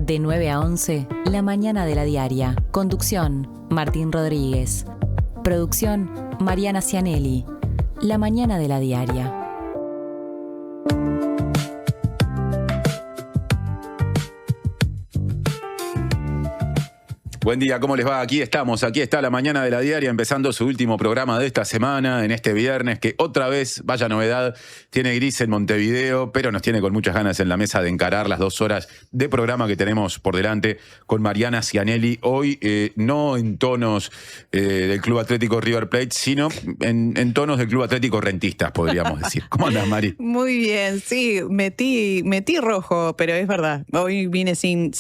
De 9 a 11, La Mañana de la Diaria. Conducción, Martín Rodríguez. Producción, Mariana Cianelli. La Mañana de la Diaria. Buen día, ¿cómo les va? Aquí estamos, aquí está La Mañana de la Diaria, empezando su último programa de esta semana, en este viernes, que otra vez, vaya novedad, tiene gris en Montevideo, pero nos tiene con muchas ganas en la mesa de encarar las 2 horas de programa que tenemos por delante con Mariana Cianelli. Hoy, no en tonos del Club Atlético River Plate, sino en tonos del Club Atlético Rentistas, podríamos decir. ¿Cómo andas, Mari? Muy bien, sí, metí rojo, pero es verdad, hoy vine sin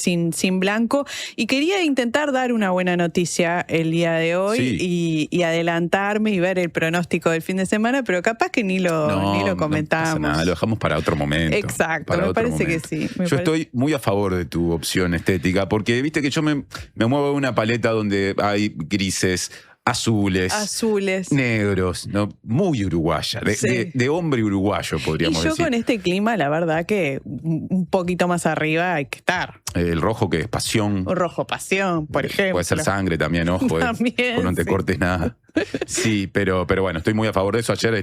blanco y quería intentar dar una buena noticia el día de hoy, sí, y adelantarme y ver el pronóstico del fin de semana, pero capaz que ni lo comentamos. No pasa nada, lo dejamos para otro momento. Exacto, me parece que sí. Estoy muy a favor de tu opción estética, porque viste que yo me muevo en una paleta donde hay grises, azules, negros, ¿no? Muy uruguaya, de hombre uruguayo, podríamos decir. Y yo con este clima, la verdad que un poquito más arriba hay que estar. El rojo, que es pasión. Rojo pasión, por ejemplo. Puede ser sangre también, ojo. También, no te cortes nada. Sí, pero bueno, estoy muy a favor de eso. Ayer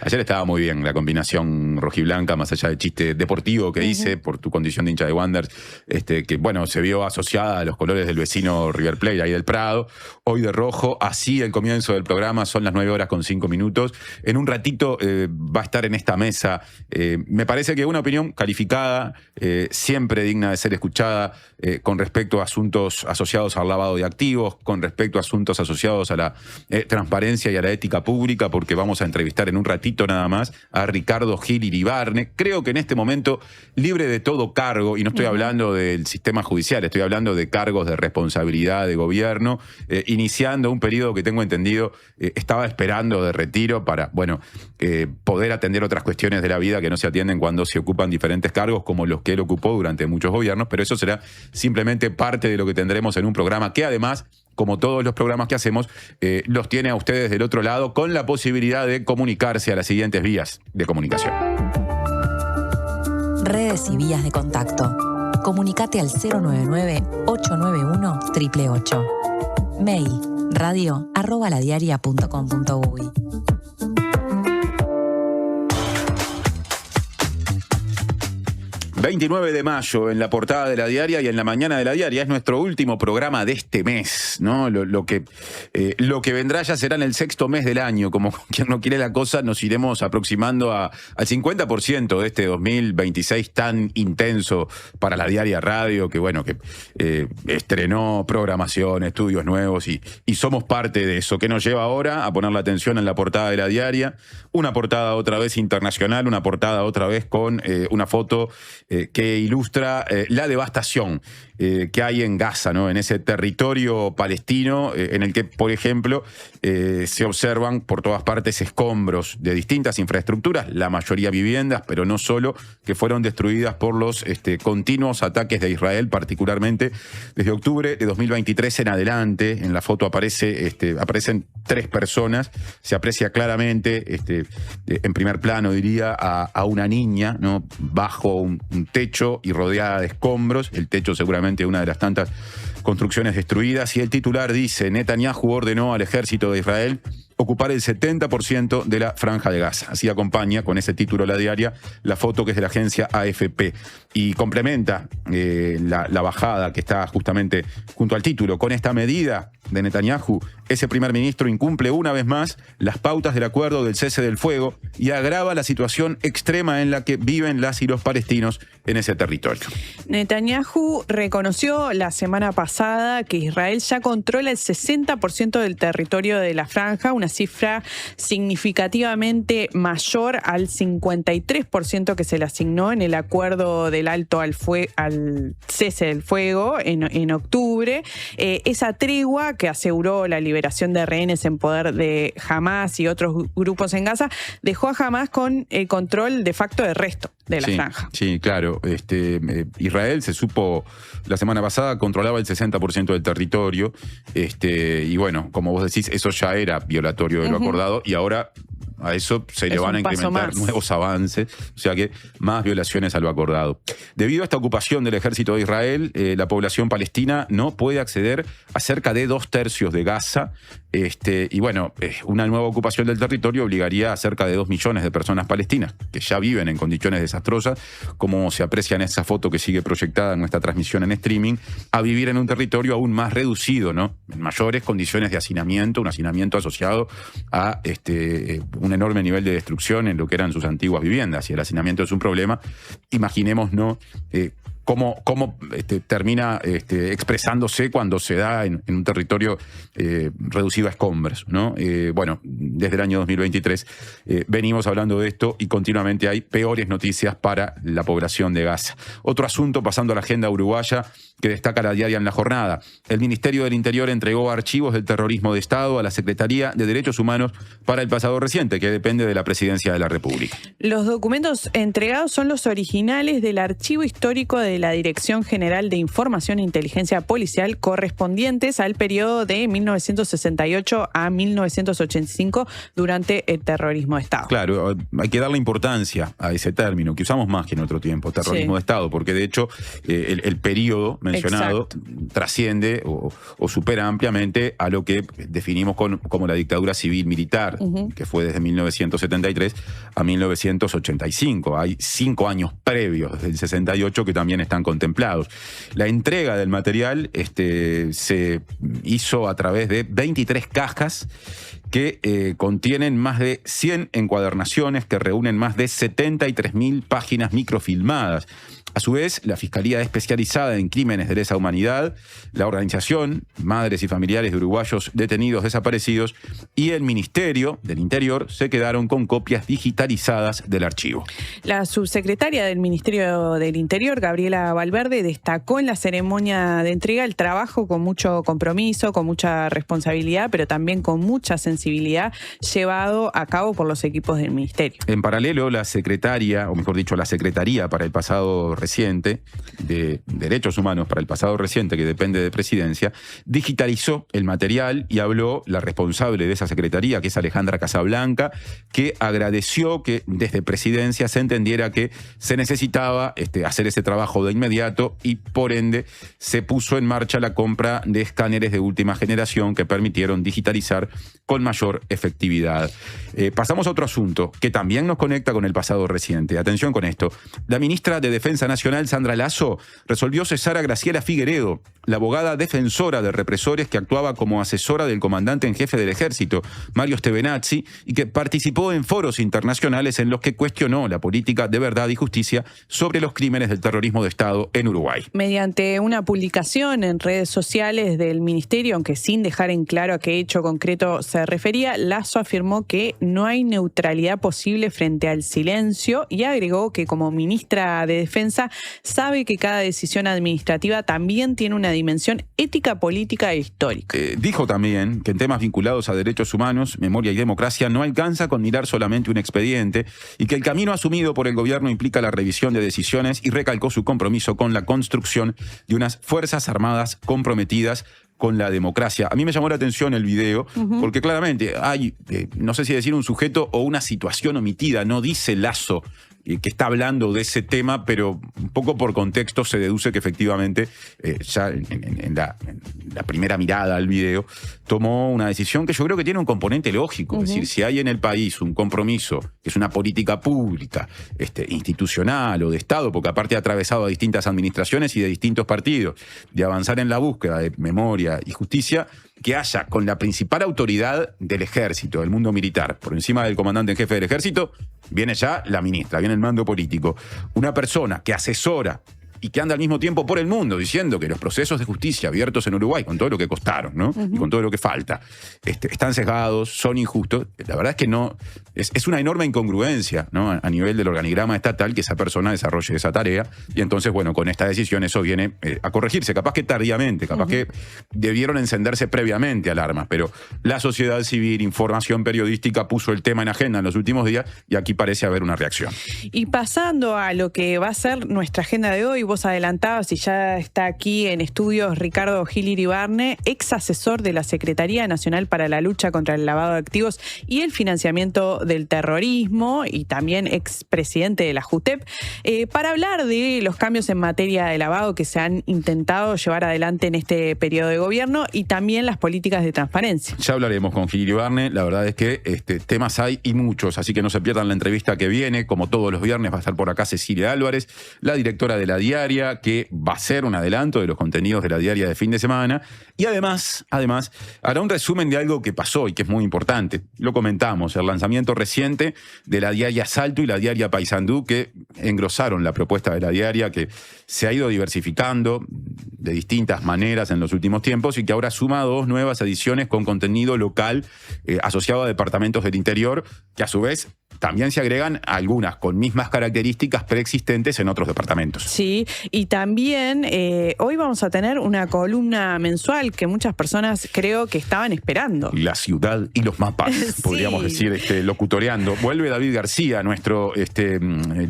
estaba muy bien la combinación rojiblanca, más allá del chiste deportivo que hice por tu condición de hincha de Wanderers, que bueno, se vio asociada a los colores del vecino River Plate, ahí del Prado. Hoy de rojo, así el comienzo del programa, son las 9:05. En un ratito va a estar en esta mesa, me parece que una opinión calificada, siempre digna de ser escuchada, con respecto a asuntos asociados al lavado de activos, con respecto a asuntos asociados a la transparencia y a la ética pública, porque vamos a entrevistar en un ratito nada más a Ricardo Gil Iribarne. Creo que en este momento libre de todo cargo, y no estoy hablando del sistema judicial, estoy hablando de cargos de responsabilidad de gobierno, iniciando un periodo que tengo entendido estaba esperando de retiro para, poder atender otras cuestiones de la vida que no se atienden cuando se ocupan diferentes cargos, como los que él ocupó durante muchos gobiernos, pero eso será simplemente parte de lo que tendremos en un programa que además, como todos los programas que hacemos, los tiene a ustedes del otro lado con la posibilidad de comunicarse a las siguientes vías de comunicación. Redes y vías de contacto. Comunicate al 099-891-888. Mail radio@ladiaria.com.uy. 29 de mayo en la portada de La Diaria y en la Mañana de La Diaria. Es nuestro último programa de este mes, ¿no? Lo que vendrá ya será en el 6º mes del año. Como quien no quiere la cosa, nos iremos aproximando al 50% de este 2026 tan intenso para La Diaria Radio, que estrenó programación, estudios nuevos y somos parte de eso, que nos lleva ahora a poner la atención en la portada de La Diaria. Una portada otra vez internacional, una portada otra vez con una foto que ilustra la devastación que hay en Gaza, ¿no? En ese territorio palestino, en el que, por ejemplo, se observan por todas partes escombros de distintas infraestructuras, la mayoría viviendas, pero no solo, que fueron destruidas por los continuos ataques de Israel, particularmente desde octubre de 2023 en adelante. En la foto aparecen 3 personas, se aprecia claramente, en primer plano diría, a una niña, ¿no? Bajo un techo y rodeada de escombros, el techo seguramente una de las tantas construcciones destruidas, y el titular dice: Netanyahu ordenó al ejército de Israel ocupar el 70% de la franja de Gaza. Así acompaña con ese título La Diaria la foto, que es de la agencia AFP, y complementa la bajada que está justamente junto al título. Con esta medida de Netanyahu, ese primer ministro incumple una vez más las pautas del acuerdo del cese del fuego y agrava la situación extrema en la que viven las y los palestinos en ese territorio. Netanyahu reconoció la semana pasada que Israel ya controla el 60% del territorio de la franja, una cifra significativamente mayor al 53% que se le asignó en el acuerdo del alto al cese del fuego en octubre. Esa tregua que aseguró la liberación de rehenes en poder de Hamás y otros grupos en Gaza dejó a Hamás con el control de facto del resto de la franja. Sí, claro. Israel, se supo la semana pasada, controlaba el 60% del territorio. Y bueno, como vos decís, eso ya era violatorio de lo acordado, y ahora a eso se le van a incrementar nuevos avances, o sea que más violaciones a lo acordado. Debido a esta ocupación del ejército de Israel, la población palestina no puede acceder a cerca de 2/3 de Gaza. Y bueno, una nueva ocupación del territorio obligaría a cerca de 2 millones de personas palestinas que ya viven en condiciones desastrosas, como se aprecia en esa foto que sigue proyectada en nuestra transmisión en streaming, a vivir en un territorio aún más reducido, ¿no? En mayores condiciones de hacinamiento, un hacinamiento asociado a un enorme nivel de destrucción en lo que eran sus antiguas viviendas. Si el hacinamiento es un problema, imaginemos, ¿no? Cómo termina expresándose cuando se da en un territorio reducido a escombros, ¿no? Bueno, desde el año 2023 venimos hablando de esto y continuamente hay peores noticias para la población de Gaza. Otro asunto, pasando a la agenda uruguaya, que destaca la diaria en la jornada. El Ministerio del Interior entregó archivos del terrorismo de Estado a la Secretaría de Derechos Humanos para el pasado reciente, que depende de la Presidencia de la República. Los documentos entregados son los originales del archivo histórico de la Dirección General de Información e Inteligencia Policial, correspondientes al periodo de 1968 a 1985 durante el terrorismo de Estado. Claro, hay que darle importancia a ese término, que usamos más que en otro tiempo, terrorismo de Estado, porque de hecho el periodo mencionado trasciende o supera ampliamente a lo que definimos como la dictadura civil-militar, que fue desde 1973 a 1985. Hay 5 años previos del 68 que también están contemplados. La entrega del material se hizo a través de 23 cajas que contienen más de 100 encuadernaciones que reúnen más de 73.000 páginas microfilmadas. A su vez, la Fiscalía Especializada en Crímenes de Lesa Humanidad, la organización Madres y Familiares de Uruguayos Detenidos Desaparecidos y el Ministerio del Interior se quedaron con copias digitalizadas del archivo. La subsecretaria del Ministerio del Interior, Gabriela Valverde, destacó en la ceremonia de entrega el trabajo con mucho compromiso, con mucha responsabilidad, pero también con mucha sensibilidad llevado a cabo por los equipos del Ministerio. En paralelo, la secretaria, o mejor dicho, la Secretaría para el pasado reciente de Derechos Humanos para el pasado reciente, que depende de Presidencia, digitalizó el material y habló la responsable de esa secretaría, que es Alejandra Casablanca, que agradeció que desde Presidencia se entendiera que se necesitaba hacer ese trabajo de inmediato y por ende se puso en marcha la compra de escáneres de última generación que permitieron digitalizar con mayor efectividad. Pasamos a otro asunto que también nos conecta con el pasado reciente. Atención con esto. La ministra de Defensa Nacional, Sandra Lasso, resolvió cesar a Graciela Figueredo, la abogada defensora de represores que actuaba como asesora del comandante en jefe del ejército, Mario Stevenazzi, y que participó en foros internacionales en los que cuestionó la política de verdad y justicia sobre los crímenes del terrorismo de Estado en Uruguay. Mediante una publicación en redes sociales del Ministerio, aunque sin dejar en claro a qué hecho concreto se refería, Lasso afirmó que no hay neutralidad posible frente al silencio y agregó que como ministra de Defensa sabe que cada decisión administrativa también tiene una dimensión ética, política e histórica. Dijo también que en temas vinculados a derechos humanos, memoria y democracia no alcanza con mirar solamente un expediente y que el camino asumido por el gobierno implica la revisión de decisiones y recalcó su compromiso con la construcción de unas Fuerzas Armadas comprometidas con la democracia. A mí me llamó la atención el video, porque claramente hay, no sé si decir un sujeto o una situación omitida, no dice Lasso que está hablando de ese tema, pero un poco por contexto se deduce que efectivamente ya en la primera mirada al video tomó una decisión que yo creo que tiene un componente lógico. Es decir, si hay en el país un compromiso, que es una política pública, institucional o de Estado, porque aparte ha atravesado a distintas administraciones y de distintos partidos, de avanzar en la búsqueda de memoria y justicia, que haya con la principal autoridad del ejército, del mundo militar, por encima del comandante en jefe del ejército, viene ya la ministra, viene el mando político. Una persona que asesora y que anda al mismo tiempo por el mundo diciendo que los procesos de justicia abiertos en Uruguay, con todo lo que costaron, ¿no? Y con todo lo que falta, están sesgados, son injustos. La verdad es que no, es una enorme incongruencia, ¿no? A nivel del organigrama estatal que esa persona desarrolle esa tarea, y entonces, bueno, con esta decisión eso viene a corregirse, capaz que tardíamente, capaz que debieron encenderse previamente alarmas, pero la sociedad civil, información periodística puso el tema en agenda en los últimos días y aquí parece haber una reacción. Y pasando a lo que va a ser nuestra agenda de hoy, vos adelantabas y ya está aquí en estudios Ricardo Gil Iribarne, ex asesor de la Secretaría Nacional para la Lucha contra el Lavado de Activos y el Financiamiento del Terrorismo y también ex presidente de la JUTEP, para hablar de los cambios en materia de lavado que se han intentado llevar adelante en este periodo de gobierno y también las políticas de transparencia. Ya hablaremos con Gil Iribarne, la verdad es que temas hay y muchos, así que no se pierdan la entrevista que viene. Como todos los viernes va a estar por acá Cecilia Álvarez, la directora de La Diaria, que va a ser un adelanto de los contenidos de La Diaria de fin de semana, y además hará un resumen de algo que pasó y que es muy importante. Lo comentamos, el lanzamiento reciente de La Diaria Salto y La Diaria Paysandú, que engrosaron la propuesta de La Diaria, que se ha ido diversificando de distintas maneras en los últimos tiempos y que ahora suma 2 nuevas ediciones con contenido local asociado a departamentos del interior, que a su vez también se agregan algunas con mismas características preexistentes en otros departamentos. Sí, y también hoy vamos a tener una columna mensual que muchas personas creo que estaban esperando. La ciudad y los mapas, Sí. podríamos decir, locutoreando. Vuelve David García, nuestro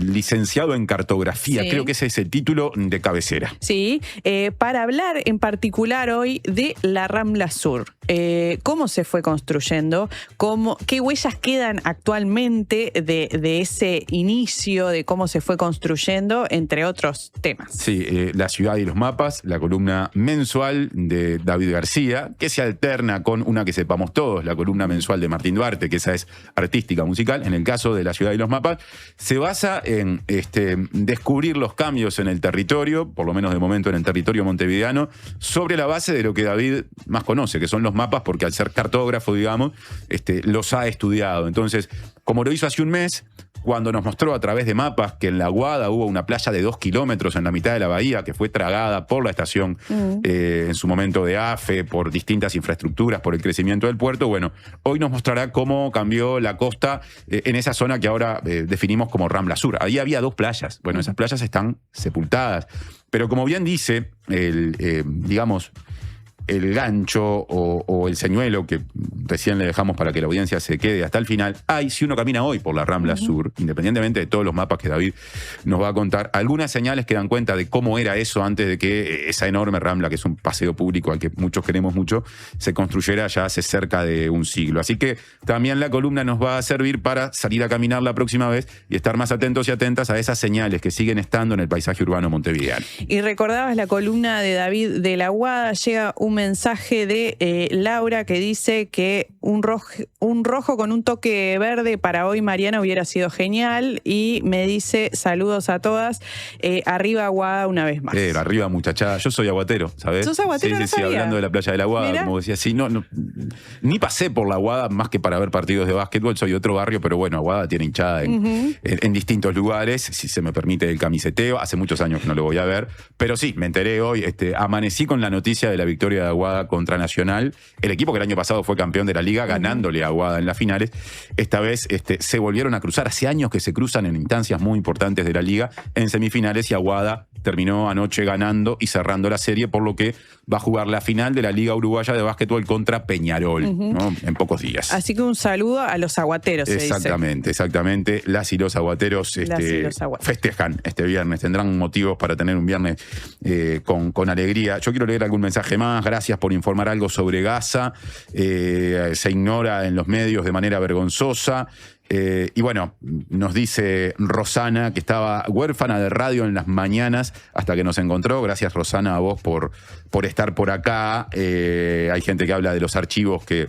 licenciado en cartografía, Sí. creo que ese es el título de cabecera. Sí, para hablar en particular hoy de la Rambla Sur. Cómo se fue construyendo, qué huellas quedan actualmente de ese inicio, de cómo se fue construyendo, entre otros temas. Sí, la ciudad y los mapas, la columna mensual de David García, que se alterna con una que sepamos todos, la columna mensual de Martín Duarte, que esa es artística, musical. En el caso de la ciudad y los mapas, se basa en descubrir los cambios en el territorio, por lo menos de momento en el territorio montevideano, sobre la base de lo que David más conoce, que son los mapas, porque al ser cartógrafo, digamos, los ha estudiado. Entonces, como lo hizo hace un mes, cuando nos mostró a través de mapas que en La Aguada hubo una playa de 2 kilómetros en la mitad de la bahía que fue tragada por la estación en su momento de AFE, por distintas infraestructuras, por el crecimiento del puerto, bueno, hoy nos mostrará cómo cambió la costa en esa zona que ahora definimos como Rambla Sur. Ahí había 2 playas. Bueno, esas playas están sepultadas. Pero como bien dice el gancho o el señuelo que recién le dejamos para que la audiencia se quede hasta el final, si uno camina hoy por la Rambla Sur, independientemente de todos los mapas que David nos va a contar, algunas señales que dan cuenta de cómo era eso antes de que esa enorme Rambla, que es un paseo público al que muchos queremos mucho, se construyera ya hace cerca de un siglo. Así que también la columna nos va a servir para salir a caminar la próxima vez y estar más atentos y atentas a esas señales que siguen estando en el paisaje urbano montevideano. Y recordabas la columna de David de la Aguada, llega un mensaje de Laura que dice que un rojo con un toque verde para hoy, Mariana, hubiera sido genial, y me dice saludos a todas, arriba Aguada una vez más. Arriba, muchachada. Yo soy aguatero, ¿sabes? ¿Sos aguatero? Sí, No sabía. hablando de la playa de la Aguada, Mira. como decía, sí, no, ni pasé por la Aguada más que para ver partidos de básquetbol, soy de otro barrio, pero bueno, Aguada tiene hinchada en distintos lugares, si se me permite el camiseteo, hace muchos años que no lo voy a ver, pero sí, me enteré hoy, amanecí con la noticia de la victoria de Aguada contra Nacional, el equipo que el año pasado fue campeón de la Liga, ganándole a Aguada en las finales. Esta vez se volvieron a cruzar, hace años que se cruzan en instancias muy importantes de la Liga, en semifinales, y Aguada terminó anoche ganando y cerrando la serie, por lo que va a jugar la final de la Liga Uruguaya de Básquetbol contra Peñarol, ¿no? En pocos días. Así que un saludo a los aguateros, se Exactamente. Las y los aguateros festejan este viernes. Tendrán motivos para tener un viernes con alegría. Yo quiero leer algún mensaje más. Gracias por informar algo sobre Gaza. Se ignora en los medios de manera vergonzosa. Y bueno, nos dice Rosana que estaba huérfana de radio en las mañanas hasta que nos encontró. Gracias, Rosana, a vos por estar por acá. Hay gente que habla de los archivos que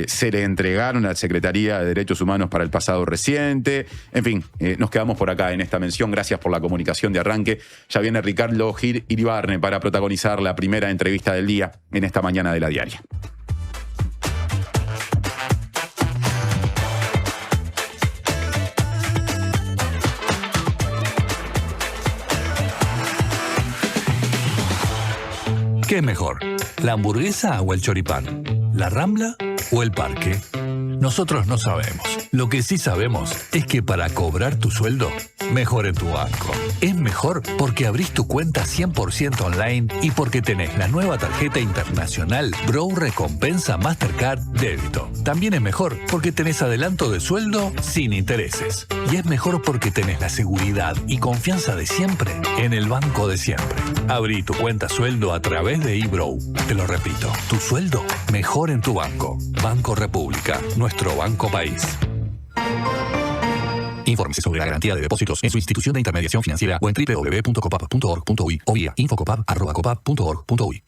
se le entregaron a la Secretaría de Derechos Humanos para el pasado reciente. En fin, nos quedamos por acá en esta mención. Gracias por la comunicación de arranque. Ya viene Ricardo Gil Iribarne para protagonizar la primera entrevista del día en esta mañana de La Diaria. ¿Qué es mejor? ¿La hamburguesa o el choripán? ¿La Rambla o el parque? Nosotros no sabemos. Lo que sí sabemos es que para cobrar tu sueldo, mejor en tu banco. Es mejor porque abrís tu cuenta 100% online y porque tenés la nueva tarjeta internacional Bro Recompensa Mastercard Débito. También es mejor porque tenés adelanto de sueldo sin intereses. Y es mejor porque tenés la seguridad y confianza de siempre en el banco de siempre. Abrí tu cuenta sueldo a través de eBro. Te lo repito, tu sueldo mejor en tu banco. Banco República, nuestro banco país. Infórmese sobre la garantía de depósitos en su institución de intermediación financiera o en www.copap.org.uy o vía infocopap@copap.org.uy.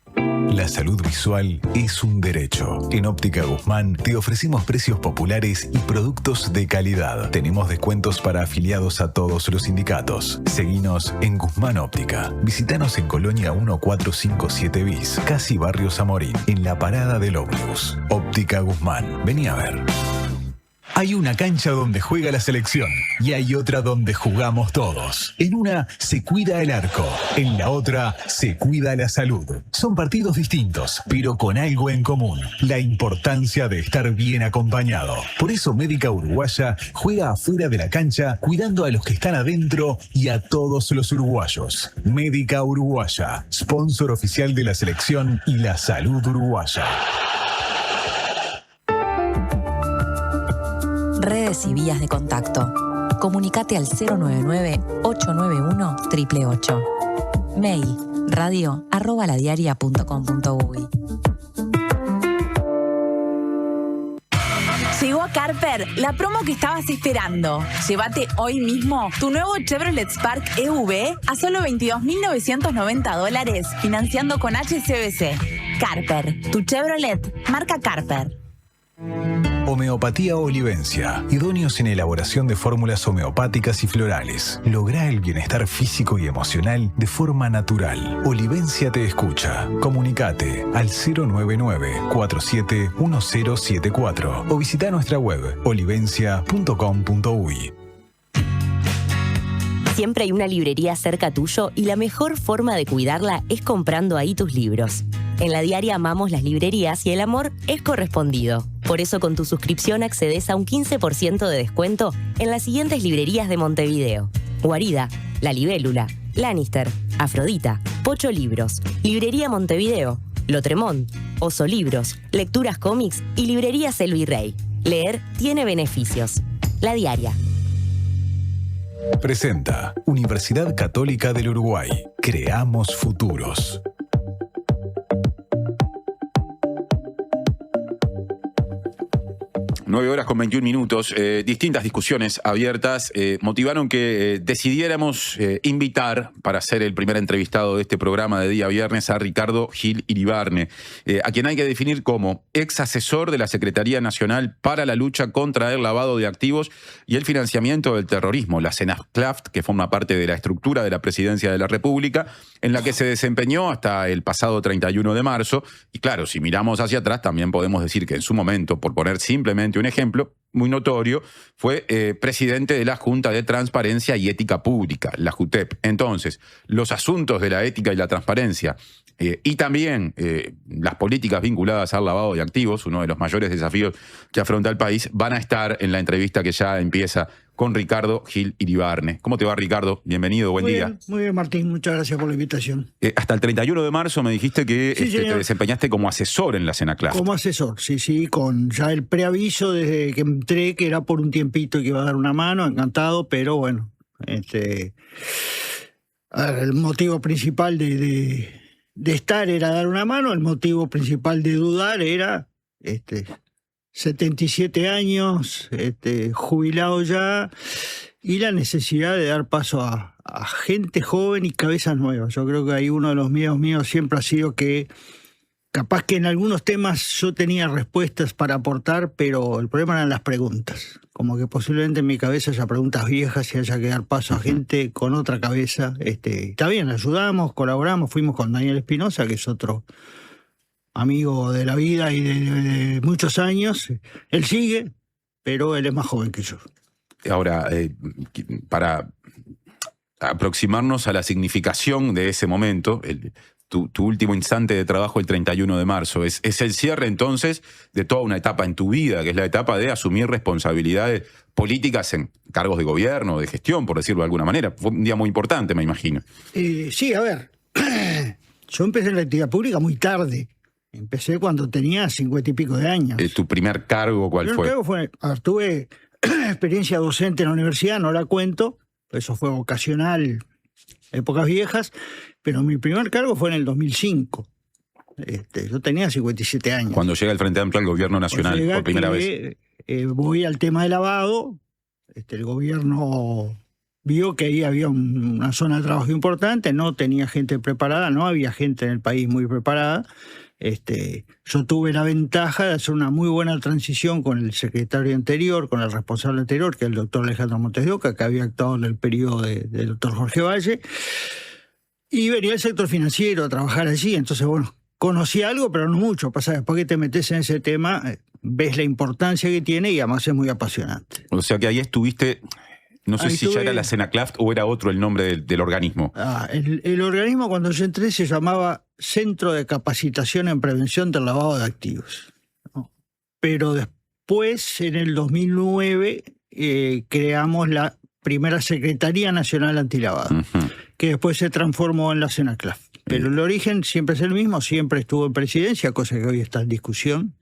La salud visual es un derecho. En Óptica Guzmán te ofrecemos precios populares y productos de calidad. Tenemos descuentos para afiliados a todos los sindicatos. Seguinos en Guzmán Óptica. Visítanos en Colonia 1457 bis, casi Barrio Zamorín, en la parada del ómnibus. Óptica Guzmán. Vení a ver. Hay una cancha donde juega la selección y hay otra donde jugamos todos. En una se cuida el arco, en la otra se cuida la salud. Son partidos distintos, pero con algo en común: la importancia de estar bien acompañado. Por eso Médica Uruguaya juega afuera de la cancha, cuidando a los que están adentro y a todos los uruguayos. Médica Uruguaya, sponsor oficial de la selección y la salud uruguaya. Redes y vías de contacto. Comunicate al 099-891-888. Mail radio@ladiaria.com.uy. Llegó a Carper la promo que estabas esperando. Llévate hoy mismo tu nuevo Chevrolet Spark EV a solo $22.990, financiando con HSBC. Carper, tu Chevrolet, marca Carper. Homeopatía Olivencia. Idóneos en elaboración de fórmulas homeopáticas y florales. Lográ el bienestar físico y emocional de forma natural. Olivencia te escucha. Comunicate al 099-471074 o visita nuestra web olivencia.com.uy. Siempre hay una librería cerca tuyo y la mejor forma de cuidarla es comprando ahí tus libros. En La Diaria amamos las librerías y el amor es correspondido. Por eso con tu suscripción accedes a un 15% de descuento en las siguientes librerías de Montevideo: Guarida, La Libélula, Lannister, Afrodita, Pocho Libros, Librería Montevideo, Lotremont, Oso Libros, Lecturas Cómics y Librería Selvirrey. Leer tiene beneficios. La Diaria. Presenta Universidad Católica del Uruguay. Creamos futuros. 9:21. Distintas discusiones abiertas motivaron que decidiéramos invitar para ser el primer entrevistado de este programa de día viernes a Ricardo Gil Iribarne, a quien hay que definir como ex asesor de la Secretaría Nacional para la Lucha contra el Lavado de Activos y el Financiamiento del Terrorismo, la CENACLAFT, que forma parte de la estructura de la Presidencia de la República, en la que se desempeñó hasta el pasado 31 de marzo. Y claro, si miramos hacia atrás, también podemos decir que en su momento, por poner simplemente un ejemplo muy notorio, fue presidente de la Junta de Transparencia y Ética Pública, la JUTEP. Entonces, los asuntos de la ética y la transparencia y también las políticas vinculadas al lavado de activos, uno de los mayores desafíos que afronta el país, van a estar en la entrevista que ya empieza con Ricardo Gil Iribarne. ¿Cómo te va, Ricardo? Bienvenido, buen día. Muy bien, Martín, muchas gracias por la invitación. Hasta el 31 de marzo me dijiste que te desempeñaste como asesor en la CENACLAFT. Como asesor, sí, con ya el preaviso desde que entré, que era por un tiempito que iba a dar una mano, encantado, pero bueno, el motivo principal de estar era dar una mano, el motivo principal de dudar era 77 años, jubilado ya, y la necesidad de dar paso a gente joven y cabezas nuevas. Yo creo que ahí uno de los míos siempre ha sido que capaz que en algunos temas yo tenía respuestas para aportar, pero el problema eran las preguntas. Como que posiblemente en mi cabeza haya preguntas viejas y haya que dar paso a gente con otra cabeza. Está bien, ayudamos, colaboramos, fuimos con Daniel Espinosa, que es otro amigo de la vida y de muchos años. Él sigue, pero él es más joven que yo. Ahora, para aproximarnos a la significación de ese momento, tu último instante de trabajo el 31 de marzo. Es el cierre entonces de toda una etapa en tu vida, que es la etapa de asumir responsabilidades políticas en cargos de gobierno, de gestión, por decirlo de alguna manera. Fue un día muy importante, me imagino. Sí, a ver, yo empecé en la actividad pública muy tarde. Empecé cuando tenía 50 y pico de años. ¿Tu primer cargo cuál fue? A ver, tuve experiencia docente en la universidad, no la cuento, eso fue vocacional, épocas viejas, pero mi primer cargo fue en el 2005. Yo tenía 57 años. Cuando llega el Frente Amplio al gobierno nacional por primera vez. Voy al tema de lavado, el gobierno vio que ahí había una zona de trabajo importante, no tenía gente preparada, no había gente en el país muy preparada. Yo tuve la ventaja de hacer una muy buena transición con el secretario anterior, con el responsable anterior, que es el doctor Alejandro Montes de Oca, que había actuado en el periodo del doctor Jorge Valle, y venía el sector financiero a trabajar allí. Entonces, bueno, conocí algo, pero no mucho. Pasa, después que te metes en ese tema, ves la importancia que tiene y además es muy apasionante. O sea que ahí estuviste... No sé si ya era la Senaclaft o era otro el nombre del organismo. El organismo cuando yo entré se llamaba Centro de Capacitación en Prevención del Lavado de Activos, ¿no? Pero después, en el 2009, creamos la primera Secretaría Nacional Antilavado, que después se transformó en la Senaclaft. Pero el origen siempre es el mismo, siempre estuvo en presidencia, cosa que hoy está en discusión.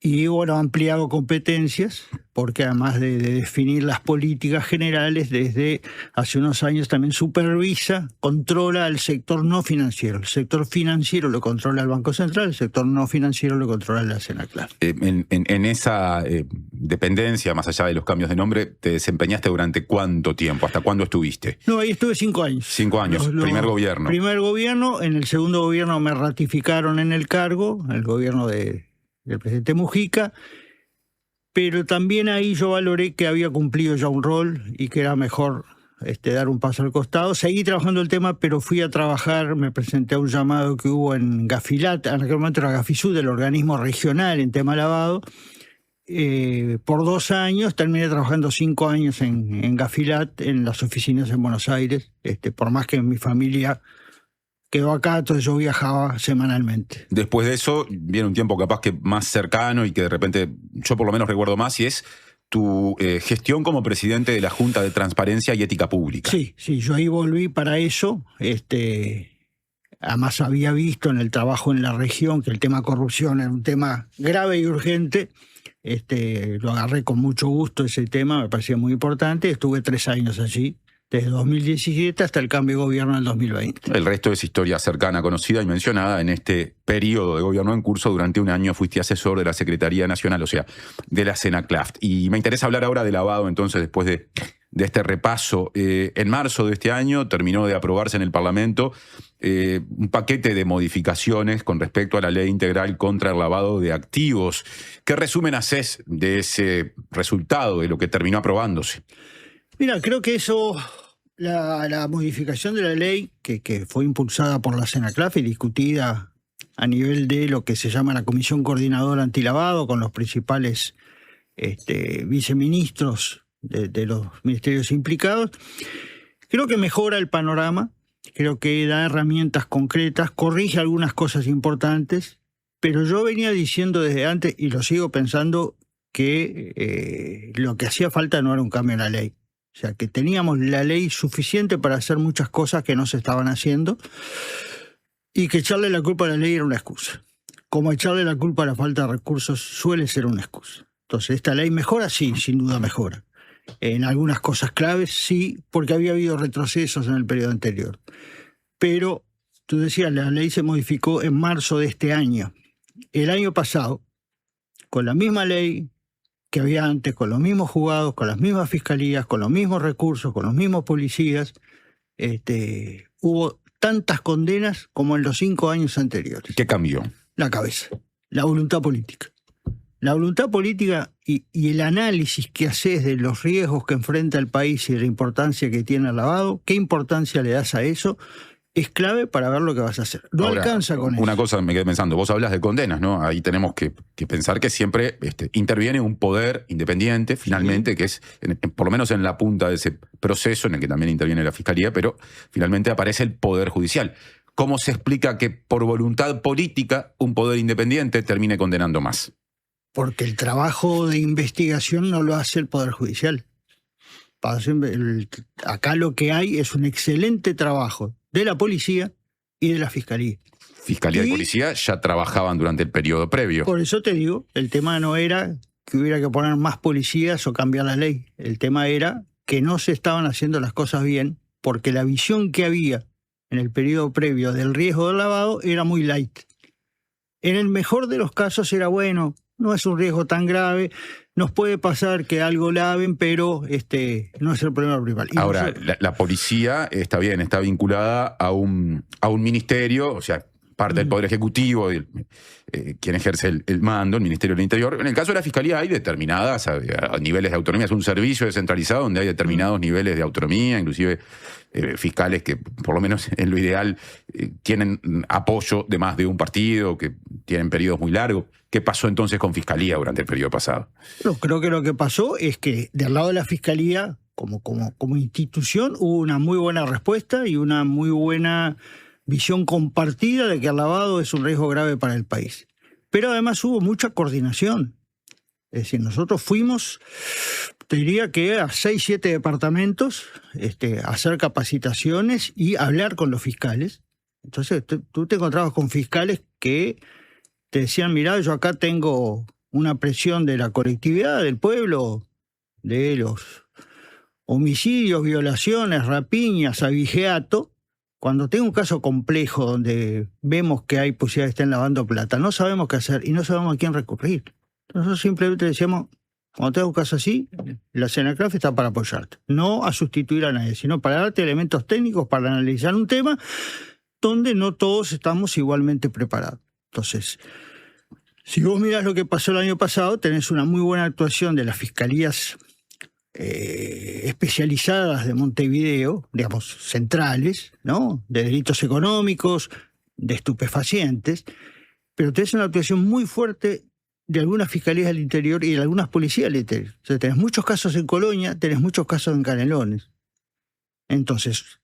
Y bueno, ha ampliado competencias, porque además de definir las políticas generales, desde hace unos años también supervisa, controla el sector no financiero. El sector financiero lo controla el Banco Central, el sector no financiero lo controla la Senaclaft. En esa dependencia, más allá de los cambios de nombre, ¿te desempeñaste durante cuánto tiempo? ¿Hasta cuándo estuviste? No, ahí estuve 5 años. 5 años, primer gobierno. Primer gobierno, en el segundo gobierno me ratificaron en el cargo, el gobierno del presidente Mujica, pero también ahí yo valoré que había cumplido ya un rol y que era mejor dar un paso al costado. Seguí trabajando el tema, pero fui a trabajar, me presenté a un llamado que hubo en Gafilat, en aquel momento era Gafisud, el organismo regional en tema lavado. Por 2 años, terminé trabajando 5 años en Gafilat, en las oficinas en Buenos Aires, por más que mi familia quedó acá, entonces yo viajaba semanalmente. Después de eso, viene un tiempo capaz que más cercano y que de repente yo por lo menos recuerdo más, y es tu gestión como presidente de la Junta de Transparencia y Ética Pública. Sí, yo ahí volví para eso. Además había visto en el trabajo en la región que el tema corrupción era un tema grave y urgente. Lo agarré con mucho gusto ese tema, me parecía muy importante. Estuve 3 años allí, desde 2017 hasta el cambio de gobierno en el 2020. El resto es historia cercana, conocida y mencionada. En este periodo de gobierno en curso, durante 1 año fuiste asesor de la Secretaría Nacional, o sea, de la Senaclaft. Y me interesa hablar ahora de lavado, entonces, después de este repaso. En marzo de este año terminó de aprobarse en el Parlamento un paquete de modificaciones con respecto a la Ley Integral contra el Lavado de Activos. ¿Qué resumen haces de ese resultado, de lo que terminó aprobándose? Mira, creo que eso, la modificación de la ley, que fue impulsada por la Senaclaft y discutida a nivel de lo que se llama la Comisión Coordinadora Antilavado, con los principales viceministros de los ministerios implicados, creo que mejora el panorama, creo que da herramientas concretas, corrige algunas cosas importantes, pero yo venía diciendo desde antes, y lo sigo pensando, que lo que hacía falta no era un cambio en la ley. O sea, que teníamos la ley suficiente para hacer muchas cosas que no se estaban haciendo y que echarle la culpa a la ley era una excusa. Como echarle la culpa a la falta de recursos suele ser una excusa. Entonces, ¿esta ley mejora? Sí, sin duda mejora. En algunas cosas claves, sí, porque había habido retrocesos en el periodo anterior. Pero, tú decías, la ley se modificó en marzo de este año. El año pasado, con la misma ley que había antes, con los mismos juzgados, con las mismas fiscalías, con los mismos recursos, con los mismos policías, hubo tantas condenas como en los 5 años anteriores. ¿Qué cambió? La cabeza, la voluntad política. La voluntad política y el análisis que haces de los riesgos que enfrenta el país y de la importancia que tiene el lavado, qué importancia le das a eso, es clave para ver lo que vas a hacer. No ahora, alcanza con eso. Una cosa me quedé pensando, vos hablas de condenas, ¿no? Ahí tenemos que pensar que siempre interviene un poder independiente, finalmente, sí, que es, por lo menos en la punta de ese proceso, en el que también interviene la Fiscalía, pero finalmente aparece el Poder Judicial. ¿cómo se explica que por voluntad política un poder independiente termine condenando más? Porque el trabajo de investigación no lo hace el Poder Judicial. Acá lo que hay es un excelente trabajo de la policía y de la fiscalía. Fiscalía y policía ya trabajaban durante el periodo previo. Por eso te digo, el tema no era que hubiera que poner más policías o cambiar la ley. El tema era que no se estaban haciendo las cosas bien, porque la visión que había en el periodo previo del riesgo del lavado era muy light. En el mejor de los casos era, bueno, no es un riesgo tan grave, nos puede pasar que algo laven, pero no es el problema principal. Y ahora, la policía está bien, está vinculada a un ministerio, o sea, parte del Poder Ejecutivo, quien ejerce el mando, el Ministerio del Interior. En el caso de la Fiscalía hay determinadas a niveles de autonomía, es un servicio descentralizado donde hay determinados niveles de autonomía, inclusive fiscales que, por lo menos en lo ideal, tienen apoyo de más de un partido, que tienen periodos muy largos. ¿Qué pasó entonces con Fiscalía durante el periodo pasado? No, creo que lo que pasó es que del lado de la Fiscalía, como institución, hubo una muy buena respuesta y una muy buena visión compartida de que el lavado es un riesgo grave para el país. Pero además hubo mucha coordinación. Es decir, nosotros fuimos, te diría que a 6, 7 departamentos a hacer capacitaciones y hablar con los fiscales. Entonces tú te encontrabas con fiscales que te decían, mirá, yo acá tengo una presión de la colectividad, del pueblo, de los homicidios, violaciones, rapiñas, abigeato. Cuando tengo un caso complejo donde vemos que hay posibilidad de que estén lavando plata, no sabemos qué hacer y no sabemos a quién recurrir. Nosotros simplemente decíamos, cuando tengas un caso así, la CENACRAF está para apoyarte. No a sustituir a nadie, sino para darte elementos técnicos para analizar un tema donde no todos estamos igualmente preparados. Entonces, si vos mirás lo que pasó el año pasado, tenés una muy buena actuación de las fiscalías especializadas de Montevideo, digamos, centrales, ¿no? De delitos económicos, de estupefacientes, pero tenés una actuación muy fuerte de algunas fiscalías del interior y de algunas policías del interior. O sea, tenés muchos casos en Colonia, tenés muchos casos en Canelones. Entonces,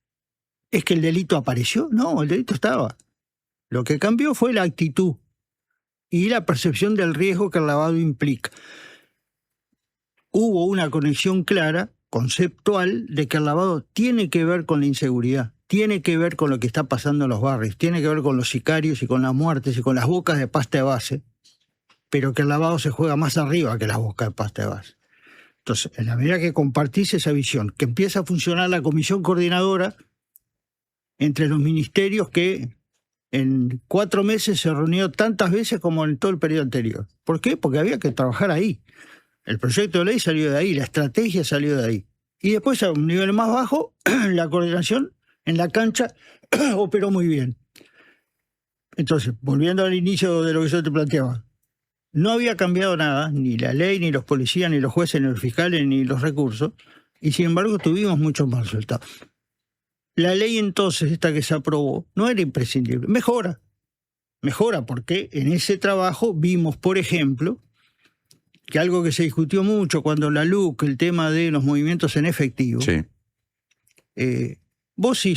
¿es que el delito apareció? No, el delito estaba. Lo que cambió fue la actitud y la percepción del riesgo que el lavado implica. Hubo una conexión clara, conceptual, de que el lavado tiene que ver con la inseguridad, tiene que ver con lo que está pasando en los barrios, tiene que ver con los sicarios y con las muertes y con las bocas de pasta de base, pero que el lavado se juega más arriba que las bocas de pasta de base. Entonces, en la medida que compartís esa visión, que empieza a funcionar la comisión coordinadora entre los ministerios que en 4 meses se reunió tantas veces como en todo el periodo anterior. ¿Por qué? Porque había que trabajar ahí. El proyecto de ley salió de ahí, la estrategia salió de ahí. Y después, a un nivel más bajo, la coordinación en la cancha operó muy bien. Entonces, volviendo al inicio de lo que yo te planteaba, no había cambiado nada, ni la ley, ni los policías, ni los jueces, ni los fiscales, ni los recursos, y sin embargo tuvimos muchos más resultados. La ley entonces, esta que se aprobó, no era imprescindible. Mejora porque en ese trabajo vimos, por ejemplo, que algo que se discutió mucho cuando la LUC, el tema de los movimientos en efectivo, Sí. Vos si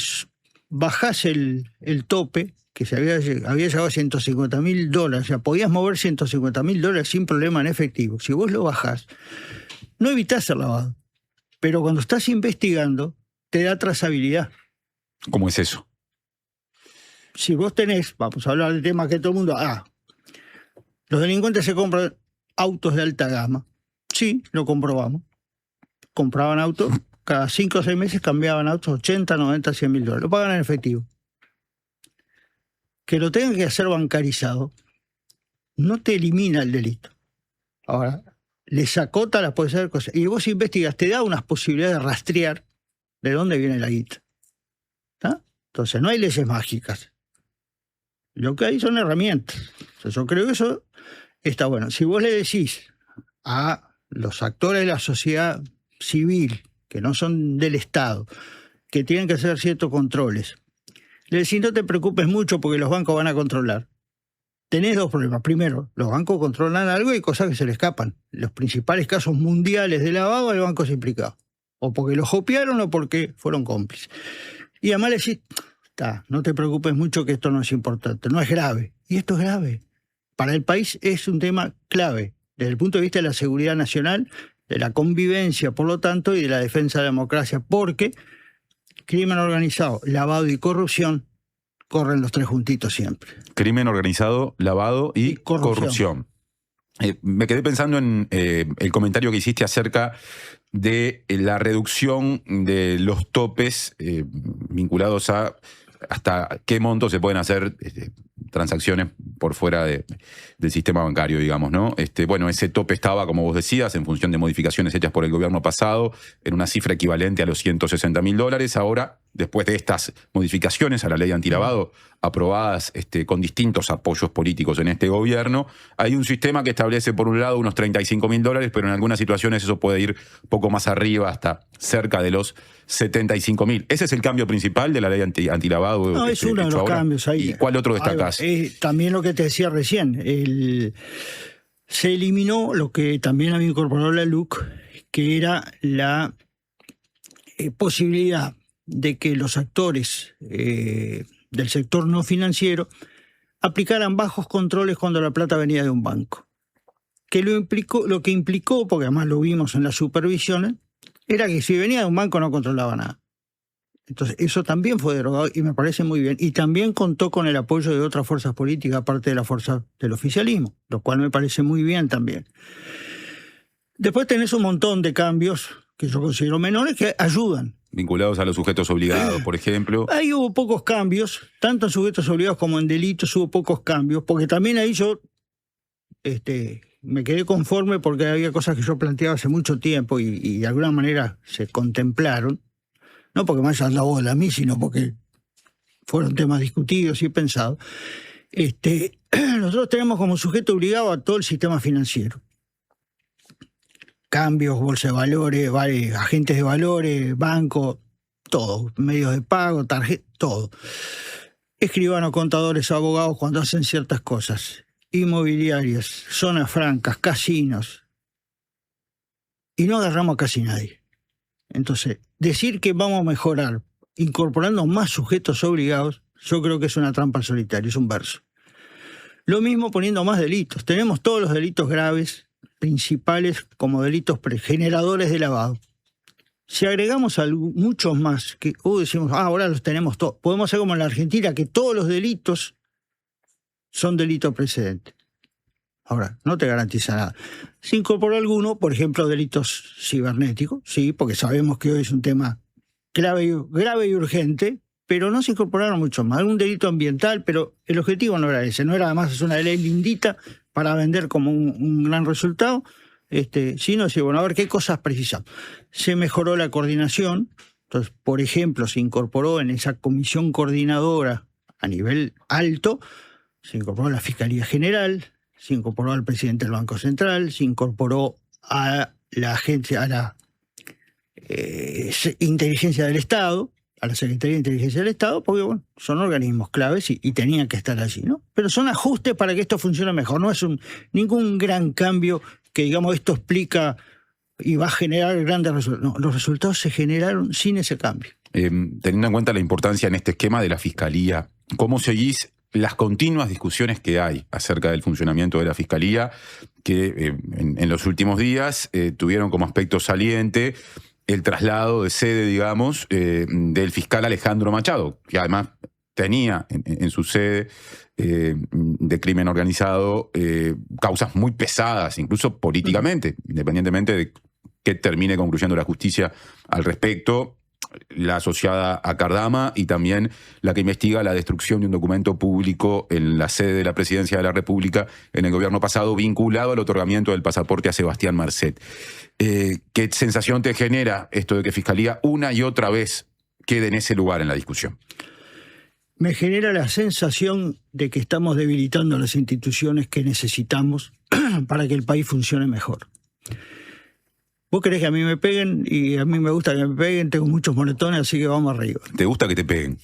bajás el tope, que se había llegado a $150.000, o sea, podías mover $150.000 sin problema en efectivo. Si vos lo bajás, no evitás el lavado, pero cuando estás investigando, te da trazabilidad. ¿Cómo es eso? Si vos tenés, vamos a hablar del tema que todo el mundo... los delincuentes se compran autos de alta gama. Sí, lo comprobamos. Compraban autos, cada 5 o 6 meses cambiaban autos, 80, 90, $100.000. Lo pagan en efectivo. Que lo tengan que hacer bancarizado no te elimina el delito. Ahora, les acota las posibilidades de cosas. Y vos investigas, te da unas posibilidades de rastrear de dónde viene la guita. ¿Está? Entonces, no hay leyes mágicas. Lo que hay son herramientas. Entonces, yo creo que eso está bueno. Si vos le decís a los actores de la sociedad civil, que no son del Estado, que tienen que hacer ciertos controles, le decís, no te preocupes mucho porque los bancos van a controlar. Tenés 2 problemas. Primero, los bancos controlan algo y hay cosas que se le escapan. Los principales casos mundiales de lavado, el banco se implicado. O porque los copiaron o porque fueron cómplices. Y además le decís, no te preocupes mucho que esto no es importante, no es grave. Y esto es grave. Para el país es un tema clave, desde el punto de vista de la seguridad nacional, de la convivencia, por lo tanto, y de la defensa de la democracia, porque crimen organizado, lavado y corrupción corren los tres juntitos siempre. Crimen organizado, lavado y corrupción. Me quedé pensando en el comentario que hiciste acerca de la reducción de los topes vinculados a hasta qué monto se pueden hacer transacciones por fuera del sistema bancario, digamos, ¿no? Bueno, ese tope estaba, como vos decías, en función de modificaciones hechas por el gobierno pasado, en una cifra equivalente a los $160.000. Ahora, después de estas modificaciones a la ley antilavado, aprobadas con distintos apoyos políticos en este gobierno, hay un sistema que establece, por un lado, unos $35.000, pero en algunas situaciones eso puede ir poco más arriba, hasta cerca de los $75.000. ¿Ese es el cambio principal de la ley antilavado? No, es uno de los cambios ahí. ¿Y cuál otro destacás? También lo que te decía recién, se eliminó lo que también había incorporado la LUC, que era la posibilidad de que los actores del sector no financiero aplicaran bajos controles cuando la plata venía de un banco. Que lo que implicó, porque además lo vimos en las supervisiones, era que si venía de un banco no controlaba nada. Entonces, eso también fue derogado y me parece muy bien. Y también contó con el apoyo de otras fuerzas políticas, aparte de la fuerza del oficialismo, lo cual me parece muy bien también. Después tenés un montón de cambios que yo considero menores que ayudan. Vinculados a los sujetos obligados, por ejemplo. Ahí hubo pocos cambios, tanto en sujetos obligados como en delitos hubo pocos cambios, porque también ahí yo me quedé conforme porque había cosas que yo planteaba hace mucho tiempo y de alguna manera se contemplaron. No porque me hayan dado bola a mí, sino porque fueron temas discutidos y pensados. Nosotros tenemos como sujeto obligado a todo el sistema financiero. Cambios, bolsa de valores, agentes de valores, bancos, todo. Medios de pago, tarjeta, todo. Escribanos, contadores, abogados cuando hacen ciertas cosas. Inmobiliarias, zonas francas, casinos. Y no agarramos a casi nadie. Entonces, decir que vamos a mejorar incorporando más sujetos obligados, yo creo que es una trampa al solitario, es un verso. Lo mismo poniendo más delitos. Tenemos todos los delitos graves, principales, como delitos generadores de lavado. Si agregamos muchos más, que decimos, ahora los tenemos todos, podemos hacer como en la Argentina, que todos los delitos son delitos precedentes. Ahora, no te garantiza nada. Se incorporó alguno, por ejemplo, delitos cibernéticos, sí, porque sabemos que hoy es un tema grave y urgente, pero no se incorporaron mucho más. Algún delito ambiental, pero el objetivo no era ese, no era además es una ley lindita para vender como un gran resultado, sino decir, bueno, a ver qué cosas precisamos. Se mejoró la coordinación, entonces, por ejemplo, se incorporó en esa comisión coordinadora a nivel alto, se incorporó a la Fiscalía General, se incorporó al presidente del Banco Central, se incorporó a la agencia, a la inteligencia del Estado, a la Secretaría de Inteligencia del Estado, porque bueno, son organismos claves y tenían que estar allí, ¿no? Pero son ajustes para que esto funcione mejor, no es ningún gran cambio que, digamos, esto explica y va a generar grandes resultados. No, los resultados se generaron sin ese cambio. Teniendo en cuenta la importancia en este esquema de la Fiscalía, ¿cómo seguís las continuas discusiones que hay acerca del funcionamiento de la Fiscalía, que en los últimos días tuvieron como aspecto saliente el traslado de sede, digamos, del fiscal Alejandro Machado, que además tenía en su sede de crimen organizado causas muy pesadas, incluso políticamente, independientemente de que termine concluyendo la justicia al respecto, la asociada a Cardama y también la que investiga la destrucción de un documento público en la sede de la Presidencia de la República en el gobierno pasado vinculado al otorgamiento del pasaporte a Sebastián Marcet. ¿Qué sensación te genera esto de que Fiscalía una y otra vez quede en ese lugar en la discusión? Me genera la sensación de que estamos debilitando las instituciones que necesitamos para que el país funcione mejor. Vos querés que a mí me peguen y a mí me gusta que me peguen, tengo muchos moretones, así que vamos arriba. ¿Te gusta que te peguen?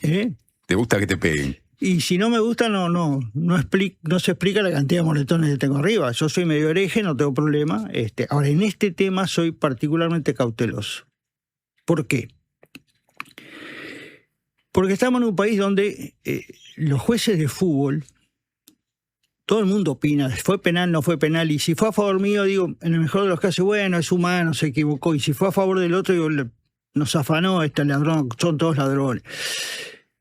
¿Te gusta que te peguen? Y si no me gusta, no se explica la cantidad de moretones que tengo arriba. Yo soy medio hereje, no tengo problema. Ahora, en este tema soy particularmente cauteloso. ¿Por qué? Porque estamos en un país donde los jueces de fútbol, todo el mundo opina, fue penal, no fue penal, y si fue a favor mío, digo, en el mejor de los casos, bueno, es humano, se equivocó, y si fue a favor del otro, digo, nos afanó, este ladrón, son todos ladrones.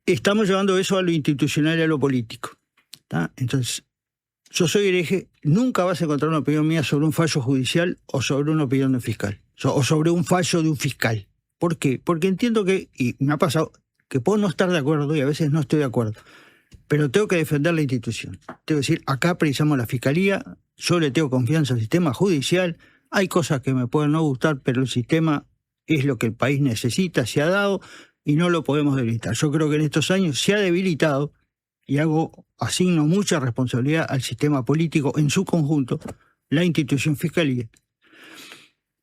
Estamos llevando eso a lo institucional y a lo político. ¿Tá? Entonces, yo soy hereje, nunca vas a encontrar una opinión mía sobre un fallo judicial o sobre una opinión de un fiscal, o sobre un fallo de un fiscal. ¿Por qué? Porque entiendo que, y me ha pasado, que puedo no estar de acuerdo y a veces no estoy de acuerdo, pero tengo que defender la institución. Tengo que decir, acá precisamos la fiscalía, yo le tengo confianza al sistema judicial, hay cosas que me pueden no gustar, pero el sistema es lo que el país necesita, se ha dado y no lo podemos debilitar. Yo creo que en estos años se ha debilitado y asigno mucha responsabilidad al sistema político en su conjunto, la institución fiscalía.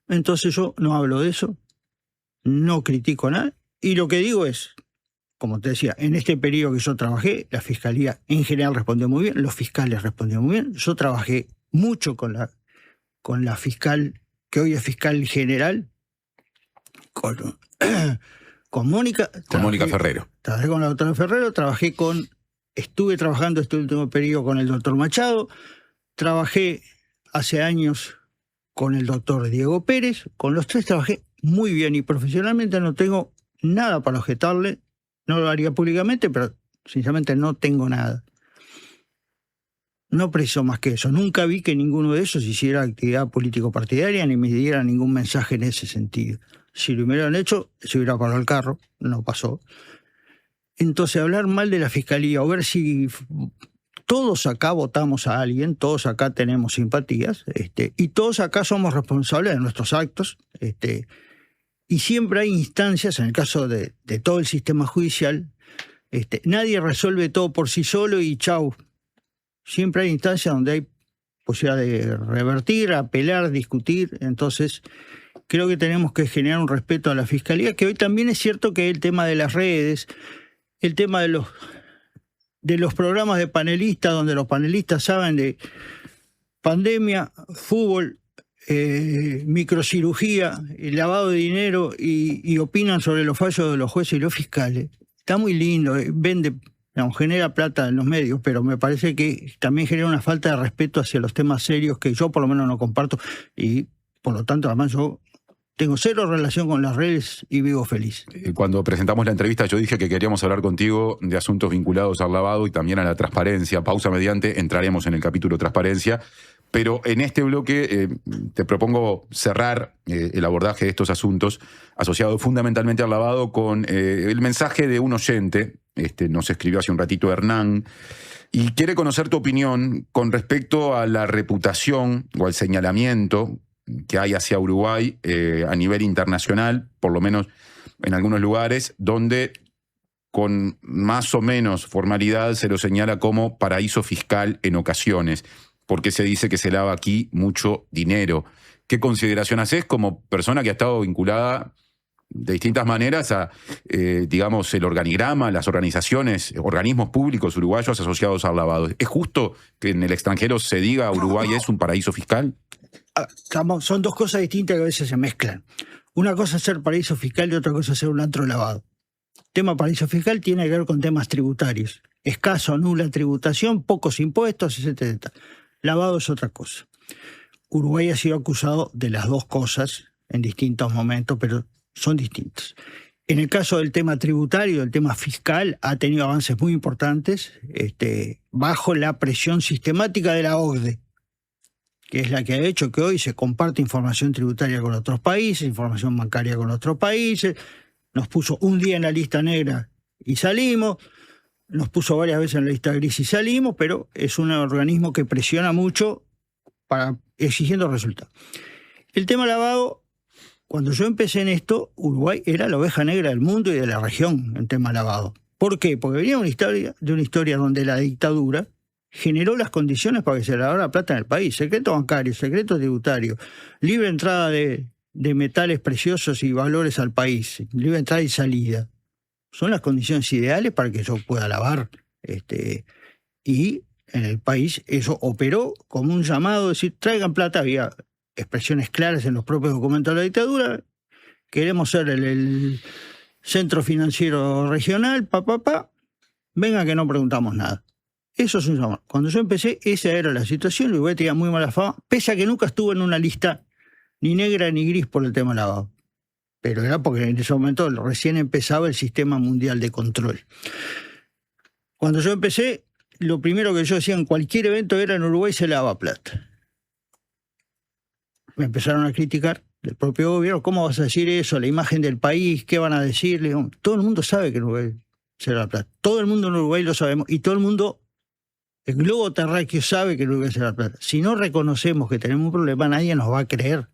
Entonces yo no hablo de eso, no critico nada, y lo que digo es, como te decía, en este periodo que yo trabajé, la fiscalía en general respondió muy bien, los fiscales respondieron muy bien. Yo trabajé mucho con la fiscal, que hoy es fiscal general, con Mónica. Con Mónica Ferrero. Trabajé con la doctora Ferrero, estuve trabajando este último periodo con el doctor Machado, trabajé hace años con el doctor Diego Pérez, con los tres trabajé muy bien y profesionalmente no tengo nada para objetarle. No lo haría públicamente, pero sinceramente no tengo nada. No preciso más que eso. Nunca vi que ninguno de ellos hiciera actividad político-partidaria ni me diera ningún mensaje en ese sentido. Si lo hubieran hecho, se hubiera parado el carro. No pasó. Entonces, hablar mal de la fiscalía o ver si todos acá votamos a alguien, todos acá tenemos simpatías, y todos acá somos responsables de nuestros actos, y siempre hay instancias, en el caso de todo el sistema judicial, nadie resuelve todo por sí solo y chau. Siempre hay instancias donde hay posibilidad de revertir, apelar, discutir. Entonces, creo que tenemos que generar un respeto a la fiscalía, que hoy también es cierto que el tema de las redes, el tema de los programas de panelistas, donde los panelistas saben de pandemia, fútbol, microcirugía, lavado de dinero y opinan sobre los fallos de los jueces y los fiscales. Está muy lindo, genera plata en los medios, pero me parece que también genera una falta de respeto hacia los temas serios que yo por lo menos no comparto y por lo tanto además yo tengo cero relación con las redes y vivo feliz. Cuando presentamos la entrevista yo dije que queríamos hablar contigo de asuntos vinculados al lavado y también a la transparencia. Pausa mediante, entraremos en el capítulo transparencia. Pero en este bloque te propongo cerrar el abordaje de estos asuntos asociados fundamentalmente al lavado con el mensaje de un oyente, nos escribió hace un ratito Hernán, y quiere conocer tu opinión con respecto a la reputación o al señalamiento que hay hacia Uruguay a nivel internacional, por lo menos en algunos lugares, donde con más o menos formalidad se lo señala como paraíso fiscal en ocasiones, porque se dice que se lava aquí mucho dinero. ¿Qué consideración haces como persona que ha estado vinculada de distintas maneras a, digamos, el organigrama, las organizaciones, organismos públicos uruguayos asociados al lavado? ¿Es justo que en el extranjero se diga Uruguay es un paraíso fiscal? Son dos cosas distintas que a veces se mezclan. Una cosa es ser paraíso fiscal y otra cosa es ser un antro lavado. Tema paraíso fiscal tiene que ver con temas tributarios. Escaso, nula tributación, pocos impuestos, etc. Lavado es otra cosa. Uruguay ha sido acusado de las dos cosas en distintos momentos, pero son distintos. En el caso del tema tributario, del tema fiscal, ha tenido avances muy importantes bajo la presión sistemática de la OCDE, que es la que ha hecho que hoy se comparte información tributaria con otros países, información bancaria con otros países, nos puso un día en la lista negra y salimos, nos puso varias veces en la lista gris y salimos, pero es un organismo que presiona mucho exigiendo resultados. El tema lavado, cuando yo empecé en esto, Uruguay era la oveja negra del mundo y de la región en tema lavado. ¿Por qué? Porque venía de una historia donde la dictadura generó las condiciones para que se lavara plata en el país. Secreto bancario, secreto tributario, libre entrada de metales preciosos y valores al país, libre entrada y salida. Son las condiciones ideales para que yo pueda lavar. Y en el país eso operó como un llamado, decir, traigan plata. Había expresiones claras en los propios documentos de la dictadura. Queremos ser centro financiero regional, venga que no preguntamos nada. Eso es un llamado. Cuando yo empecé, esa era la situación. Uruguay tenía muy mala fama, pese a que nunca estuvo en una lista ni negra ni gris por el tema lavado. Pero era porque en ese momento recién empezaba el sistema mundial de control. Cuando yo empecé, lo primero que yo decía en cualquier evento era en Uruguay se lava plata. Me empezaron a criticar del propio gobierno. ¿Cómo vas a decir eso? La imagen del país, ¿qué van a decir? Todo el mundo sabe que en Uruguay se lava plata. Todo el mundo en Uruguay lo sabemos y todo el mundo... El globo terráqueo sabe que Uruguay se la plata. Si no reconocemos que tenemos un problema, nadie nos va a creer.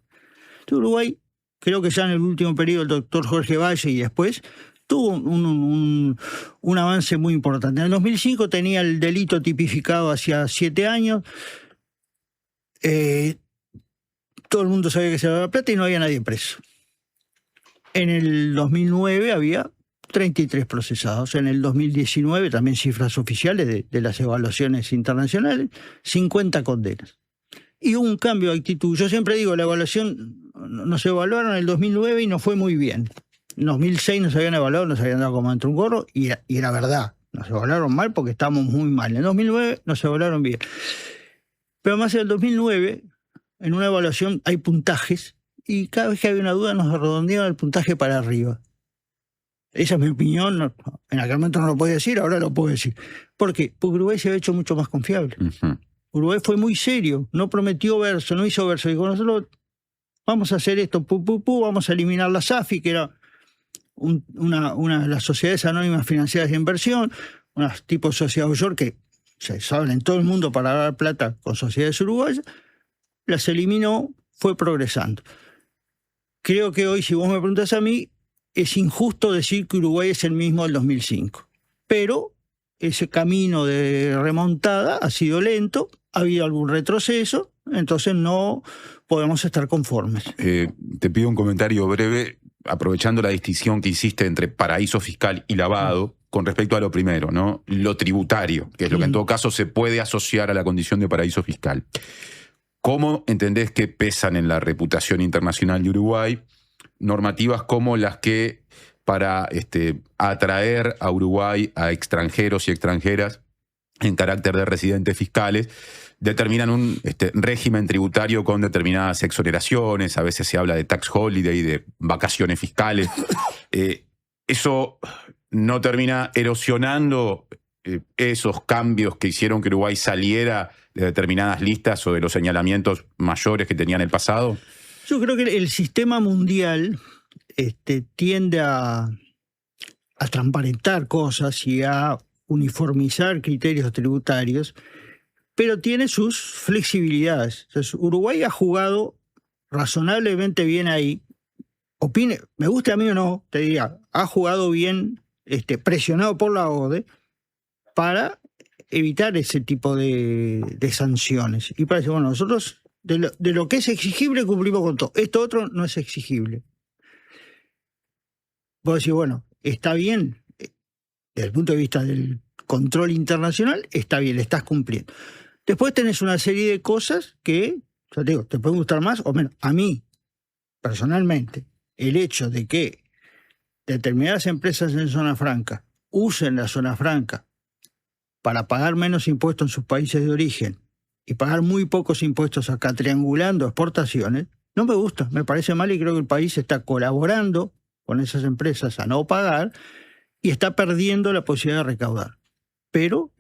Entonces, Uruguay, creo que ya en el último periodo, el doctor Jorge Valle y después, tuvo un avance muy importante. En el 2005 tenía el delito tipificado hacia 7 años. Todo el mundo sabía que se lavaba la plata y no había nadie preso. En el 2009 había 33 procesados. En el 2019, también cifras oficiales de las evaluaciones internacionales, 50 condenas. Y hubo un cambio de actitud. Yo siempre digo, la evaluación nos evaluaron en el 2009 y nos fue muy bien. En 2006 nos habían evaluado, nos habían dado como entre un gorro, y era verdad. Nos evaluaron mal porque estábamos muy mal. En 2009 nos evaluaron bien. Pero además en el 2009, en una evaluación hay puntajes, y cada vez que había una duda nos redondeaban el puntaje para arriba. Esa es mi opinión, en aquel momento no lo podía decir, ahora lo puedo decir. ¿Por qué? Porque Uruguay se había hecho mucho más confiable. Uruguay fue muy serio, no prometió verso, no hizo verso. Dijo, nosotros vamos a hacer esto, vamos a eliminar la SAFI, que era una de las sociedades anónimas financieras de inversión, unas tipo de sociedad offshore que se saben en todo el mundo para dar plata con sociedades uruguayas, las eliminó, fue progresando. Creo que hoy, si vos me preguntás a mí, es injusto decir que Uruguay es el mismo del 2005. Pero ese camino de remontada ha sido lento, ha habido algún retroceso, entonces no podemos estar conformes. Te pido un comentario breve, aprovechando la distinción que hiciste entre paraíso fiscal y lavado, con respecto a lo primero, ¿no? Lo tributario, que es lo que en todo caso se puede asociar a la condición de paraíso fiscal. ¿Cómo entendés que pesan en la reputación internacional de Uruguay normativas como las que para atraer a Uruguay a extranjeros y extranjeras en carácter de residentes fiscales determinan un régimen tributario con determinadas exoneraciones? A veces se habla de tax holiday, de vacaciones fiscales. ¿Eso no termina erosionando esos cambios que hicieron que Uruguay saliera de determinadas listas o de los señalamientos mayores que tenía en el pasado? Yo creo que el sistema mundial tiende a transparentar cosas y a uniformizar criterios tributarios, pero tiene sus flexibilidades. Entonces, Uruguay ha jugado razonablemente bien ahí. Me guste a mí o no, te diría, ha jugado bien, presionado por la ODE, para evitar ese tipo de sanciones. Y parece, bueno, nosotros de lo que es exigible cumplimos con todo. Esto otro no es exigible. Vos decís, bueno, está bien, desde el punto de vista del control internacional, está bien, le estás cumpliendo. Después tenés una serie de cosas que, yo te digo, te pueden gustar más o menos. A mí, personalmente, el hecho de que determinadas empresas en zona franca usen la zona franca para pagar menos impuestos en sus países de origen y pagar muy pocos impuestos acá triangulando exportaciones, no me gusta, me parece mal y creo que el país está colaborando con esas empresas a no pagar y está perdiendo la posibilidad de recaudar. Pero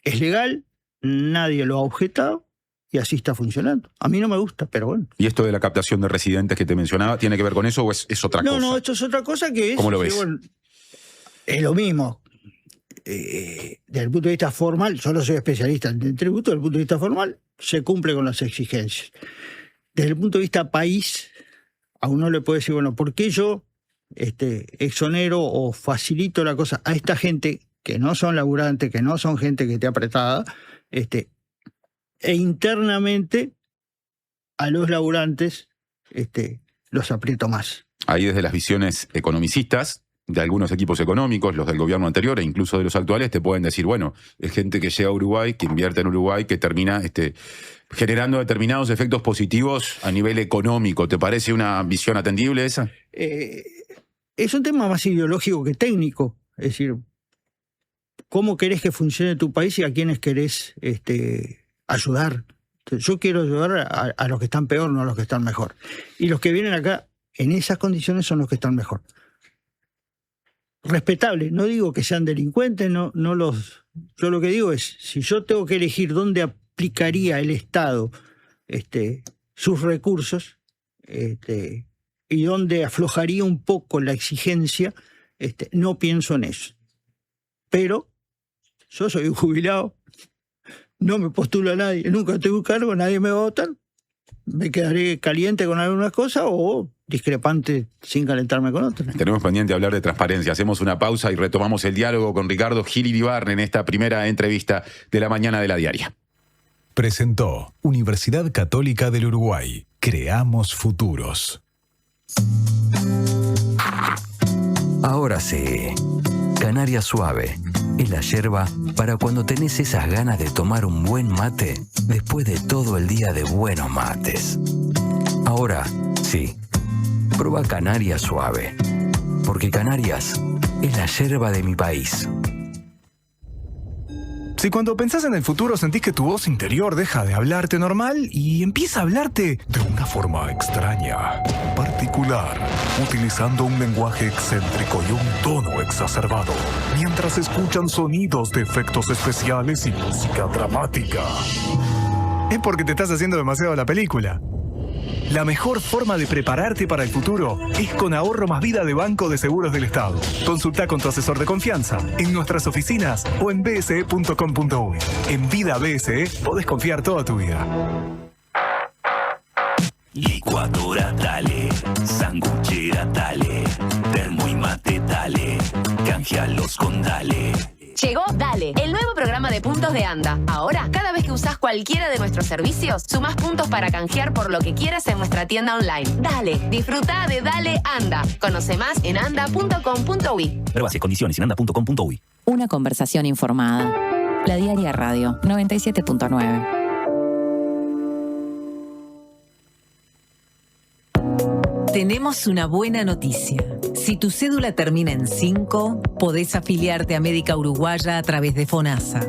es legal, nadie lo ha objetado y así está funcionando. A mí no me gusta, pero bueno. ¿Y esto de la captación de residentes que te mencionaba tiene que ver con eso o es otra cosa? No, esto es otra cosa que es... ¿Cómo lo ves? Bueno, es lo mismo. Desde el punto de vista formal, yo no soy especialista en tributo, desde el punto de vista formal se cumple con las exigencias. Desde el punto de vista país, a uno le puede decir, bueno, ¿por qué yo exonero o facilito la cosa a esta gente que no son laburantes, que no son gente que esté apretada, e internamente a los laburantes los aprieto más? Ahí desde las visiones economicistas de algunos equipos económicos, los del gobierno anterior e incluso de los actuales, te pueden decir, bueno, es gente que llega a Uruguay, que invierte en Uruguay, que termina generando determinados efectos positivos a nivel económico. ¿Te parece una visión atendible esa? es un tema más ideológico que técnico. Es decir, ¿cómo querés que funcione tu país y a quiénes querés ayudar? Yo quiero ayudar a los que están peor, no a los que están mejor. Y los que vienen acá en esas condiciones son los que están mejor. Respetable, no digo que sean delincuentes, yo lo que digo es, si yo tengo que elegir dónde aplicaría el Estado sus recursos y dónde aflojaría un poco la exigencia, no pienso en eso. Pero yo soy un jubilado, no me postula nadie, nunca tengo un cargo, nadie me va a votar, me quedaré caliente con algunas cosas o discrepante sin calentarme con otras. Tenemos pendiente hablar de transparencia. Hacemos una pausa y retomamos el diálogo con Ricardo Gil Iribarne en esta primera entrevista de la mañana de la diaria. Presentó Universidad Católica del Uruguay. Creamos futuros. Ahora sí, Canaria Suave es la yerba para cuando tenés esas ganas de tomar un buen mate después de todo el día de buenos mates. Ahora sí, prueba Canaria Suave, porque Canarias es la yerba de mi país. Si cuando pensás en el futuro sentís que tu voz interior deja de hablarte normal y empieza a hablarte de una forma extraña, particular, utilizando un lenguaje excéntrico y un tono exacerbado, mientras escuchan sonidos de efectos especiales y música dramática, es porque te estás haciendo demasiado la película. La mejor forma de prepararte para el futuro es con Ahorro Más Vida de Banco de Seguros del Estado. Consulta con tu asesor de confianza en nuestras oficinas o en bse.com.uy. En Vida BSE podés confiar toda tu vida. Licuadora dale, sanguchera dale, termo y mate dale, canjealos con dale. Llegó Dale, el nuevo programa de puntos de ANDA. Ahora, cada vez que usás cualquiera de nuestros servicios, sumás puntos para canjear por lo que quieras en nuestra tienda online. Dale, disfruta de Dale ANDA. Conoce más en anda.com.uy. Bases, condiciones en anda.com.uy. Una conversación informada. La Diaria Radio 97.9. Tenemos una buena noticia. Si tu cédula termina en 5, podés afiliarte a Médica Uruguaya a través de FONASA.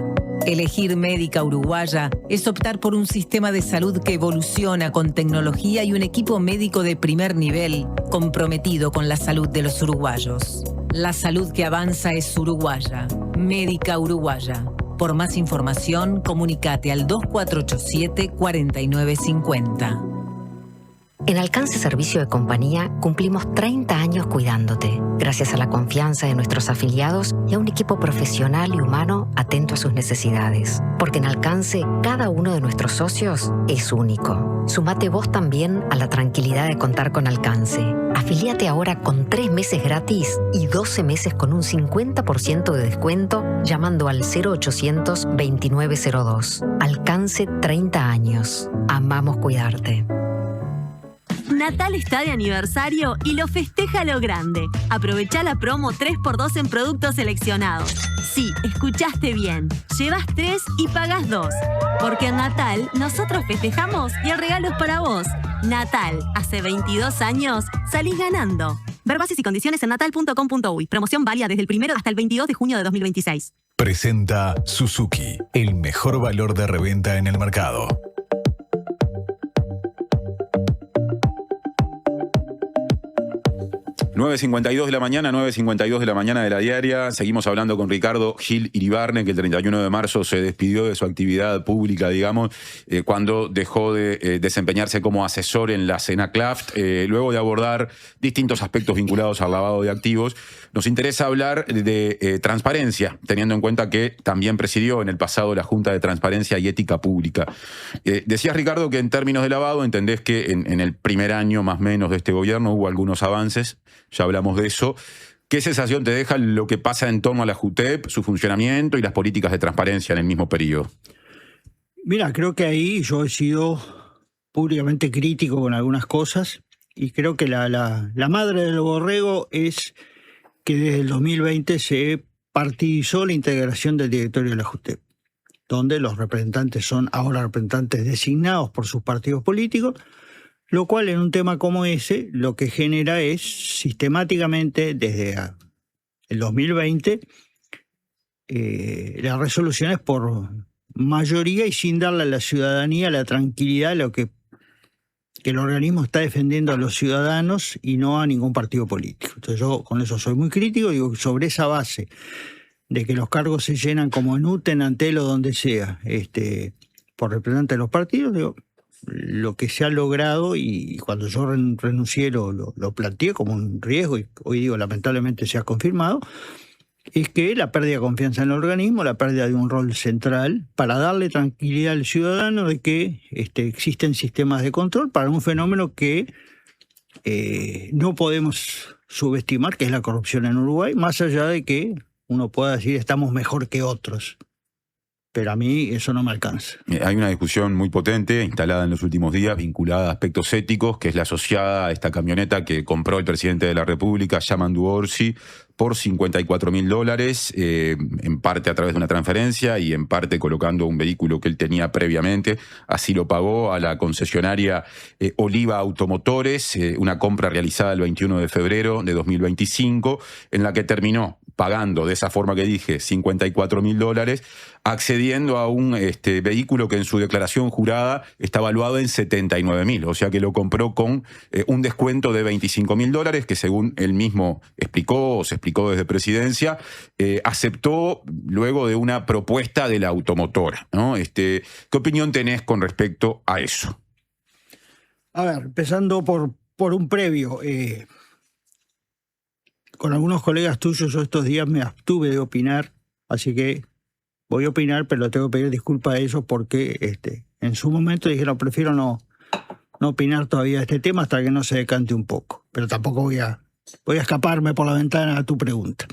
Elegir Médica Uruguaya es optar por un sistema de salud que evoluciona con tecnología y un equipo médico de primer nivel comprometido con la salud de los uruguayos. La salud que avanza es uruguaya. Médica Uruguaya. Por más información, comunicate al 2487-4950. En Alcance Servicio de Compañía cumplimos 30 años cuidándote, gracias a la confianza de nuestros afiliados y a un equipo profesional y humano atento a sus necesidades. Porque en Alcance, cada uno de nuestros socios es único. Sumate vos también a la tranquilidad de contar con Alcance. Afilíate ahora con 3 meses gratis y 12 meses con un 50% de descuento llamando al 0800-2902. Alcance 30 años. Amamos cuidarte. Natal está de aniversario y lo festeja a lo grande. Aprovecha la promo 3x2 en productos seleccionados. Sí, escuchaste bien. Llevas 3 y pagas 2. Porque en Natal nosotros festejamos y el regalo es para vos. Natal, hace 22 años, salís ganando. Ver bases y condiciones en natal.com.uy. Promoción válida desde el 1 hasta el 22 de junio de 2026. Presenta Suzuki, el mejor valor de reventa en el mercado. 9:52 de la mañana, 9:52 de la mañana de la diaria. Seguimos hablando con Ricardo Gil Iribarne, que el 31 de marzo se despidió de su actividad pública, digamos, cuando dejó de desempeñarse como asesor en la Senaclaft. Luego de abordar distintos aspectos vinculados al lavado de activos, nos interesa hablar de transparencia, teniendo en cuenta que también presidió en el pasado la Junta de Transparencia y Ética Pública. Decías, Ricardo, que en términos de lavado entendés que en el primer año más o menos de este gobierno hubo algunos avances. Ya hablamos de eso. ¿Qué sensación te deja lo que pasa en torno a la JUTEP, su funcionamiento y las políticas de transparencia en el mismo periodo? Mira, creo que ahí yo he sido públicamente crítico con algunas cosas y creo que la madre del borrego es que desde el 2020 se partidizó la integración del directorio de la JUTEP, donde los representantes son ahora representantes designados por sus partidos políticos, Lo cual en un tema como ese lo que genera es sistemáticamente desde el 2020 las resoluciones por mayoría y sin darle a la ciudadanía la tranquilidad de lo que el organismo está defendiendo a los ciudadanos y no a ningún partido político. Entonces yo con eso soy muy crítico, digo, sobre esa base de que los cargos se llenan como en UTE, Antel o donde sea, por representantes de los partidos, digo, lo que se ha logrado, y cuando yo renuncié lo planteé como un riesgo, y hoy digo lamentablemente se ha confirmado, es que la pérdida de confianza en el organismo, la pérdida de un rol central, para darle tranquilidad al ciudadano de que existen sistemas de control para un fenómeno que no podemos subestimar, que es la corrupción en Uruguay, más allá de que uno pueda decir estamos mejor que otros. Pero a mí eso no me alcanza. Hay una discusión muy potente instalada en los últimos días vinculada a aspectos éticos, que es la asociada a esta camioneta que compró el presidente de la República, Yamandu Orsi, por $54.000, en parte a través de una transferencia y en parte colocando un vehículo que él tenía previamente. Así lo pagó a la concesionaria Oliva Automotores, una compra realizada el 21 de febrero de 2025, en la que terminó pagando de esa forma que dije $54.000, accediendo a un vehículo que en su declaración jurada está valuado en $79.000, o sea que lo compró con un descuento de $25.000, que según él mismo explicó, o se explicó desde presidencia, aceptó luego de una propuesta de la automotora, ¿no? ¿Qué opinión tenés con respecto a eso? A ver, empezando por un previo. Con algunos colegas tuyos yo estos días me abstuve de opinar, así que voy a opinar, pero tengo que pedir disculpas a ellos porque en su momento dijeron prefiero no opinar todavía de este tema hasta que no se decante un poco. Pero tampoco voy a escaparme por la ventana a tu pregunta.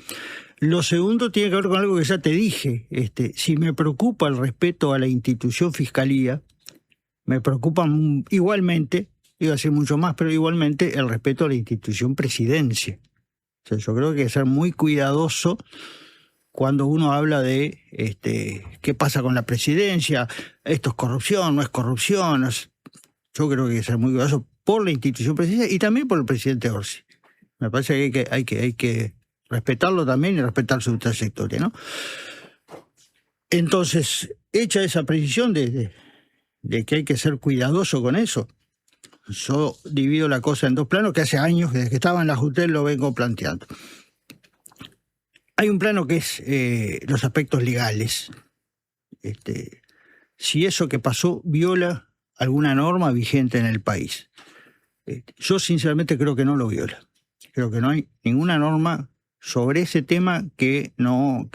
Lo segundo tiene que ver con algo que ya te dije. Si me preocupa el respeto a la institución Fiscalía, me preocupa igualmente, iba a decir mucho más, pero igualmente el respeto a la institución Presidencia. O sea, yo creo que hay que ser muy cuidadoso cuando uno habla de qué pasa con la presidencia, esto es corrupción, no es corrupción. Yo creo que hay que ser muy cuidadoso por la institución Presidencia y también por el presidente Orsi. Me parece que hay que respetarlo también y respetar su trayectoria, ¿no? Entonces, hecha esa precisión de que hay que ser cuidadoso con eso, yo divido la cosa en dos planos que hace años, desde que estaba en la JUTEL lo vengo planteando. Hay un plano que es los aspectos legales. Si eso que pasó viola alguna norma vigente en el país. Yo sinceramente creo que no lo viola. Creo que no hay ninguna norma sobre ese tema que uno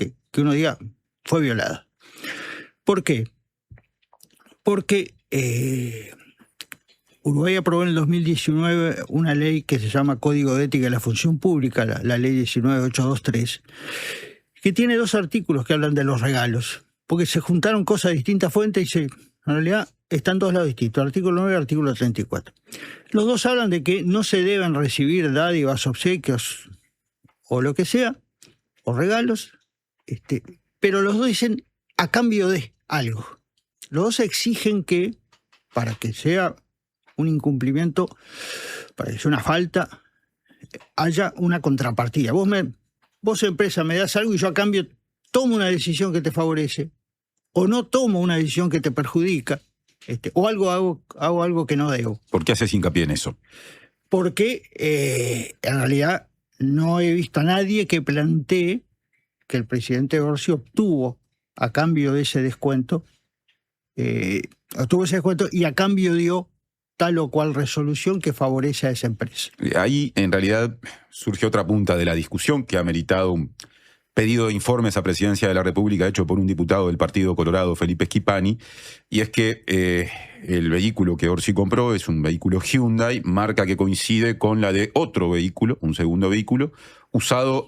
diga fue violada. ¿Por qué? Porque Uruguay aprobó en el 2019 una ley que se llama Código de Ética de la Función Pública, la ley 19823, que tiene 2 artículos que hablan de los regalos, porque se juntaron cosas de distintas fuentes y en realidad están 2 lados distintos, artículo 9 y artículo 34. Los 2 hablan de que no se deben recibir dádivas, obsequios o lo que sea, o regalos, pero los 2 dicen a cambio de algo. Los 2 exigen que, para que sea un incumplimiento, para que sea una falta, haya una contrapartida. Vos empresa me das algo y yo a cambio tomo una decisión que te favorece, o no tomo una decisión que te perjudica, o hago algo que no debo. ¿Por qué haces hincapié en eso? Porque en realidad no he visto a nadie que plantee que el presidente Orsi obtuvo a cambio de ese descuento, y a cambio dio tal o cual resolución que favorece a esa empresa. Ahí, en realidad, surge otra punta de la discusión que ha meritado un pedido de informes a Presidencia de la República hecho por un diputado del Partido Colorado, Felipe Schipani, y es que el vehículo que Orsi compró es un vehículo Hyundai, marca que coincide con la de otro vehículo, un segundo vehículo, usado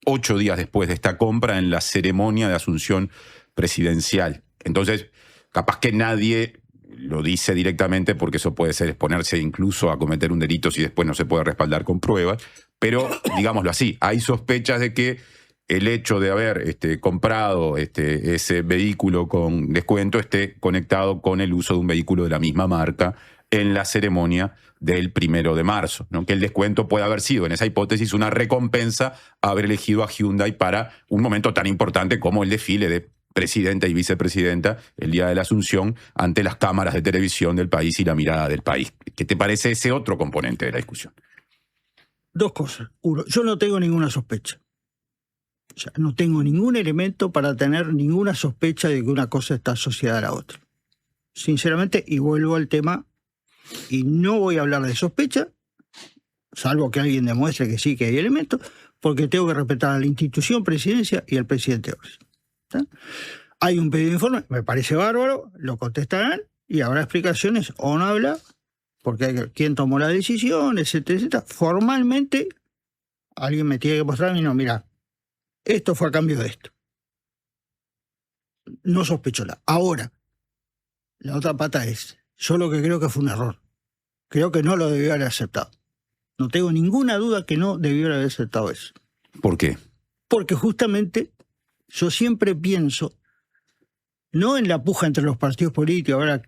8 días después de esta compra en la ceremonia de asunción presidencial. Entonces, capaz que nadie lo dice directamente porque eso puede ser exponerse incluso a cometer un delito si después no se puede respaldar con pruebas, pero digámoslo así, hay sospechas de que el hecho de haber comprado ese vehículo con descuento esté conectado con el uso de un vehículo de la misma marca en la ceremonia del 1 de marzo, ¿no? Que el descuento puede haber sido, en esa hipótesis, una recompensa a haber elegido a Hyundai para un momento tan importante como el desfile de presidenta y vicepresidenta el día de la Asunción ante las cámaras de televisión del país y la mirada del país. ¿Qué te parece ese otro componente de la discusión? Dos cosas. Uno, yo no tengo ninguna sospecha. O sea, no tengo ningún elemento para tener ninguna sospecha de que una cosa está asociada a la otra. Sinceramente, y vuelvo al tema, y no voy a hablar de sospecha, salvo que alguien demuestre que sí, que hay elementos, porque tengo que respetar a la institución presidencia y al presidente Orsi. ¿Está? Hay un pedido de informe, me parece bárbaro, lo contestarán y habrá explicaciones o no habla, porque hay quién tomó la decisión, etcétera, etcétera. Formalmente, alguien me tiene que mostrar y no, mira, esto fue a cambio de esto. No sospecho nada. Ahora, la otra pata es, yo lo que creo que fue un error. Creo que no lo debió haber aceptado. No tengo ninguna duda que no debió haber aceptado eso. ¿Por qué? Porque justamente yo siempre pienso, no en la puja entre los partidos políticos, ahora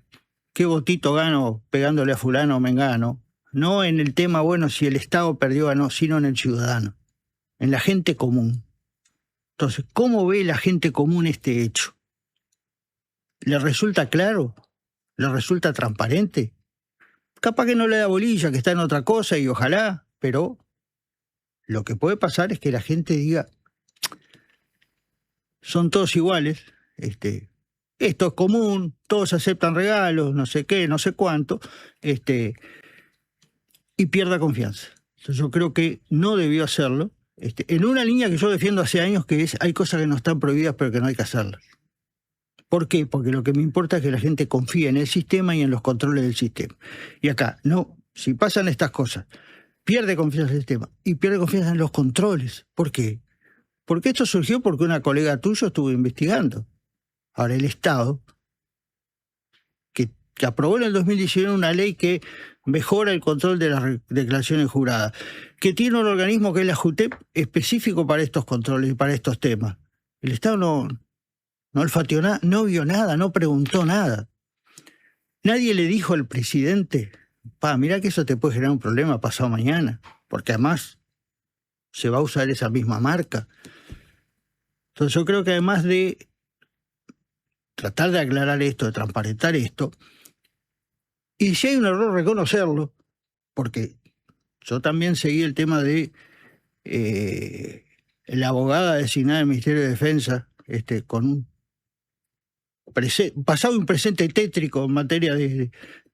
qué votito gano pegándole a fulano o mengano, no en el tema, bueno, si el Estado perdió o ganó, sino en el ciudadano, en la gente común. Entonces, ¿cómo ve la gente común este hecho? ¿Le resulta claro? ¿Le resulta transparente? Capaz que no le da bolilla, que está en otra cosa y ojalá, pero lo que puede pasar es que la gente diga, son todos iguales, esto es común, todos aceptan regalos, no sé qué, no sé cuánto, y pierda confianza. Entonces yo creo que no debió hacerlo, en una línea que yo defiendo hace años, que es, hay cosas que no están prohibidas pero que no hay que hacerlas. ¿Por qué? Porque lo que me importa es que la gente confíe en el sistema y en los controles del sistema. Y acá, no, si pasan estas cosas, pierde confianza en el sistema y pierde confianza en los controles. ¿Por qué? Porque esto surgió porque una colega tuya estuvo investigando. Ahora, el Estado, que aprobó en el 2019 una ley que mejora el control de las declaraciones juradas, que tiene un organismo que es la JUTEP específico para estos controles y para estos temas. El Estado no olfateó nada, no vio nada, no preguntó nada. Nadie le dijo al presidente, mirá que eso te puede generar un problema pasado mañana, porque además se va a usar esa misma marca. Entonces yo creo que además de tratar de aclarar esto, de transparentar esto, y si hay un error, reconocerlo, porque yo también seguí el tema de la abogada designada del Ministerio de Defensa, con un pasado y un presente tétrico en materia de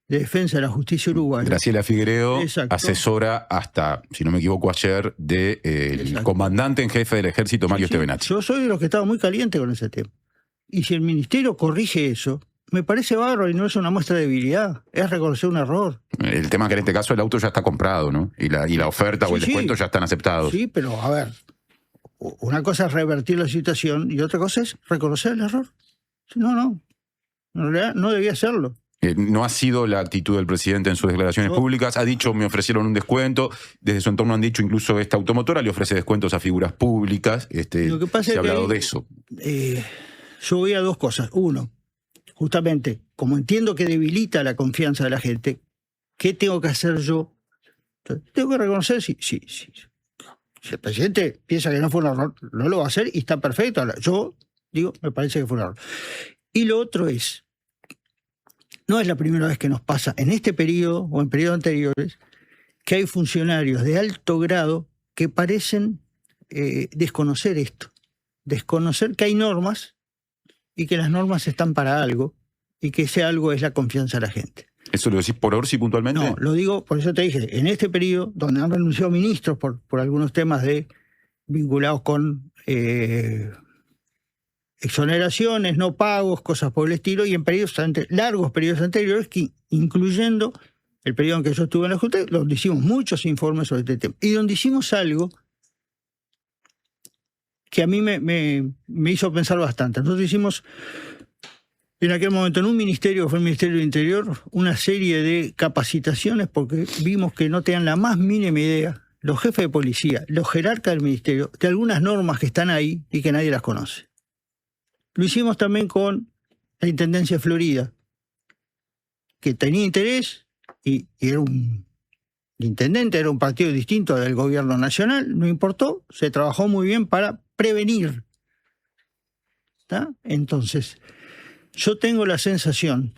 defensa de la justicia uruguaya. Graciela Figueredo, exacto, asesora hasta, si no me equivoco, ayer del comandante en jefe del ejército, Mario Stevenacci. Yo soy de los que estaba muy caliente con ese tema. Y si el ministerio corrige eso, me parece bárbaro y no es una muestra de debilidad, es reconocer un error. El tema es que en este caso el auto ya está comprado, ¿no? Y la oferta o el descuento ya están aceptados. Sí, pero a ver, una cosa es revertir la situación y otra cosa es reconocer el error. No, en realidad no debía hacerlo. No ha sido la actitud del presidente en sus declaraciones públicas. Ha dicho, me ofrecieron un descuento. Desde su entorno han dicho, incluso esta automotora le ofrece descuentos a figuras públicas. Lo que pasa se ha es hablado que de eso. Yo voy a dos cosas. Uno, justamente, como entiendo que debilita la confianza de la gente, ¿qué tengo que hacer yo? Entonces, tengo que reconocer si el presidente piensa que no fue un error, no lo va a hacer y está perfecto. Ahora, yo digo, me parece que fue un error. Y lo otro es, no es la primera vez que nos pasa en este periodo o en periodos anteriores que hay funcionarios de alto grado que parecen desconocer esto, desconocer que hay normas y que las normas están para algo y que ese algo es la confianza de la gente. ¿Eso lo decís por Orsi puntualmente? No, lo digo, por eso te dije, en este periodo donde han renunciado ministros por algunos temas vinculados con exoneraciones, no pagos, cosas por el estilo, y en largos periodos anteriores, incluyendo el periodo en que yo estuve en la Junta, donde hicimos muchos informes sobre este tema, y donde hicimos algo que a mí me hizo pensar bastante. Nosotros hicimos, en aquel momento, en un ministerio, que fue el Ministerio del Interior, una serie de capacitaciones, porque vimos que no tenían la más mínima idea los jefes de policía, los jerarcas del ministerio, de algunas normas que están ahí y que nadie las conoce. Lo hicimos también con la Intendencia de Florida, que tenía interés y era el intendente era un partido distinto del gobierno nacional, no importó, se trabajó muy bien para prevenir. ¿Está? Entonces, yo tengo la sensación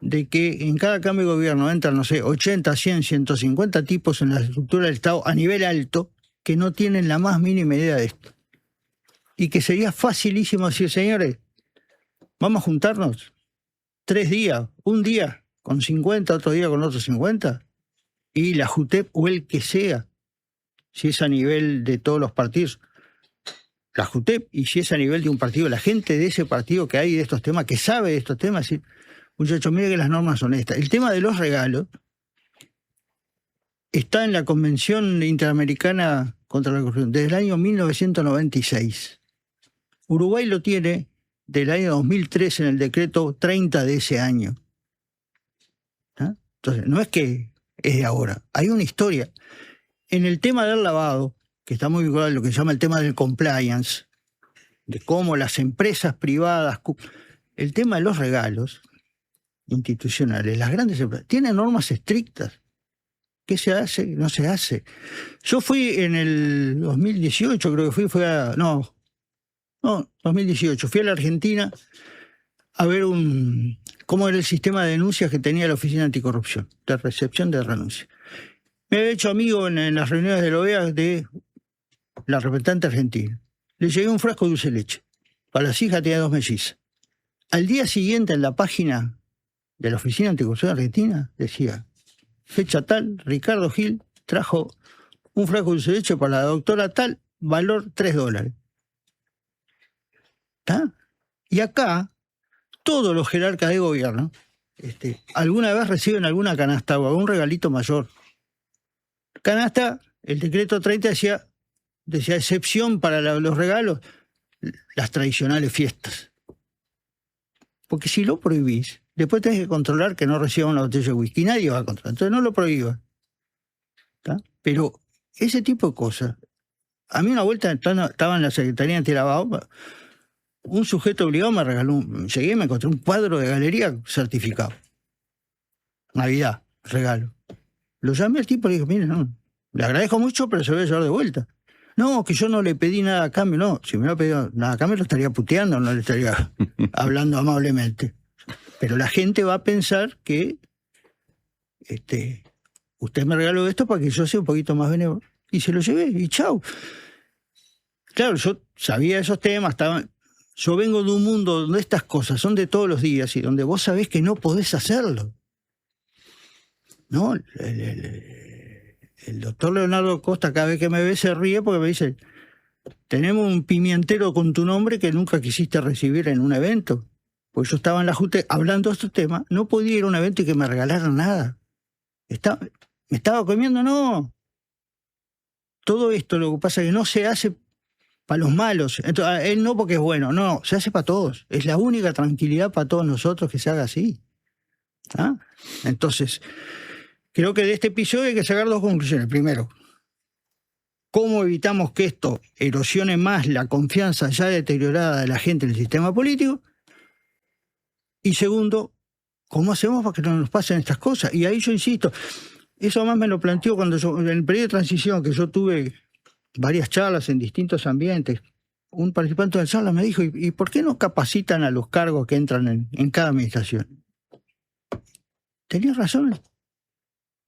de que en cada cambio de gobierno entran, no sé, 80, 100, 150 tipos en la estructura del Estado a nivel alto que no tienen la más mínima idea de esto. Y que sería facilísimo decir, señores, vamos a juntarnos 3 días, un día con 50, otro día con otros 50, y la JUTEP o el que sea, si es a nivel de todos los partidos, la JUTEP, y si es a nivel de un partido, la gente de ese partido que hay de estos temas, que sabe de estos temas, decir, muchachos, mire que las normas son estas. El tema de los regalos está en la Convención Interamericana contra la Corrupción desde el año 1996. Uruguay lo tiene del año 2003 en el decreto 30 de ese año. ¿Ah? Entonces, no es que es de ahora, hay una historia. En el tema del lavado, que está muy vinculado a lo que se llama el tema del compliance, de cómo las empresas privadas, el tema de los regalos institucionales, las grandes empresas, tienen normas estrictas. ¿Qué se hace? No se hace. Yo fui en el 2018, creo que fui a... No, 2018. Fui a la Argentina a ver cómo era el sistema de denuncias que tenía la Oficina Anticorrupción, de recepción de renuncia. Me había hecho amigo en las reuniones de la OEA de la representante argentina. Le llegué un frasco de dulce de leche. Para las hijas tenía 2 mellizas. Al día siguiente, en la página de la Oficina Anticorrupción Argentina, decía, fecha tal, Ricardo Gil trajo un frasco de dulce de leche para la doctora tal, valor $3. ¿Está? Y acá, todos los jerarcas de gobierno, alguna vez reciben alguna canasta o algún regalito mayor. Canasta, el decreto 30 decía excepción para los regalos, las tradicionales fiestas. Porque si lo prohibís, después tenés que controlar que no reciban una botella de whisky. Nadie va a controlar. Entonces no lo prohíbas. ¿Está? Pero ese tipo de cosas. A mí una vuelta estaba en la Secretaría Antilavado, un sujeto obligado me regaló, llegué y me encontré un cuadro de galería certificado. Navidad, regalo. Lo llamé al tipo y le dije, mire, no, le agradezco mucho, pero se lo voy a llevar de vuelta. No, que yo no le pedí nada a cambio. No, si me hubiera pedido nada a cambio lo estaría puteando, no le estaría hablando amablemente. Pero la gente va a pensar que usted me regaló esto para que yo sea un poquito más benévolo. Y se lo llevé, y chau. Claro, yo sabía esos temas, yo vengo de un mundo donde estas cosas son de todos los días y donde vos sabés que no podés hacerlo. ¿No? El doctor Leonardo Costa cada vez que me ve se ríe porque me dice, tenemos un pimientero con tu nombre que nunca quisiste recibir en un evento. Pues yo estaba en la Junta hablando de estos temas, no podía ir a un evento y que me regalaran nada. Me estaba comiendo, no. Todo esto lo que pasa es que no se hace para los malos. Entonces, él no porque es bueno, no, se hace para todos. Es la única tranquilidad para todos nosotros que se haga así. ¿Ah? Entonces, creo que de este episodio hay que sacar 2 conclusiones. Primero, ¿cómo evitamos que esto erosione más la confianza ya deteriorada de la gente en el sistema político? Y segundo, ¿cómo hacemos para que no nos pasen estas cosas? Y ahí yo insisto, eso más me lo planteó cuando yo, en el periodo de transición, que yo tuve varias charlas en distintos ambientes. Un participante de la charla me dijo, ¿y por qué no capacitan a los cargos que entran en cada administración? Tenía razón.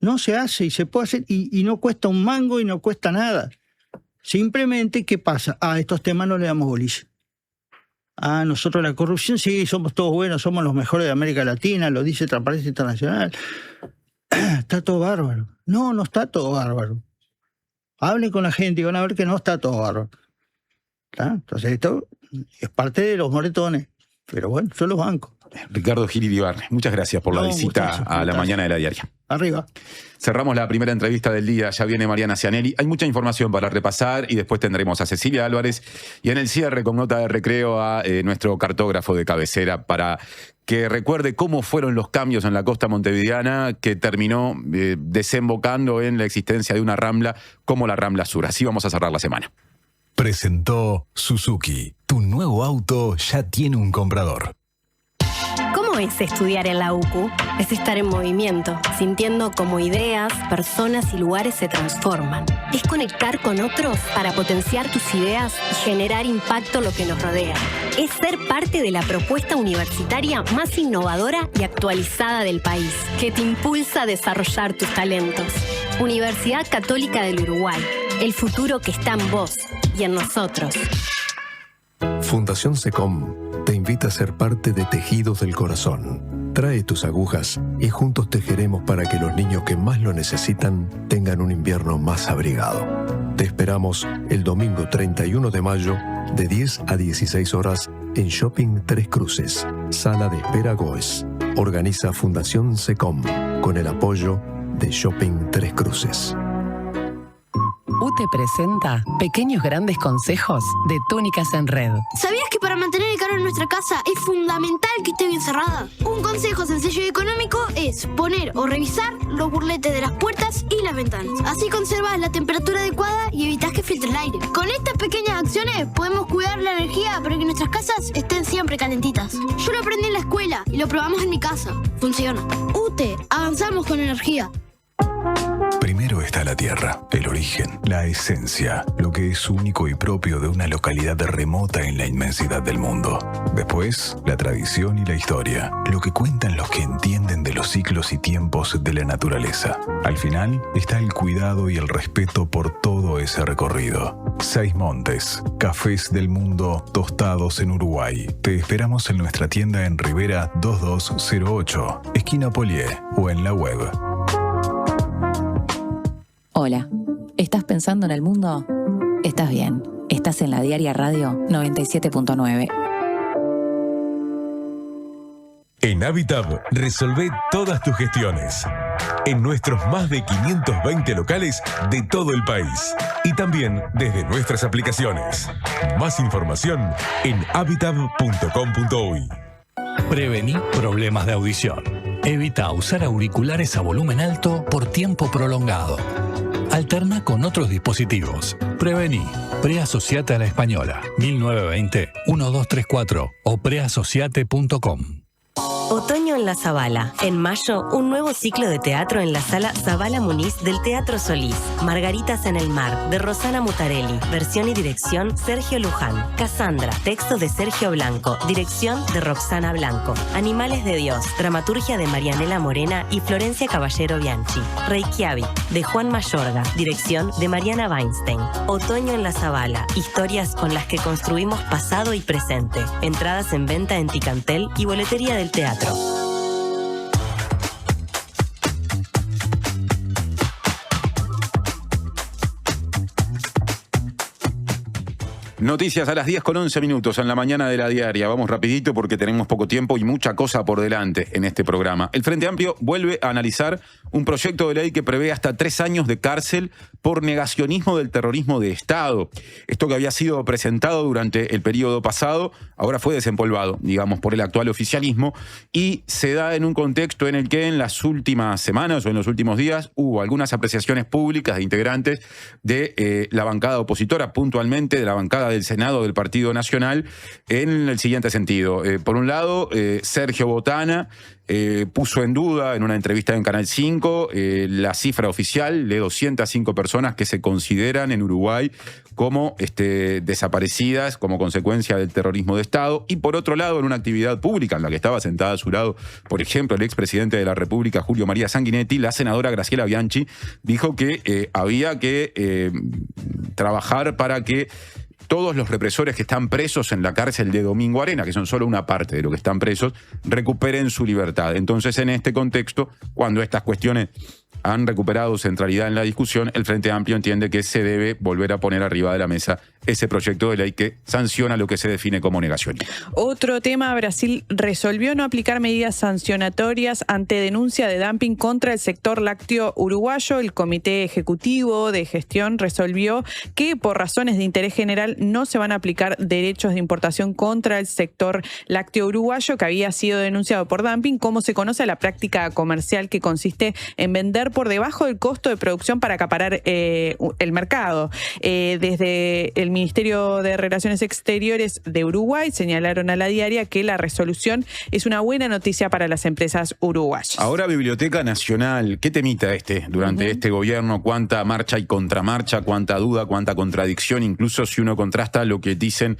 No se hace y se puede hacer y no cuesta un mango y no cuesta nada. Simplemente, ¿qué pasa? A estos temas no le damos bolilla. Nosotros la corrupción, sí, somos todos buenos, somos los mejores de América Latina, lo dice Transparencia Internacional. Está todo bárbaro. No está todo bárbaro. Hablen con la gente y van a ver que no está todo bárbaro. ¿Está? Entonces esto es parte de los moretones. Pero bueno, yo los banco. Ricardo Gil Iribarne, muchas gracias por la visita a la mañana de la diaria. Arriba. Cerramos la primera entrevista del día, ya viene Mariana Cianelli. Hay mucha información para repasar y después tendremos a Cecilia Álvarez y en el cierre con nota de recreo a nuestro cartógrafo de cabecera para que recuerde cómo fueron los cambios en la costa montevideana que terminó desembocando en la existencia de una rambla como la Rambla Sur. Así vamos a cerrar la semana. Presentó Suzuki. Tu nuevo auto ya tiene un comprador. ¿Cómo no es estudiar en la UCU, es estar en movimiento, sintiendo cómo ideas, personas y lugares se transforman. Es conectar con otros para potenciar tus ideas y generar impacto en lo que nos rodea. Es ser parte de la propuesta universitaria más innovadora y actualizada del país, que te impulsa a desarrollar tus talentos. Universidad Católica del Uruguay, el futuro que está en vos y en nosotros. Fundación SECOM te invita a ser parte de Tejidos del Corazón. Trae tus agujas y juntos tejeremos para que los niños que más lo necesitan tengan un invierno más abrigado. Te esperamos el domingo 31 de mayo de 10 a 16 horas en Shopping Tres Cruces, Sala de Espera Goes. Organiza Fundación SECOM con el apoyo de Shopping Tres Cruces. UTE presenta Pequeños Grandes Consejos de Túnicas en Red. ¿Sabías que para mantener el calor en nuestra casa es fundamental que esté bien cerrada? Un consejo sencillo y económico es poner o revisar los burletes de las puertas y las ventanas. Así conservas la temperatura adecuada y evitas que filtre el aire. Con estas pequeñas acciones podemos cuidar la energía para que nuestras casas estén siempre calentitas. Yo lo aprendí en la escuela y lo probamos en mi casa. Funciona. UTE, avanzamos con energía. Primero está la tierra, el origen, la esencia, lo que es único y propio de una localidad remota en la inmensidad del mundo. Después, la tradición y la historia, lo que cuentan los que entienden de los ciclos y tiempos de la naturaleza. Al final, está el cuidado y el respeto por todo ese recorrido. Seis Montes, cafés del mundo tostados en Uruguay. Te esperamos en nuestra tienda en Rivera 2208, esquina Polié, o en la web. Hola, ¿estás pensando en el mundo? Estás bien, estás en la Diaria Radio 97.9. En Habitab, resolvé todas tus gestiones. En nuestros más de 520 locales de todo el país. Y también desde nuestras aplicaciones. Más información en habitab.com.uy. Prevení problemas de audición. Evita usar auriculares a volumen alto por tiempo prolongado. Alterna con otros dispositivos. Prevení. Preasociate a la Española. 1920-1234 o preasociate.com. Otoño en la Zabala. En mayo, un nuevo ciclo de teatro en la sala Zabala Muniz del Teatro Solís. Margaritas en el mar, de Rosana Mutarelli. Versión y dirección, Sergio Luján. Cassandra, texto de Sergio Blanco. Dirección de Roxana Blanco. Animales de Dios, dramaturgia de Marianela Morena y Florencia Caballero Bianchi. Reykjavik, de Juan Mayorga. Dirección de Mariana Weinstein. Otoño en la Zabala. Historias con las que construimos pasado y presente. Entradas en venta en Ticantel y boletería del teatro. Noticias a las 10:11 en la mañana de la diaria. Vamos rapidito porque tenemos poco tiempo y mucha cosa por delante en este programa. El Frente Amplio vuelve a analizar un proyecto de ley que prevé hasta 3 años de cárcel por negacionismo del terrorismo de Estado. Esto que había sido presentado durante el periodo pasado, ahora fue desempolvado, digamos, por el actual oficialismo y se da en un contexto en el que en las últimas semanas o en los últimos días hubo algunas apreciaciones públicas de integrantes de la bancada opositora, puntualmente de la bancada del Senado del Partido Nacional, en el siguiente sentido. Por un lado, Sergio Botana puso en duda en una entrevista en Canal 5 la cifra oficial de 205 personas que se consideran en Uruguay como desaparecidas como consecuencia del terrorismo de Estado. Y por otro lado, en una actividad pública en la que estaba sentada a su lado, por ejemplo, el expresidente de la República, Julio María Sanguinetti, la senadora Graciela Bianchi dijo que había que trabajar para que todos los represores que están presos en la cárcel de Domingo Arena, que son solo una parte de los que están presos, recuperen su libertad. Entonces, en este contexto, cuando estas cuestiones han recuperado centralidad en la discusión, el Frente Amplio entiende que se debe volver a poner arriba de la mesa ese proyecto de ley que sanciona lo que se define como negacionismo. Otro tema, Brasil resolvió no aplicar medidas sancionatorias ante denuncia de dumping contra el sector lácteo uruguayo. El Comité Ejecutivo de Gestión resolvió que por razones de interés general no se van a aplicar derechos de importación contra el sector lácteo uruguayo que había sido denunciado por dumping, como se conoce la práctica comercial que consiste en vender vender por debajo del costo de producción para acaparar el mercado. Desde el Ministerio de Relaciones Exteriores de Uruguay señalaron a La Diaria que la resolución es una buena noticia para las empresas uruguayas. Ahora Biblioteca Nacional, ¿qué temita durante este gobierno? ¿Cuánta marcha y contramarcha? ¿Cuánta duda? ¿Cuánta contradicción? Incluso si uno contrasta lo que dicen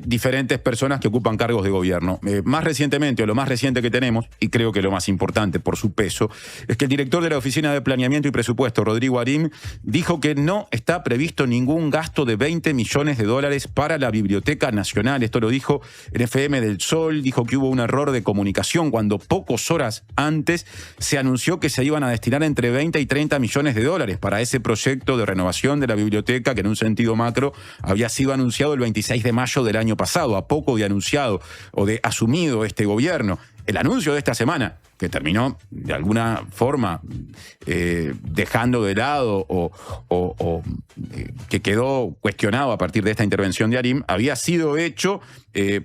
diferentes personas que ocupan cargos de gobierno. Más recientemente, o lo más reciente que tenemos, y creo que lo más importante por su peso, es que el director de la Oficina de Planeamiento y Presupuesto, Rodrigo Arim, dijo que no está previsto ningún gasto de $20 millones para la Biblioteca Nacional. Esto lo dijo en FM del Sol, dijo que hubo un error de comunicación cuando pocas horas antes se anunció que se iban a destinar entre 20 y 30 millones de dólares para ese proyecto de renovación de la biblioteca que en un sentido macro había sido anunciado el 26 de mayo del año pasado, a poco de anunciado o de asumido este gobierno. El anuncio de esta semana, que terminó de alguna forma dejando de lado o que quedó cuestionado a partir de esta intervención de Arim, había sido hecho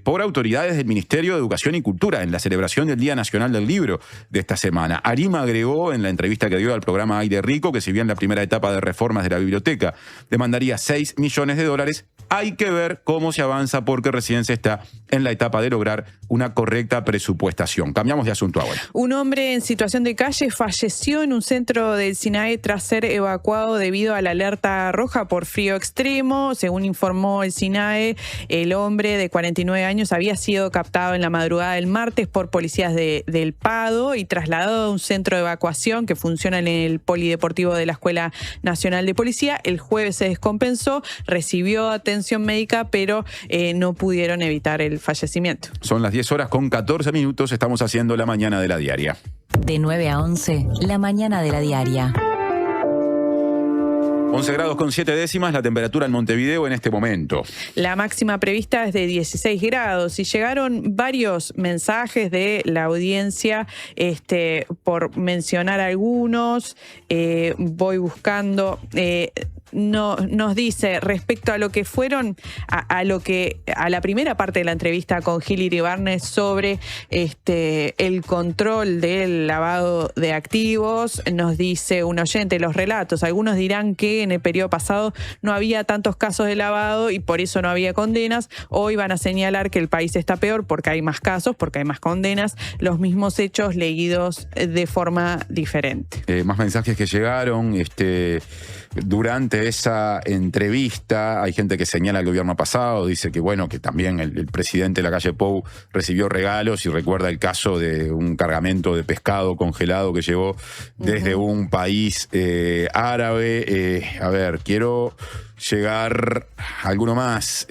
por autoridades del Ministerio de Educación y Cultura en la celebración del Día Nacional del Libro de esta semana. Arim agregó en la entrevista que dio al programa Aire Rico que si bien la primera etapa de reformas de la biblioteca demandaría $6 millones, hay que ver cómo se avanza porque recién se está en la etapa de lograr una correcta presupuestación. Cambiamos de asunto ahora. Un hombre en situación de calle falleció en un centro del SINAE tras ser evacuado debido a la alerta roja por frío extremo. Según informó el SINAE, el hombre de 49 años había sido captado en la madrugada del martes por policías del Pado y trasladado a un centro de evacuación que funciona en el polideportivo de la Escuela Nacional de Policía. El jueves se descompensó, recibió atención médica, pero no pudieron evitar el fallecimiento. Son las 10:14, estamos haciendo la mañana de La Diaria. De 9 a 11, la mañana de La Diaria. 11 grados con 7 décimas, la temperatura en Montevideo en este momento. La máxima prevista es de 16 grados y llegaron varios mensajes de la audiencia, por mencionar algunos. Voy buscando. Nos dice respecto a lo que fueron a la primera parte de la entrevista con Gil Iribarne sobre el control del lavado de activos. Nos dice un oyente, los relatos, algunos dirán que en el periodo pasado no había tantos casos de lavado y por eso no había condenas. Hoy van a señalar que el país está peor porque hay más casos, porque hay más condenas, los mismos hechos leídos de forma diferente. Más mensajes que llegaron durante esa entrevista. Hay gente que señala el gobierno pasado, dice que que también el presidente de la calle Pou recibió regalos y recuerda el caso de un cargamento de pescado congelado que llegó desde un país árabe. Quiero llegar a alguno más.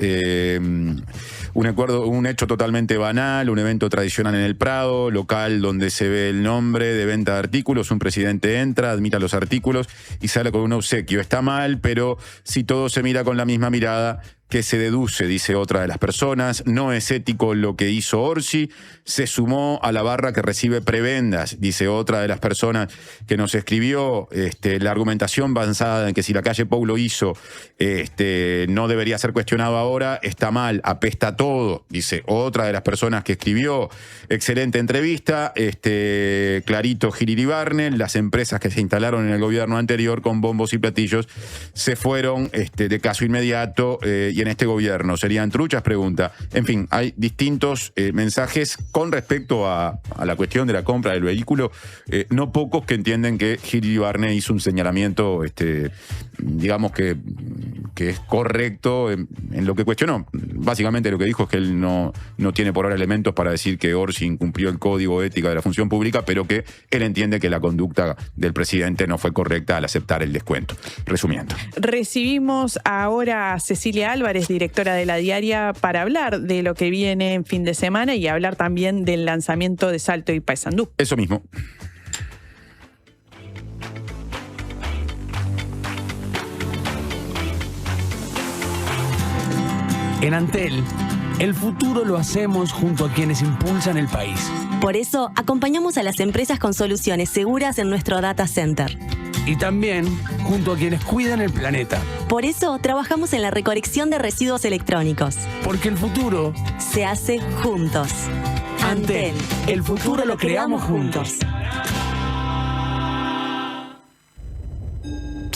Un hecho totalmente banal, un evento tradicional en el Prado, local donde se ve el nombre de venta de artículos, un presidente entra, admite los artículos y sale con un obsequio. Está mal, pero si todo se mira con la misma mirada, que se deduce, dice otra de las personas. No es ético lo que hizo Orsi, se sumó a la barra que recibe prebendas, dice otra de las personas que nos escribió. La argumentación basada en que si la calle Pou lo hizo, no debería ser cuestionado ahora, está mal, apesta todo, dice otra de las personas que escribió. Excelente entrevista, clarito Gil Iribarne, las empresas que se instalaron en el gobierno anterior con bombos y platillos se fueron de caso inmediato, y en este gobierno serían truchas, pregunta. En fin, hay distintos mensajes con respecto a la cuestión de la compra del vehículo, no pocos que entienden que Gil Iribarne hizo un señalamiento, digamos que es correcto en lo que cuestionó. Básicamente lo que dijo es que él no tiene por ahora elementos para decir que Orsi incumplió el código ético de la función pública, pero que él entiende que la conducta del presidente no fue correcta al aceptar el descuento. Resumiendo. Recibimos ahora a Cecilia Álvarez, directora de La Diaria, para hablar de lo que viene en fin de semana y hablar también del lanzamiento de Salto y Paysandú. Eso mismo. En Antel, el futuro lo hacemos junto a quienes impulsan el país. Por eso, acompañamos a las empresas con soluciones seguras en nuestro data center. Y también junto a quienes cuidan el planeta. Por eso, trabajamos en la recolección de residuos electrónicos. Porque el futuro se hace juntos. Antel, el futuro lo creamos juntos.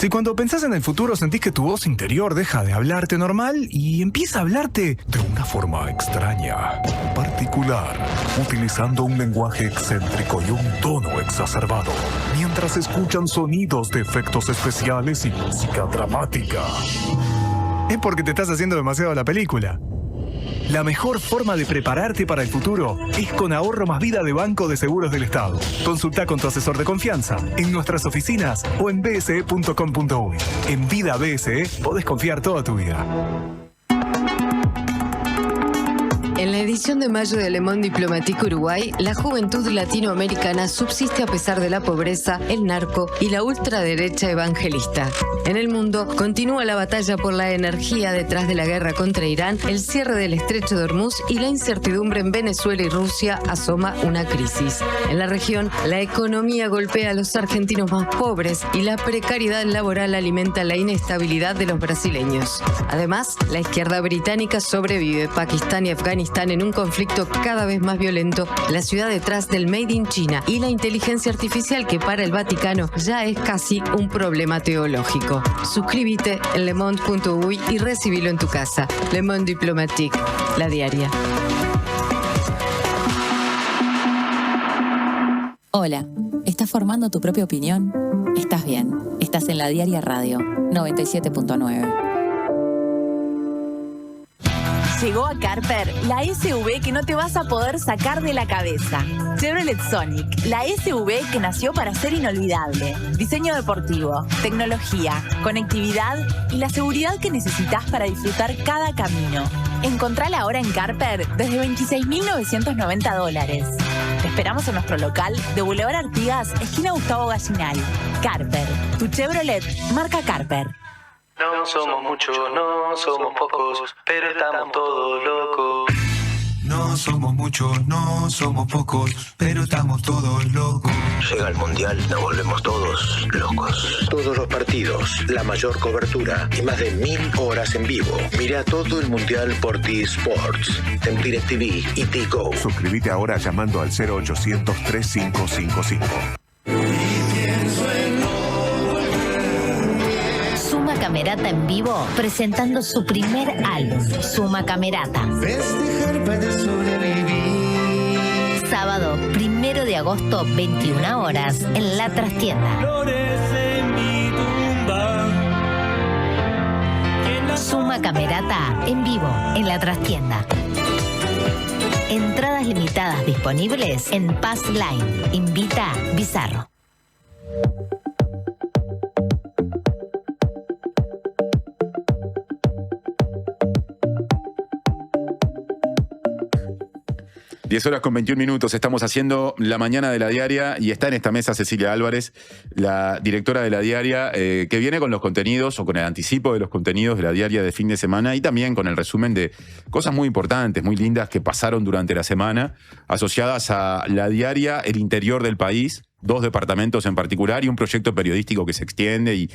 Si cuando pensás en el futuro sentís que tu voz interior deja de hablarte normal y empieza a hablarte de una forma extraña, particular, utilizando un lenguaje excéntrico y un tono exacerbado, mientras escuchan sonidos de efectos especiales y música dramática, es porque te estás haciendo demasiado la película. La mejor forma de prepararte para el futuro es con Ahorro Más Vida de Banco de Seguros del Estado. Consulta con tu asesor de confianza en nuestras oficinas o en bse.com.uy. En Vida BSE podés confiar toda tu vida. En la edición de mayo de Le Monde Diplomatique Uruguay, la juventud latinoamericana subsiste a pesar de la pobreza, el narco y la ultraderecha evangelista. En el mundo, continúa la batalla por la energía detrás de la guerra contra Irán, el cierre del estrecho de Hormuz y la incertidumbre en Venezuela y Rusia asoma una crisis. En la región, la economía golpea a los argentinos más pobres y la precariedad laboral alimenta la inestabilidad de los brasileños. Además, la izquierda británica sobrevive. Pakistán y Afganistán en un conflicto cada vez más violento, la ciudad detrás del Made in China y la inteligencia artificial que para el Vaticano ya es casi un problema teológico. Suscríbete en lemonde.uy y recibilo en tu casa. Le Monde Diplomatique, la diaria. Hola, ¿estás formando tu propia opinión? Estás bien, estás en La Diaria Radio 97.9. Llegó a Carper la SUV que no te vas a poder sacar de la cabeza. Chevrolet Sonic, la SUV que nació para ser inolvidable. Diseño deportivo, tecnología, conectividad y la seguridad que necesitas para disfrutar cada camino. Encontrala ahora en Carper desde $26.990. Te esperamos en nuestro local de Boulevard Artigas, esquina Gustavo Gallinal. Carper, tu Chevrolet marca Carper. No somos muchos, no somos pocos, pero estamos todos locos. No somos muchos, no somos pocos, pero estamos todos locos. Llega el Mundial, nos volvemos todos locos. Todos los partidos, la mayor cobertura y más de 1000 horas en vivo. Mira todo el Mundial por T-Sports, en DirecTV y T-Go. Suscríbete ahora llamando al 0800-3555. Suma Camerata en vivo presentando su primer álbum, Suma Camerata. Festejar para sobrevivir. Sábado 1 de agosto, 21 horas, en La Trastienda. Suma Camerata en vivo en La Trastienda. Entradas limitadas disponibles en Pass Line. Invita Bizarro. Diez horas con 21 minutos, estamos haciendo La Mañana de la Diaria y está en esta mesa Cecilia Álvarez, la directora de la Diaria, que viene con los contenidos o con el anticipo de los contenidos de la Diaria de fin de semana y también con el resumen de cosas muy importantes, muy lindas que pasaron durante la semana asociadas a la Diaria, el interior del país, 2 departamentos en particular y un proyecto periodístico que se extiende y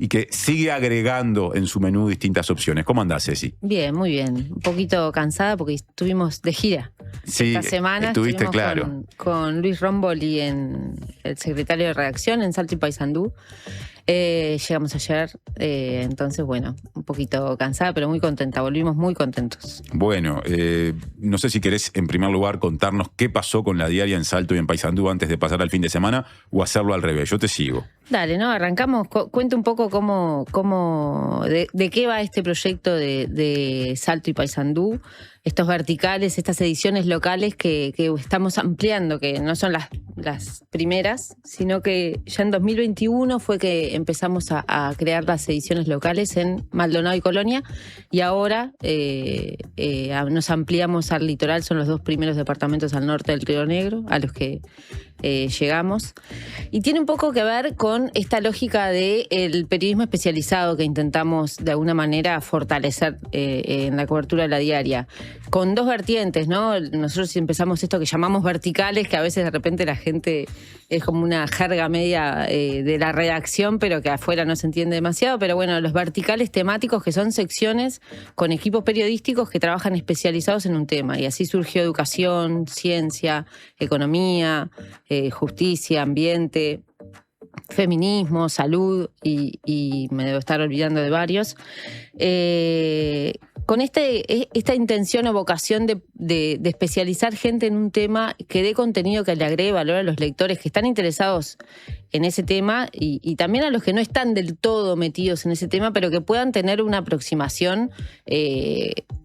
que sigue agregando en su menú distintas opciones. ¿Cómo andás, Ceci? Bien, muy bien. Un poquito cansada porque estuvimos de gira. Sí, esta semana estuviste, estuvimos claro. con Luis Romboli, el secretario de redacción en Salto y Paysandú. Llegamos ayer, entonces bueno, un poquito cansada, pero muy contenta, volvimos muy contentos. Bueno, no sé si querés en primer lugar contarnos qué pasó con la Diaria en Salto y en Paysandú antes de pasar al fin de semana o hacerlo al revés, yo te sigo. Dale, ¿no? Arrancamos, cuenta un poco de qué va este proyecto de Salto y Paysandú, estos verticales, estas ediciones locales que estamos ampliando, que no son las primeras, sino que ya en 2021 fue que empezamos a crear las ediciones locales en Maldonado y Colonia, y ahora nos ampliamos al litoral, son los 2 primeros departamentos al norte del Río Negro, a los que llegamos. Y tiene un poco que ver con esta lógica del periodismo especializado que intentamos de alguna manera fortalecer en la cobertura de la Diaria, con 2 vertientes, ¿no? Nosotros empezamos esto que llamamos verticales, que a veces de repente la gente es como una jerga media de la redacción, pero que afuera no se entiende demasiado. Pero bueno, los verticales temáticos, que son secciones con equipos periodísticos que trabajan especializados en un tema. Y así surgió educación, ciencia, economía, justicia, ambiente. feminismo, salud y me debo estar olvidando de varios. Con esta intención o vocación de especializar gente en un tema que dé contenido que le agregue valor a los lectores que están interesados en ese tema y también a los que no están del todo metidos en ese tema, pero que puedan tener una aproximación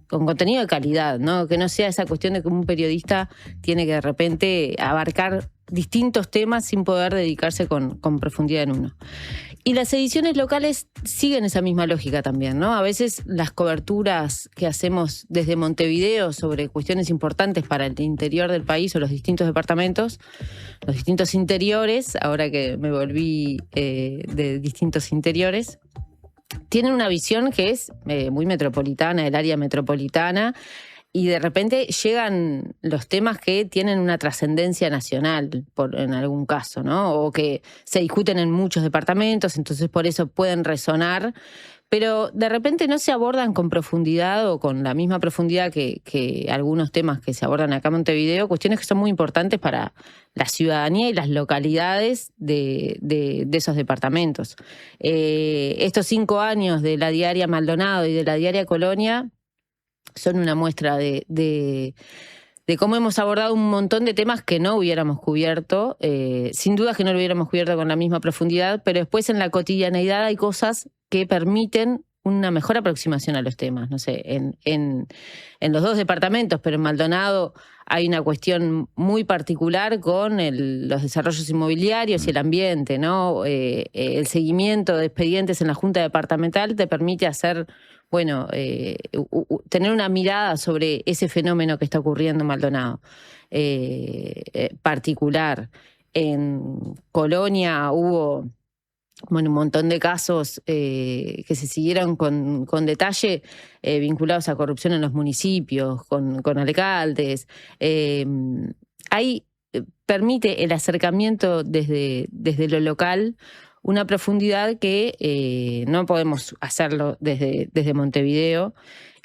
con contenido de calidad, ¿no? Que no sea esa cuestión de que un periodista tiene que de repente abarcar distintos temas sin poder dedicarse con profundidad en uno. Y las ediciones locales siguen esa misma lógica también, ¿no? A veces las coberturas que hacemos desde Montevideo sobre cuestiones importantes para el interior del país o los distintos departamentos, los distintos interiores, ahora que me volví de distintos interiores, tienen una visión que es muy metropolitana, del área metropolitana, y de repente llegan los temas que tienen una trascendencia nacional, en algún caso, ¿no? O que se discuten en muchos departamentos, entonces por eso pueden resonar, pero de repente no se abordan con profundidad o con la misma profundidad que algunos temas que se abordan acá en Montevideo, cuestiones que son muy importantes para la ciudadanía y las localidades de esos departamentos. Estos 5 años de la diaria Maldonado y de la diaria Colonia son una muestra de cómo hemos abordado un montón de temas que no hubiéramos cubierto. Sin duda que no lo hubiéramos cubierto con la misma profundidad, pero después en la cotidianeidad hay cosas que permiten una mejor aproximación a los temas. No sé, en los 2 departamentos, pero en Maldonado hay una cuestión muy particular con los desarrollos inmobiliarios y el ambiente, ¿no? El seguimiento de expedientes en la Junta Departamental te permite hacer, bueno, tener una mirada sobre ese fenómeno que está ocurriendo en Maldonado. Particular. En Colonia hubo un montón de casos que se siguieron con detalle vinculados a corrupción en los municipios, con alcaldes. Permite el acercamiento desde lo local una profundidad que no podemos hacerlo desde Montevideo.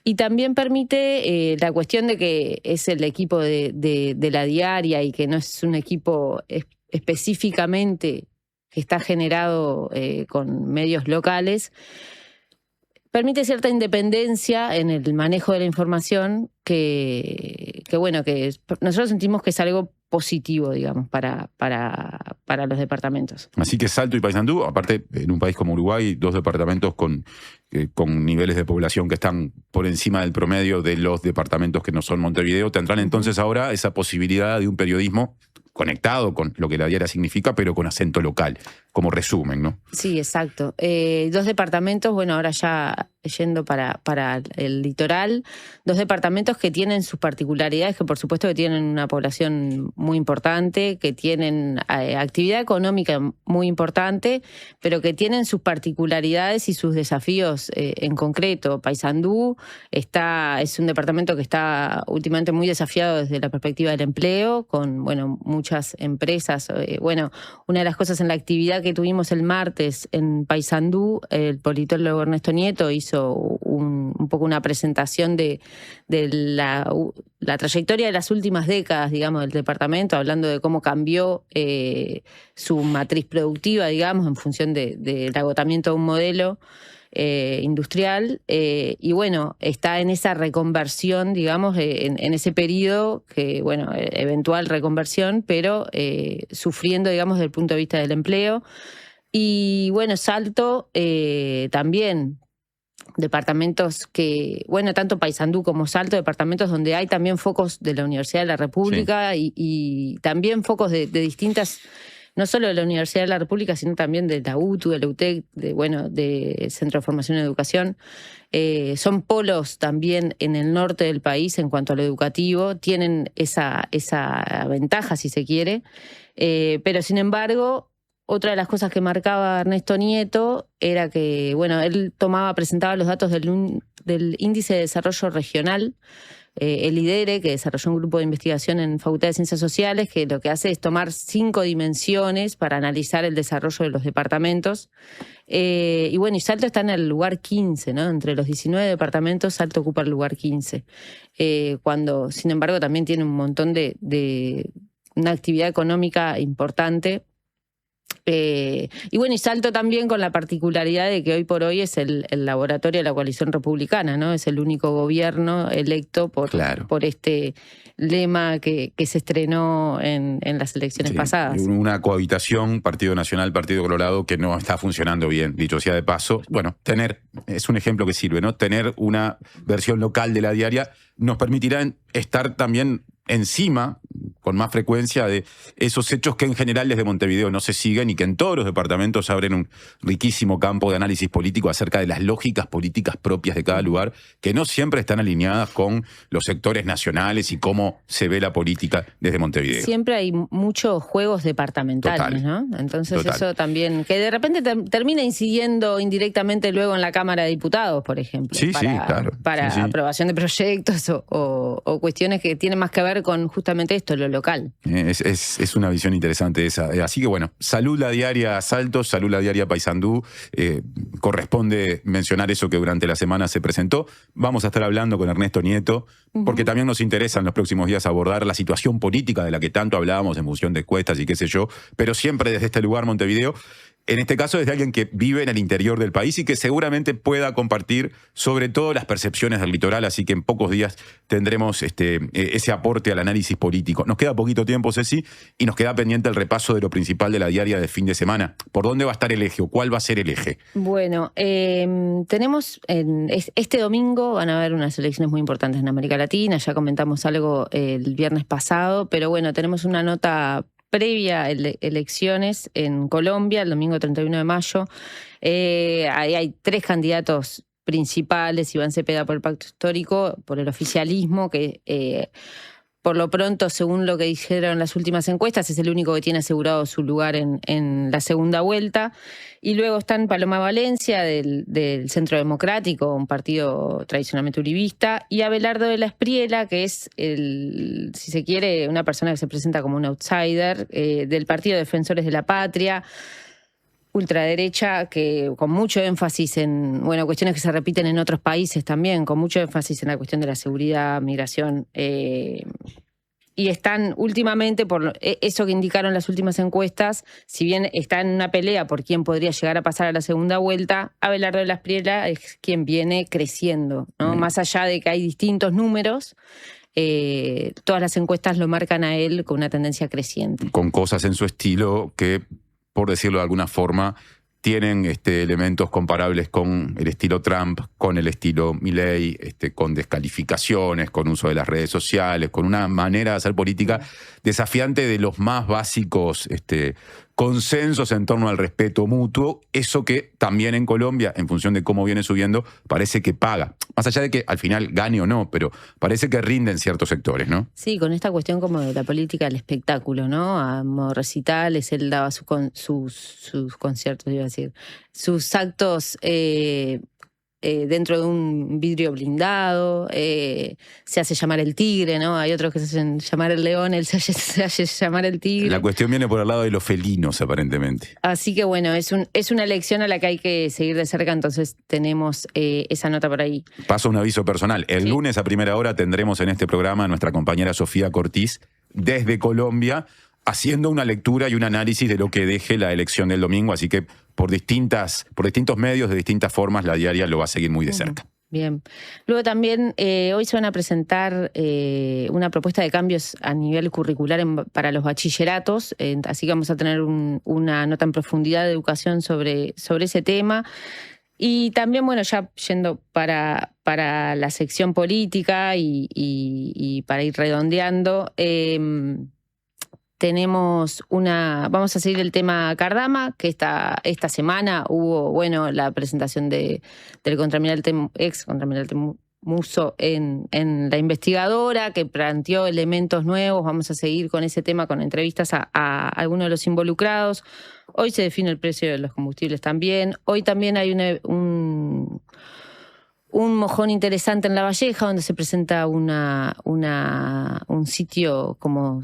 Y también permite la cuestión de que es el equipo de la diaria y que no es un equipo específicamente que está generado con medios locales, permite cierta independencia en el manejo de la información que nosotros sentimos que es algo positivo, digamos, para los departamentos. Así que Salto y Paysandú, aparte en un país como Uruguay, 2 departamentos con niveles de población que están por encima del promedio de los departamentos que no son Montevideo, tendrán entonces ahora esa posibilidad de un periodismo conectado con lo que la diaria significa, pero con acento local, como resumen, ¿no? Sí, exacto. 2 departamentos, bueno, ahora ya yendo para el litoral, 2 departamentos que tienen sus particularidades, que por supuesto que tienen una población muy importante, que tienen actividad económica muy importante, pero que tienen sus particularidades y sus desafíos en concreto. Paysandú es un departamento que está últimamente muy desafiado desde la perspectiva del empleo, con, bueno, muchas empresas. Una de las cosas en la actividad que tuvimos el martes en Paysandú, el politólogo Ernesto Nieto hizo un poco una presentación de la trayectoria de las últimas décadas, digamos, del departamento, hablando de cómo cambió su matriz productiva, digamos, en función del agotamiento de un modelo industrial, y bueno, está en esa reconversión, digamos, en ese periodo, que bueno, eventual reconversión, pero sufriendo, digamos, desde el punto de vista del empleo. Y bueno, Salto también, departamentos que, bueno, tanto Paysandú como Salto, departamentos donde hay también focos de la Universidad de la República, sí, y también focos de distintas, no solo de la Universidad de la República, sino también de la UTU, de la UTEC, de Centro de Formación y Educación. Son polos también en el norte del país en cuanto a lo educativo, tienen esa ventaja, si se quiere, pero sin embargo, otra de las cosas que marcaba Ernesto Nieto era que, bueno, él presentaba los datos del Índice de Desarrollo Regional, el IDERE, que desarrolló un grupo de investigación en Facultad de Ciencias Sociales, que lo que hace es tomar 5 dimensiones para analizar el desarrollo de los departamentos. Y bueno, y Salto está en el lugar 15, ¿no? Entre los 19 departamentos, Salto ocupa el lugar 15. Cuando, sin embargo, también tiene un montón de una actividad económica importante, Y bueno, y Salto también con la particularidad de que hoy por hoy es el laboratorio de la coalición republicana, ¿no? Es el único gobierno electo por este lema que se estrenó en las elecciones pasadas. Una cohabitación, Partido Nacional, Partido Colorado, que no está funcionando bien, dicho sea de paso. Bueno, es un ejemplo que sirve, ¿no? Tener una versión local de la diaria nos permitirá estar también encima, con más frecuencia, de esos hechos que en general desde Montevideo no se siguen y que en todos los departamentos abren un riquísimo campo de análisis político acerca de las lógicas políticas propias de cada lugar, que no siempre están alineadas con los sectores nacionales y cómo se ve la política desde Montevideo. Siempre hay muchos juegos departamentales, ¿no? Entonces eso también, que de repente termina incidiendo indirectamente luego en la Cámara de Diputados, por ejemplo, para aprobación de proyectos o cuestiones que tienen más que ver con justamente esto, lo local. Es una visión interesante esa. Así que bueno, salud la diaria Salto, salud la diaria Paysandú. Corresponde mencionar eso que durante la semana se presentó. Vamos a estar hablando con Ernesto Nieto, porque también nos interesa en los próximos días abordar la situación política de la que tanto hablábamos en función de encuestas y qué sé yo, pero siempre desde este lugar, Montevideo. En este caso, desde alguien que vive en el interior del país y que seguramente pueda compartir sobre todo las percepciones del litoral, así que en pocos días tendremos ese aporte al análisis político. Nos queda poquito tiempo, Ceci, y nos queda pendiente el repaso de lo principal de la diaria de fin de semana. ¿Por dónde va a estar el eje o cuál va a ser el eje? Bueno, tenemos este domingo van a haber unas elecciones muy importantes en América Latina, ya comentamos algo el viernes pasado, pero bueno, tenemos una nota previa a elecciones en Colombia, el domingo 31 de mayo. Ahí hay 3 candidatos principales: Iván Cepeda por el Pacto Histórico, por el oficialismo, que por lo pronto, según lo que dijeron las últimas encuestas, es el único que tiene asegurado su lugar en la segunda vuelta. Y luego están Paloma Valencia, del Centro Democrático, un partido tradicionalmente uribista, y Abelardo de la Espriella, que es, si se quiere, una persona que se presenta como un outsider, del Partido Defensores de la Patria, ultraderecha, que con mucho énfasis en cuestiones que se repiten en otros países también, con mucho énfasis en la cuestión de la seguridad, migración, y están últimamente, por eso que indicaron las últimas encuestas, si bien está en una pelea por quién podría llegar a pasar a la segunda vuelta, Abelardo de la Espriella es quien viene creciendo, ¿no? Más allá de que hay distintos números, todas las encuestas lo marcan a él con una tendencia creciente. Con cosas en su estilo que, por decirlo de alguna forma, tienen elementos comparables con el estilo Trump, con el estilo Milei, con descalificaciones, con uso de las redes sociales, con una manera de hacer política desafiante de los más básicos consensos en torno al respeto mutuo. Eso que también en Colombia, en función de cómo viene subiendo, parece que paga. Más allá de que al final gane o no, pero parece que rinde en ciertos sectores, ¿no? Sí, con esta cuestión como de la política del espectáculo, ¿no? A modo recitales, él daba sus conciertos, iba a decir, sus actos dentro de un vidrio blindado, se hace llamar el tigre, ¿no? Hay otros que se hacen llamar el león, él se hace llamar el tigre. La cuestión viene por el lado de los felinos, aparentemente. Así que bueno, es una elección a la que hay que seguir de cerca, entonces tenemos esa nota por ahí. Paso un aviso personal. El lunes a primera hora tendremos en este programa a nuestra compañera Sofía Cortiz desde Colombia, haciendo una lectura y un análisis de lo que deje la elección del domingo, así que por distintos medios, de distintas formas, la diaria lo va a seguir muy de cerca. Bien. Luego también hoy se van a presentar una propuesta de cambios a nivel curricular para los bachilleratos, así que vamos a tener una nota en profundidad de educación sobre ese tema. Y también, bueno, ya yendo para la sección política y para ir redondeando, vamos a seguir el tema Cardama, que esta semana hubo, la presentación del ex contraalmirante Musso en la investigadora, que planteó elementos nuevos. Vamos a seguir con ese tema, con entrevistas a algunos de los involucrados. Hoy se define el precio de los combustibles también. Hoy también hay un mojón interesante en La Valleja, donde se presenta un sitio como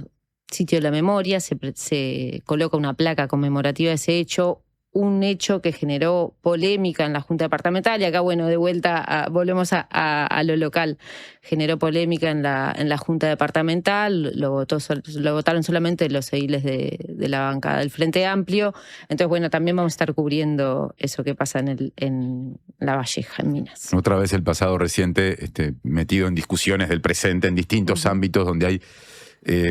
Sitio de la Memoria, se coloca una placa conmemorativa de ese hecho. un hecho que generó polémica en la Junta Departamental, y acá, bueno, de vuelta volvemos a lo local. Generó polémica en la Junta Departamental, lo votaron solamente los ediles de la bancada del Frente Amplio. Entonces, bueno, también vamos a estar cubriendo eso que pasa en La Valleja, en Minas. Otra vez el pasado reciente metido en discusiones del presente en distintos ámbitos donde hay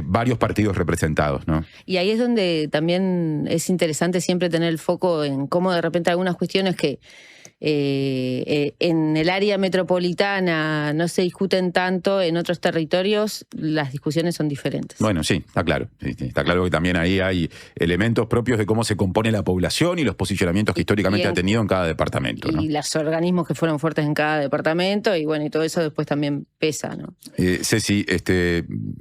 varios partidos representados, ¿no? Y ahí es donde también es interesante siempre tener el foco en cómo de repente algunas cuestiones que en el área metropolitana no se discuten tanto, en otros territorios las discusiones son diferentes. Bueno, sí, está claro. Sí, está claro que también ahí hay elementos propios de cómo se compone la población y los posicionamientos que históricamente ha tenido en cada departamento, ¿no? Y los organismos que fueron fuertes en cada departamento, y bueno, y todo eso después también pesa, ¿no? Ceci,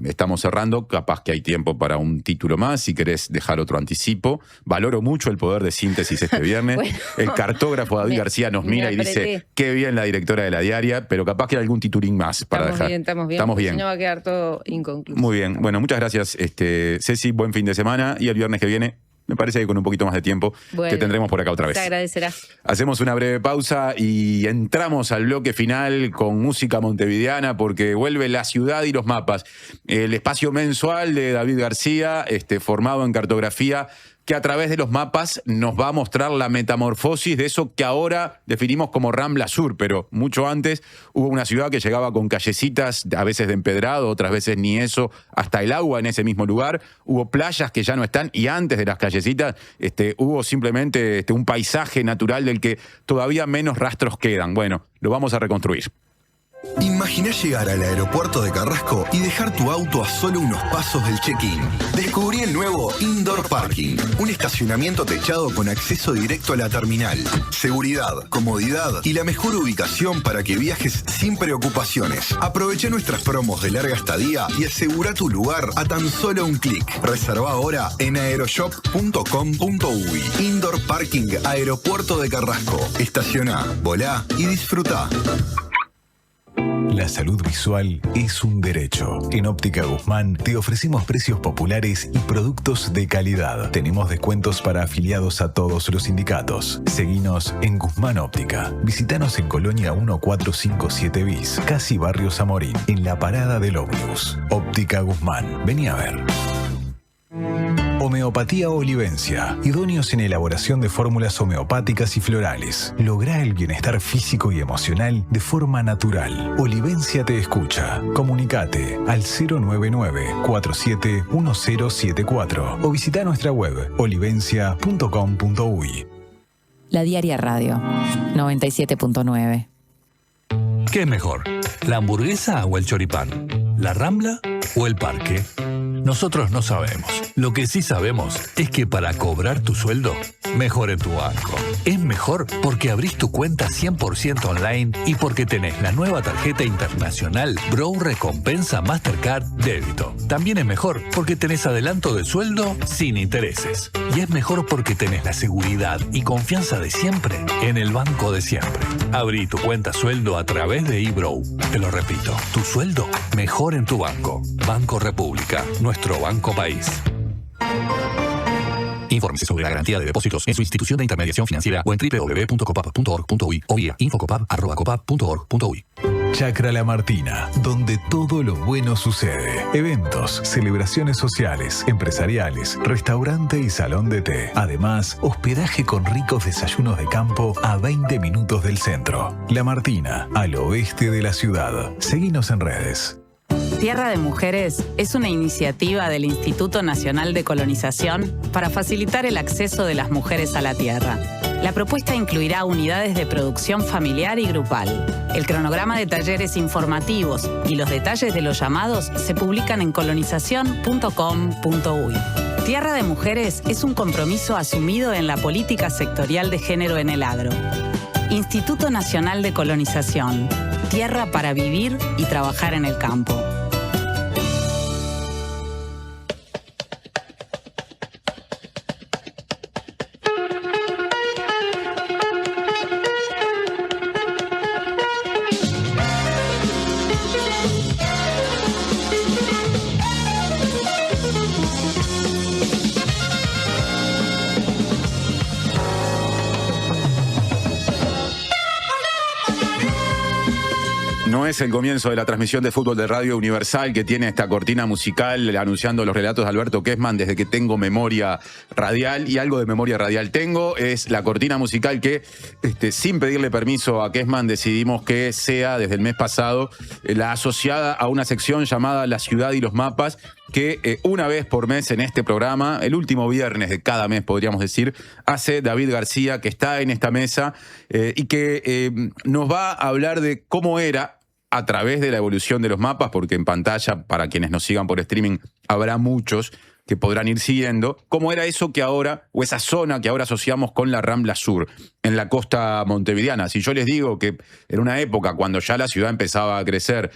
estamos cerrando, capaz que hay tiempo para un título más, si querés dejar otro anticipo. Valoro mucho el poder de síntesis este viernes. Bueno, el cartógrafo David García nos mira y dice, qué bien la directora de la diaria, pero capaz que hay algún titulín más para dejar. Estamos bien. Si no va a quedar todo inconcluso. Muy bien. Bueno, muchas gracias, Ceci. Buen fin de semana. Y el viernes que viene, me parece que con un poquito más de tiempo, te tendremos por acá otra vez. Te agradecerá. Hacemos una breve pausa y entramos al bloque final con música montevideana, porque vuelve La Ciudad y los Mapas, el espacio mensual de David García, formado en cartografía, que a través de los mapas nos va a mostrar la metamorfosis de eso que ahora definimos como Rambla Sur, pero mucho antes hubo una ciudad que llegaba con callecitas, a veces de empedrado, otras veces ni eso, hasta el agua en ese mismo lugar. Hubo playas que ya no están, y antes de las callecitas hubo simplemente un paisaje natural del que todavía menos rastros quedan. Bueno, lo vamos a reconstruir. Imaginá llegar al aeropuerto de Carrasco y dejar tu auto a solo unos pasos del check-in. Descubrí el nuevo Indoor Parking, un estacionamiento techado con acceso directo a la terminal. Seguridad, comodidad y la mejor ubicación para que viajes sin preocupaciones. Aprovecha nuestras promos de larga estadía y asegura tu lugar a tan solo un clic. Reserva ahora en aeroshop.com.uy. Indoor Parking Aeropuerto de Carrasco. Estacioná, volá y disfrutá. La salud visual es un derecho. En Óptica Guzmán te ofrecemos precios populares y productos de calidad. Tenemos descuentos para afiliados a todos los sindicatos. Seguinos en Guzmán Óptica. Visítanos en Colonia 1457 bis, casi Barrio Zamorín, en la parada del ómnibus. Óptica Guzmán. Vení a ver. Homeopatía Olivencia, idóneos en elaboración de fórmulas homeopáticas y florales. Lográ el bienestar físico y emocional de forma natural. Olivencia te escucha. Comunicate al 099-471074 o visita nuestra web olivencia.com.uy. La Diaria Radio 97.9. ¿Qué es mejor? ¿La hamburguesa o el choripán? ¿La Rambla o el parque? Nosotros no sabemos. Lo que sí sabemos es que para cobrar tu sueldo, mejor en tu banco. Es mejor porque abrís tu cuenta 100% online y porque tenés la nueva tarjeta internacional Bro Recompensa Mastercard Débito. También es mejor porque tenés adelanto de sueldo sin intereses. Y es mejor porque tenés la seguridad y confianza de siempre en el banco de siempre. Abrí tu cuenta sueldo a través de eBrow. Te lo repito, tu sueldo mejor en tu banco. Banco República, nuestro banco país. Infórmese sobre la garantía de depósitos en su institución de intermediación financiera o en www.copap.org.uy o vía infocopap@copap.org.uy. Chacra La Martina, donde todo lo bueno sucede. Eventos, celebraciones sociales, empresariales, restaurante y salón de té. Además, hospedaje con ricos desayunos de campo a 20 minutos del centro. La Martina, al oeste de la ciudad. Seguinos en redes. Tierra de Mujeres es una iniciativa del Instituto Nacional de Colonización para facilitar el acceso de las mujeres a la tierra. La propuesta incluirá unidades de producción familiar y grupal. El cronograma de talleres informativos y los detalles de los llamados se publican en colonización.com.uy. Tierra de Mujeres es un compromiso asumido en la política sectorial de género en el agro. Instituto Nacional de Colonización. Tierra para vivir y trabajar en el campo. No es el comienzo de la transmisión de fútbol de Radio Universal que tiene esta cortina musical anunciando los relatos de Alberto Kessman desde que tengo memoria radial, y algo de memoria radial tengo. Es la cortina musical que, sin pedirle permiso a Kessman, decidimos que sea desde el mes pasado la asociada a una sección llamada La Ciudad y los Mapas, que una vez por mes en este programa, el último viernes de cada mes podríamos decir, hace David García, que está en esta mesa y que nos va a hablar de cómo era a través de la evolución de los mapas, porque en pantalla, para quienes nos sigan por streaming, habrá muchos que podrán ir siguiendo, cómo era eso que ahora, o esa zona que ahora asociamos con la Rambla Sur, en la costa montevideana. Si yo les digo que en una época, cuando ya la ciudad empezaba a crecer,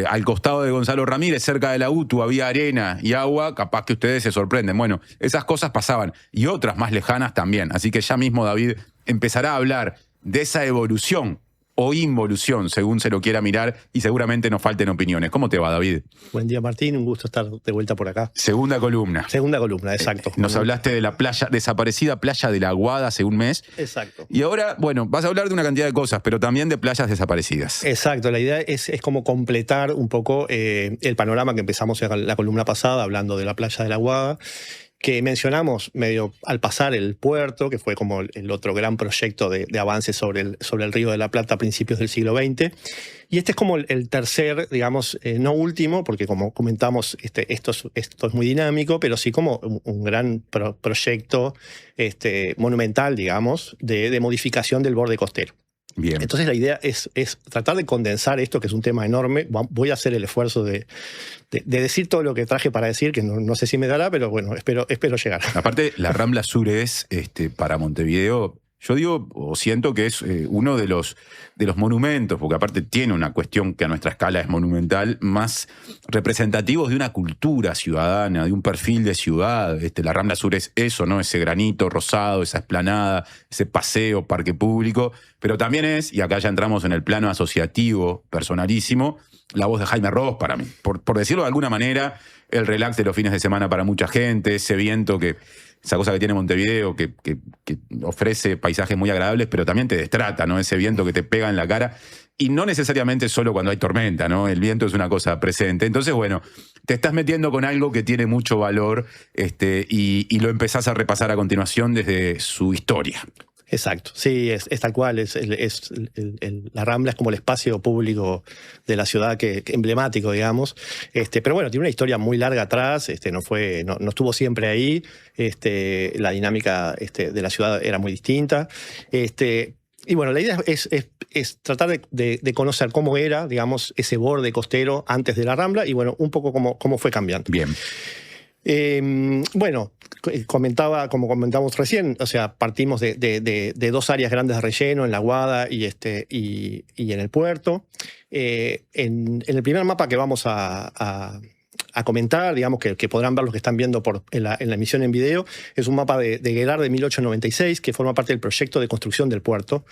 al costado de Gonzalo Ramírez, cerca de la UTU, había arena y agua, capaz que ustedes se sorprenden. Bueno, esas cosas pasaban, y otras más lejanas también. Así que ya mismo David empezará a hablar de esa evolución o involución, según se lo quiera mirar, y seguramente nos falten opiniones. ¿Cómo te va, David? Buen día, Martín. Un gusto estar de vuelta por acá. Segunda columna. Segunda columna, exacto. Nos hablaste de la playa, desaparecida playa de la Aguada hace un mes. Exacto. Y ahora, bueno, vas a hablar de una cantidad de cosas, pero también de playas desaparecidas. Exacto. La idea es como completar un poco el panorama que empezamos en la columna pasada, hablando de la playa de la Aguada, que mencionamos medio al pasar el puerto, que fue como el otro gran proyecto de avance sobre el Río de la Plata a principios del siglo XX. Y este es como el tercer, digamos, no último, porque como comentamos, esto es muy dinámico, pero sí como un gran proyecto monumental, digamos, de modificación del borde costero. Bien. Entonces la idea es tratar de condensar esto, que es un tema enorme. Voy a hacer el esfuerzo de decir todo lo que traje para decir, que no sé si me dará, pero bueno, espero llegar. Aparte, la Rambla Sur es, para Montevideo, yo digo, o siento que es uno de los monumentos, porque aparte tiene una cuestión que a nuestra escala es monumental, más representativos de una cultura ciudadana, de un perfil de ciudad. La Rambla Sur es eso, ¿no? Ese granito rosado, esa explanada, ese paseo, parque público, pero también es, y acá ya entramos en el plano asociativo, personalísimo, la voz de Jaime Ross para mí. Por decirlo de alguna manera, el relax de los fines de semana para mucha gente, ese viento esa cosa que tiene Montevideo, que ofrece paisajes muy agradables, pero también te destrata, ¿no? Ese viento que te pega en la cara, y no necesariamente solo cuando hay tormenta, ¿no? El viento es una cosa presente. Entonces, bueno, te estás metiendo con algo que tiene mucho valor, y lo empezás a repasar a continuación desde su historia. Exacto, sí, es tal cual. La Rambla es como el espacio público de la ciudad que emblemático, digamos. Pero bueno, tiene una historia muy larga atrás. No estuvo siempre ahí. La dinámica de la ciudad era muy distinta. Y bueno, la idea es tratar de conocer cómo era, digamos, ese borde costero antes de la Rambla, y bueno, un poco cómo fue cambiando. Bien. Bueno, como comentamos recién, o sea, partimos de dos áreas grandes de relleno, en la Aguada y en el puerto. En el primer mapa que vamos a comentar, digamos, que podrán ver los que están viendo en la emisión en video, es un mapa de Guelar de 1896, que forma parte del proyecto de construcción del puerto.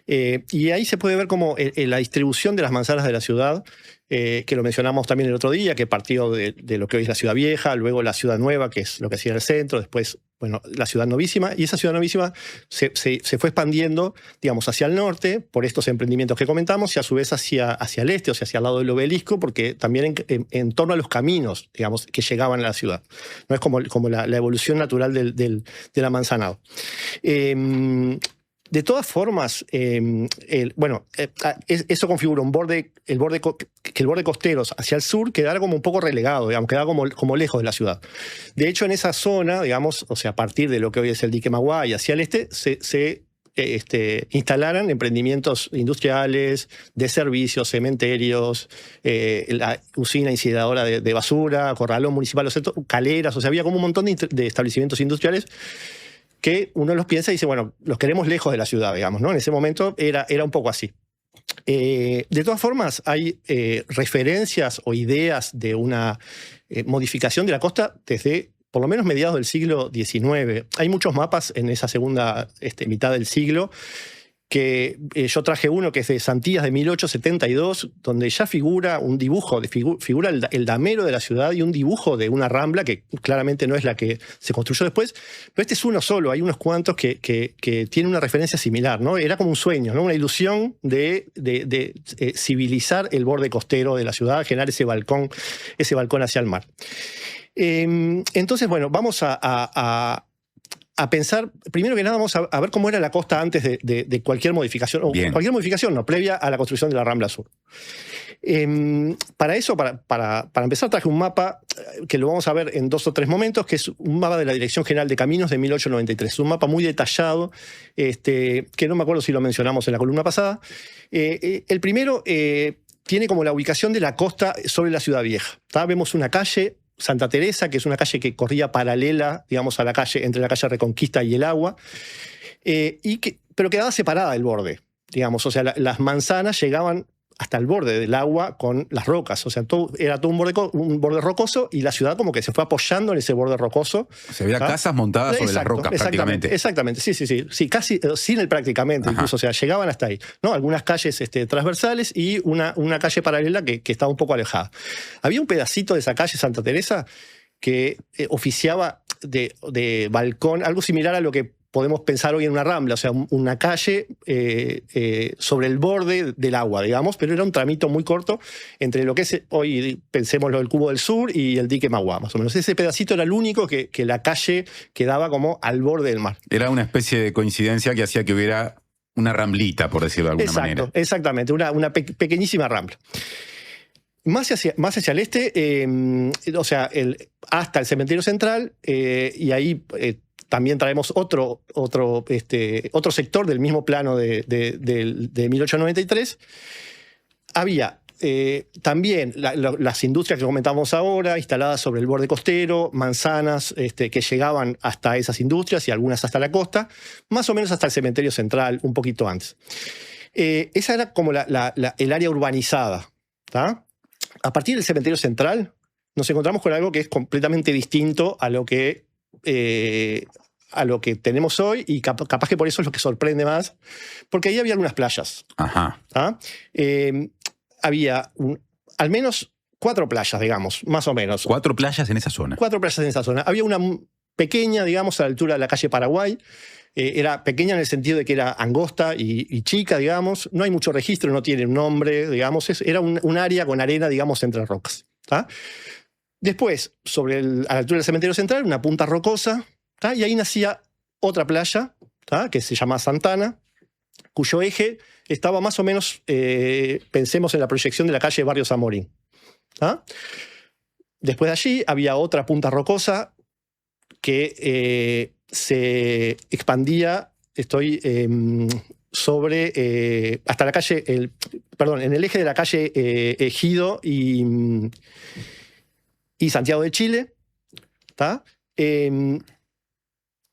Y ahí se puede ver como la distribución de las manzanas de la ciudad, que lo mencionamos también el otro día, que partió de lo que hoy es la Ciudad Vieja, luego la Ciudad Nueva, que es lo que hacía en el centro, después, bueno, la Ciudad Novísima, y esa Ciudad Novísima se fue expandiendo, digamos, hacia el norte, por estos emprendimientos que comentamos, y a su vez hacia el este, o sea, hacia el lado del obelisco, porque también en torno a los caminos, digamos, que llegaban a la ciudad. No es como la evolución natural del amanzanado. De todas formas, eso configura el borde costero hacia el sur quedara como un poco relegado, digamos, quedaba como lejos de la ciudad. De hecho, en esa zona, digamos, o sea, a partir de lo que hoy es el dique Maguá y hacia el este, se instalaran emprendimientos industriales, de servicios, cementerios, la usina incineradora de basura, corralón municipal, caleras, o sea, había como un montón de establecimientos industriales que uno los piensa y dice, bueno, los queremos lejos de la ciudad, digamos, ¿no? En ese momento era un poco así. De todas formas, hay referencias o ideas de una modificación de la costa desde por lo menos mediados del siglo XIX. Hay muchos mapas en esa segunda mitad del siglo que yo traje uno que es de Santillas de 1872, donde ya figura un dibujo, figura el damero de la ciudad y un dibujo de una rambla que claramente no es la que se construyó después, pero este es uno solo, hay unos cuantos que tienen una referencia similar, ¿no? Era como un sueño, ¿no? Una ilusión de civilizar el borde costero de la ciudad, generar ese balcón hacia el mar. Entonces, bueno, vamos a pensar, primero que nada vamos a ver cómo era la costa antes de cualquier modificación, o cualquier modificación, no, previa a la construcción de la Rambla Sur. Para eso, para empezar, traje un mapa que lo vamos a ver en 2 o 3 momentos, que es un mapa de la Dirección General de Caminos de 1893. Un mapa muy detallado, que no me acuerdo si lo mencionamos en la columna pasada. El primero tiene como la ubicación de la costa sobre la Ciudad Vieja. Vemos una calle, Santa Teresa, que es una calle que corría paralela, digamos, a la calle, entre la calle Reconquista y el Agua, pero quedaba separada del borde, digamos, o sea, las manzanas llegaban hasta el borde del agua con las rocas, o sea, era todo un borde rocoso y la ciudad como que se fue apoyando en ese borde rocoso. Se veía casas montadas sobre las rocas prácticamente. Exactamente, sí, casi sin el prácticamente, incluso, o sea, llegaban hasta ahí, ¿no? Algunas calles transversales y una calle paralela que estaba un poco alejada. Había un pedacito de esa calle Santa Teresa que oficiaba de balcón, algo similar a lo que podemos pensar hoy en una rambla, o sea, una calle sobre el borde del agua, digamos, pero era un tramito muy corto entre lo que es hoy, pensémoslo, el Cubo del Sur y el dique Mauá, más o menos. Ese pedacito era el único que la calle quedaba como al borde del mar. Era una especie de coincidencia que hacía que hubiera una ramblita, por decirlo de alguna manera. Exactamente, una pequeñísima rambla. Más hacia el este, o sea, hasta el cementerio central, y ahí también traemos otro sector del mismo plano de 1893. Había también las industrias que comentábamos ahora, instaladas sobre el borde costero, manzanas que llegaban hasta esas industrias y algunas hasta la costa, más o menos hasta el cementerio central, un poquito antes. Esa era como el área urbanizada, ¿tá? A partir del cementerio central nos encontramos con algo que es completamente distinto a lo que tenemos hoy, y capaz que por eso es lo que sorprende más, porque ahí había algunas playas. Ajá. Había al menos 4 playas, digamos, más o menos. 4 playas en esa zona. 4 playas en esa zona. Había una pequeña, digamos, a la altura de la calle Paraguay. Era pequeña en el sentido de que era angosta y chica, digamos. No hay mucho registro, no tiene un nombre, digamos. Era un área con arena, digamos, entre rocas. Después, a la altura del cementerio central, una punta rocosa, y ahí nacía otra playa, que se llama Santana, cuyo eje estaba más o menos, pensemos en la proyección de la calle Barrio Zamorín. Después de allí había otra punta rocosa que se expandía, sobre, hasta la calle, en el eje de la calle Ejido y Santiago de Chile.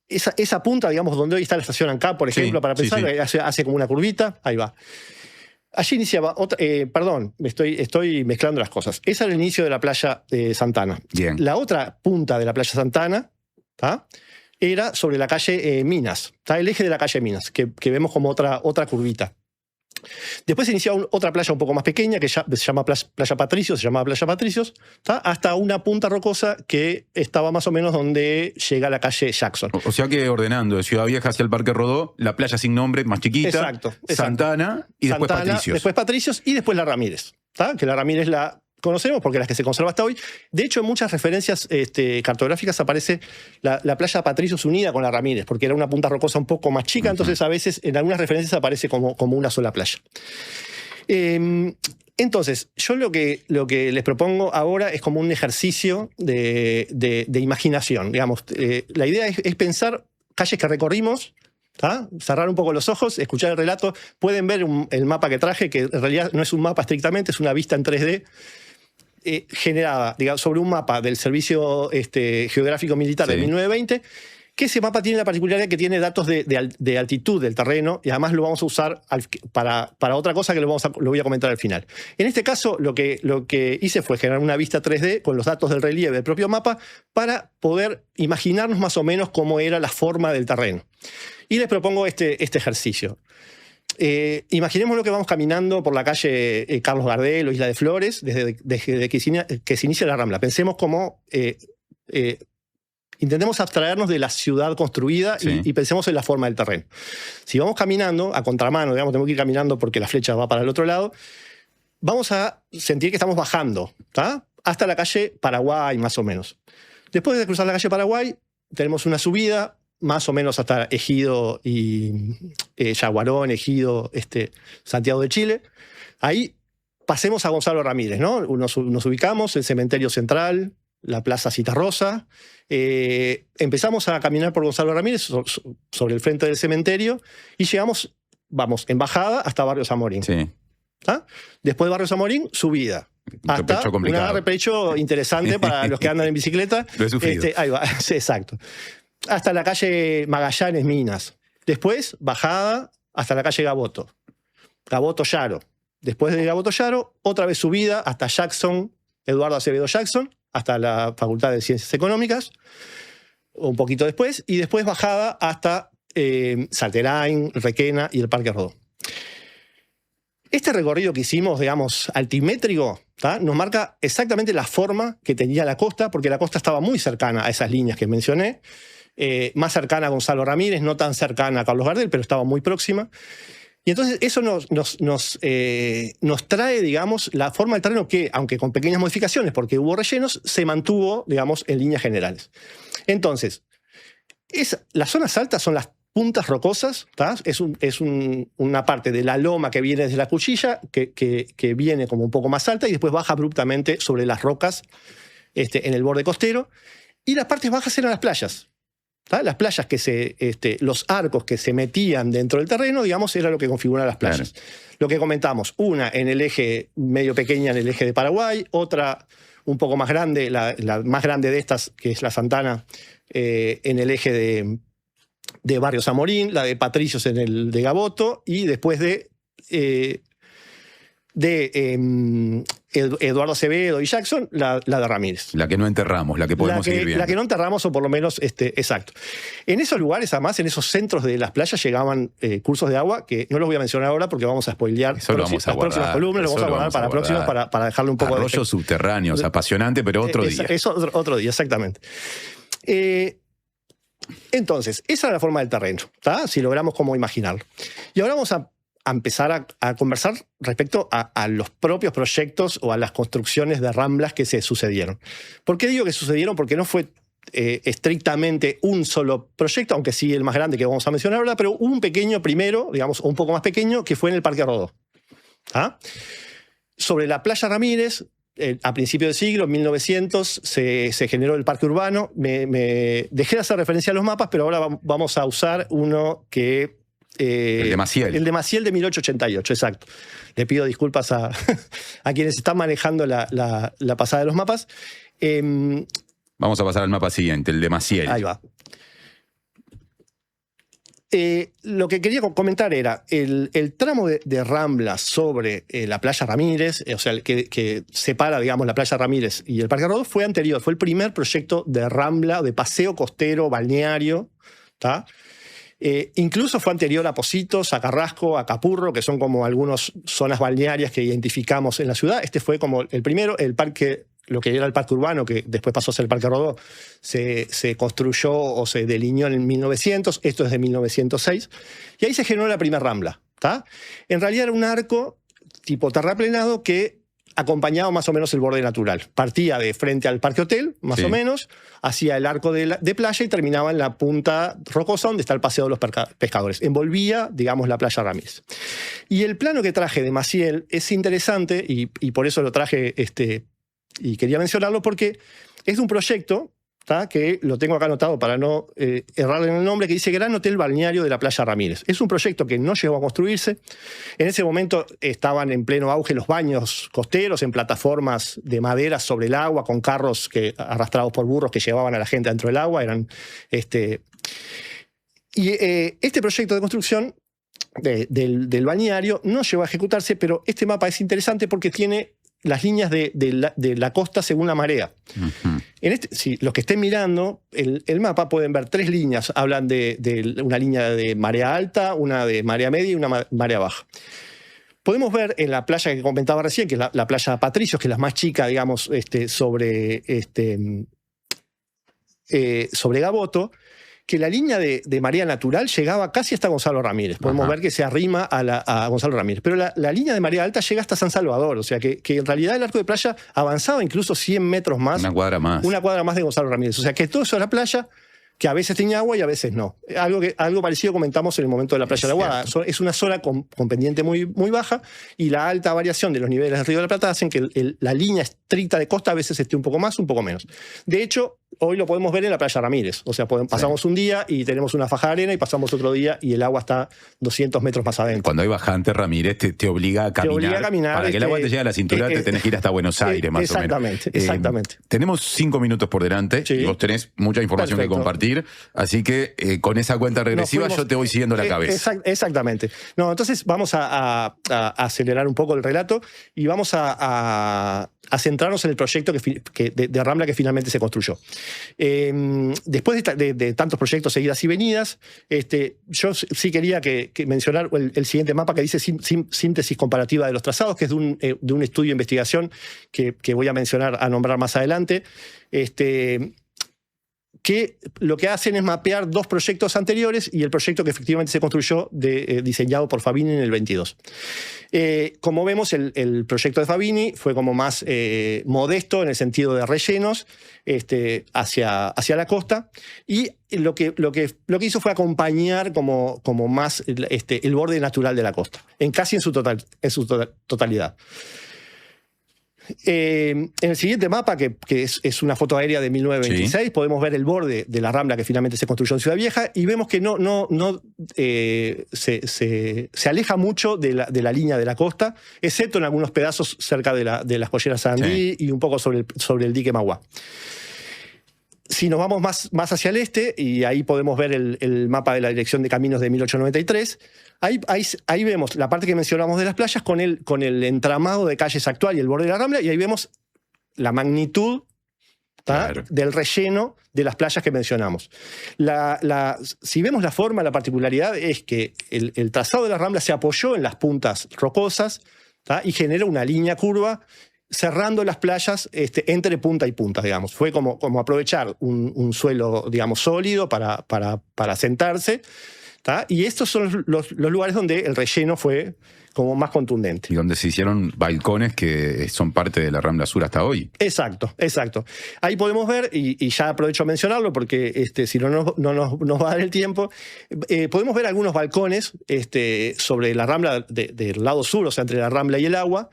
Esa punta, digamos, donde hoy está la estación ANCAP, por ejemplo, para pensar, hace como una curvita, ahí va. Allí iniciaba otra, estoy mezclando las cosas. Ese era el inicio de la playa de Santana. Bien. La otra punta de la playa Santana era sobre la calle Minas, el eje de la calle Minas, que vemos como otra curvita. Después se iniciaba otra playa un poco más pequeña que se llama Playa Patricios, hasta una punta rocosa que estaba más o menos donde llega la calle Jackson. O sea que ordenando de Ciudad Vieja hacia el Parque Rodó, la playa sin nombre, más chiquita, exacto. Santana y después Patricios. Después Patricios y después la Ramírez, que la Ramírez la conocemos porque es la que se conserva hasta hoy. De hecho, en muchas referencias cartográficas aparece la playa Patricios unida con la Ramírez, porque era una punta rocosa un poco más chica, entonces a veces en algunas referencias aparece como una sola playa. Entonces, yo lo que les propongo ahora es como un ejercicio de imaginación. Digamos, la idea es pensar calles que recorrimos, cerrar un poco los ojos, escuchar el relato. Pueden ver el mapa que traje, que en realidad no es un mapa estrictamente, es una vista en 3D, generada, digamos, sobre un mapa del Servicio Geográfico Militar de 1920, que ese mapa tiene la particularidad que tiene datos de altitud del terreno, y además lo vamos a usar para otra cosa que lo voy a comentar al final. En este caso, lo que hice fue generar una vista 3D con los datos del relieve del propio mapa para poder imaginarnos más o menos cómo era la forma del terreno. Y les propongo este ejercicio. Imaginemos lo que vamos caminando por la calle Carlos Gardel o Isla de Flores desde que se inicia la Rambla. Pensemos como... intentemos abstraernos de la ciudad construida y pensemos en la forma del terreno. Si vamos caminando a contramano, digamos, tenemos que ir caminando porque la flecha va para el otro lado, vamos a sentir que estamos bajando, ¿tá? Hasta la calle Paraguay, más o menos. Después de cruzar la calle Paraguay, tenemos una subida, más o menos hasta Ejido y Yaguarón, Ejido, Santiago de Chile. Ahí pasemos a Gonzalo Ramírez, ¿no? Nos ubicamos, el cementerio central, la Plaza Citarrosa. Empezamos a caminar por Gonzalo Ramírez sobre el frente del cementerio y llegamos, vamos, en bajada hasta Barrio Zamorín. Sí. ¿Ah? Después de Barrio Zamorín, subida. Hasta un repecho interesante para los que andan en bicicleta. Lo he sufrido. Ahí va, sí, exacto. Hasta la calle Magallanes, Minas. Después, bajada hasta la calle Gaboto. Gaboto Yaro. Después de Gaboto Yaro, otra vez subida hasta Jackson, Eduardo Acevedo Jackson, hasta la Facultad de Ciencias Económicas, un poquito después, y después bajada hasta Salterain, Requena y el Parque Rodó. Este recorrido que hicimos, digamos, altimétrico, ¿tá? Nos marca exactamente la forma que tenía la costa, porque la costa estaba muy cercana a esas líneas que mencioné, más cercana a Gonzalo Ramírez, no tan cercana a Carlos Gardel, pero estaba muy próxima. Y entonces eso nos trae, digamos, la forma del terreno que, aunque con pequeñas modificaciones, porque hubo rellenos, se mantuvo, digamos, en líneas generales. Entonces, las zonas altas son las puntas rocosas, ¿tá? Es una parte de la loma que viene desde la cuchilla, que viene como un poco más alta y después baja abruptamente sobre las rocas en el borde costero. Y las partes bajas eran las playas. ¿Tá? Las playas los arcos que se metían dentro del terreno, digamos, era lo que configuraba las playas. Claro. Lo que comentamos, una en el eje medio pequeña, en el eje de Paraguay, otra un poco más grande, la más grande de estas, que es la Santana, en el eje de Barrio Zamorín, la de Patricios en el de Gaboto, y después de Eduardo Acevedo y Jackson, la de Ramírez. La que no enterramos, la que podemos seguir viendo. La que no enterramos, o por lo menos, exacto. En esos lugares, además, en esos centros de las playas, llegaban cursos de agua, que no los voy a mencionar ahora porque vamos a spoilear las próximas columnas, lo vamos a guardar para próximas, para dejarle un poco de... Arroyos subterráneos, apasionante, pero otro día. Es otro día, exactamente. Entonces, esa era la forma del terreno, ¿tá? Si logramos cómo imaginarlo. Y ahora vamos a empezar a conversar respecto a los propios proyectos o a las construcciones de ramblas que se sucedieron. ¿Por qué digo que sucedieron? Porque no fue estrictamente un solo proyecto, aunque sí el más grande que vamos a mencionar ahora, pero un pequeño primero, digamos, un poco más pequeño, que fue en el Parque Rodó. ¿Ah? Sobre la Playa Ramírez, a principios del siglo, en 1900, se generó el parque urbano. Me dejé de hacer referencia a los mapas, pero ahora vamos a usar uno que... el de Maciel. El de Maciel de 1888, exacto. Le pido disculpas a quienes están manejando la pasada de los mapas. Vamos a pasar al mapa siguiente, el de Maciel. Ahí va. Lo que quería comentar era el tramo de Rambla sobre la Playa Ramírez, o sea, el que separa, digamos, la Playa Ramírez y el Parque Rodó, fue anterior, fue el primer proyecto de Rambla, de paseo costero, balneario, ¿tá? Incluso fue anterior a Positos, a Carrasco, a Capurro, que son como algunas zonas balnearias que identificamos en la ciudad. Este fue como el primero, el parque, lo que era el parque urbano, que después pasó a ser el Parque Rodó, se construyó o se delineó en 1900, esto es de 1906, y ahí se generó la primera Rambla, ¿tá? En realidad era un arco tipo terraplenado que acompañaba más o menos el borde natural. Partía de frente al Parque Hotel, más o menos, hacía el arco de playa y terminaba en la punta rocosa donde está el Paseo de los Pescadores. Envolvía, digamos, la Playa Ramírez. Y el plano que traje de Maciel es interesante y por eso lo traje y quería mencionarlo porque es un proyecto, ¿tá? Que lo tengo acá anotado para no errar en el nombre, que dice Gran Hotel Balneario de la Playa Ramírez. Es un proyecto que no llegó a construirse. En ese momento estaban en pleno auge los baños costeros en plataformas de madera sobre el agua con carros arrastrados por burros que llevaban a la gente dentro del agua. Este proyecto de construcción del balneario no llegó a ejecutarse, pero este mapa es interesante porque tiene las líneas de la costa según la marea. Si los que estén mirando el mapa pueden ver 3 líneas. Hablan de una línea de marea alta, una de marea media y una marea baja. Podemos ver en la playa que comentaba recién, que es la playa Patricios, que es la más chica, digamos, sobre Gaboto, que la línea de marea natural llegaba casi hasta Gonzalo Ramírez. Podemos ver que se arrima a Gonzalo Ramírez. Pero la línea de marea alta llega hasta San Salvador. O sea que en realidad el arco de playa avanzaba incluso 100 metros más. Una cuadra más. Una cuadra más de Gonzalo Ramírez. O sea que todo eso es la playa que a veces tenía agua y a veces no. Algo parecido comentamos en el momento de la playa de la Guada. Es una zona con pendiente muy, muy baja, y la alta variación de los niveles del Río de la Plata hacen que la línea estricta de costa a veces esté un poco más, un poco menos. De hecho, hoy lo podemos ver en la playa Ramírez. O sea, pasamos un día y tenemos una faja de arena, y pasamos otro día y el agua está 200 metros más adentro. Cuando hay bajante, Ramírez te obliga a caminar. Te obliga a caminar. Para que el agua te llegue a la cintura, te tenés que ir hasta Buenos Aires, más o menos. Exactamente. Tenemos 5 minutos por delante, y vos tenés mucha información que compartir, así que con esa cuenta regresiva yo te voy siguiendo la cabeza. Exactamente. No, entonces vamos a acelerar un poco el relato y vamos a centrarnos en el proyecto de Rambla que finalmente se construyó. Después de tantos proyectos seguidas y venidas, yo sí quería mencionar el siguiente mapa que dice síntesis comparativa de los trazados, que es de un estudio de investigación que voy a nombrar más adelante. Que lo que hacen es mapear 2 proyectos anteriores y el proyecto que efectivamente se construyó diseñado por Fabini en el 22. Como vemos, el proyecto de Fabini fue como más modesto en el sentido de rellenos hacia la costa, y lo que hizo fue acompañar como más el borde natural de la costa, casi en su totalidad. En el siguiente mapa, que es una foto aérea de 1926, podemos ver el borde de la Rambla que finalmente se construyó en Ciudad Vieja, y vemos que se aleja mucho de la línea de la costa, excepto en algunos pedazos cerca de las Colleras Sarandí y un poco sobre el dique Mauá. Si nos vamos más hacia el este, y ahí podemos ver el mapa de la Dirección de Caminos de 1893, ahí vemos la parte que mencionamos de las playas con el entramado de calles actual y el borde de la Rambla, y ahí vemos la magnitud del relleno de las playas que mencionamos. Si vemos la forma, la particularidad es que el trazado de la Rambla se apoyó en las puntas rocosas y genera una línea curva cerrando las playas entre punta y punta, digamos. Fue como aprovechar un suelo, digamos, sólido para sentarse, y estos son los lugares donde el relleno fue como más contundente. Y donde se hicieron balcones que son parte de la Rambla Sur hasta hoy. Exacto. Ahí podemos ver, y ya aprovecho a mencionarlo porque si no nos va a dar el tiempo, podemos ver algunos balcones sobre la Rambla del lado sur, o sea, entre la Rambla y el agua,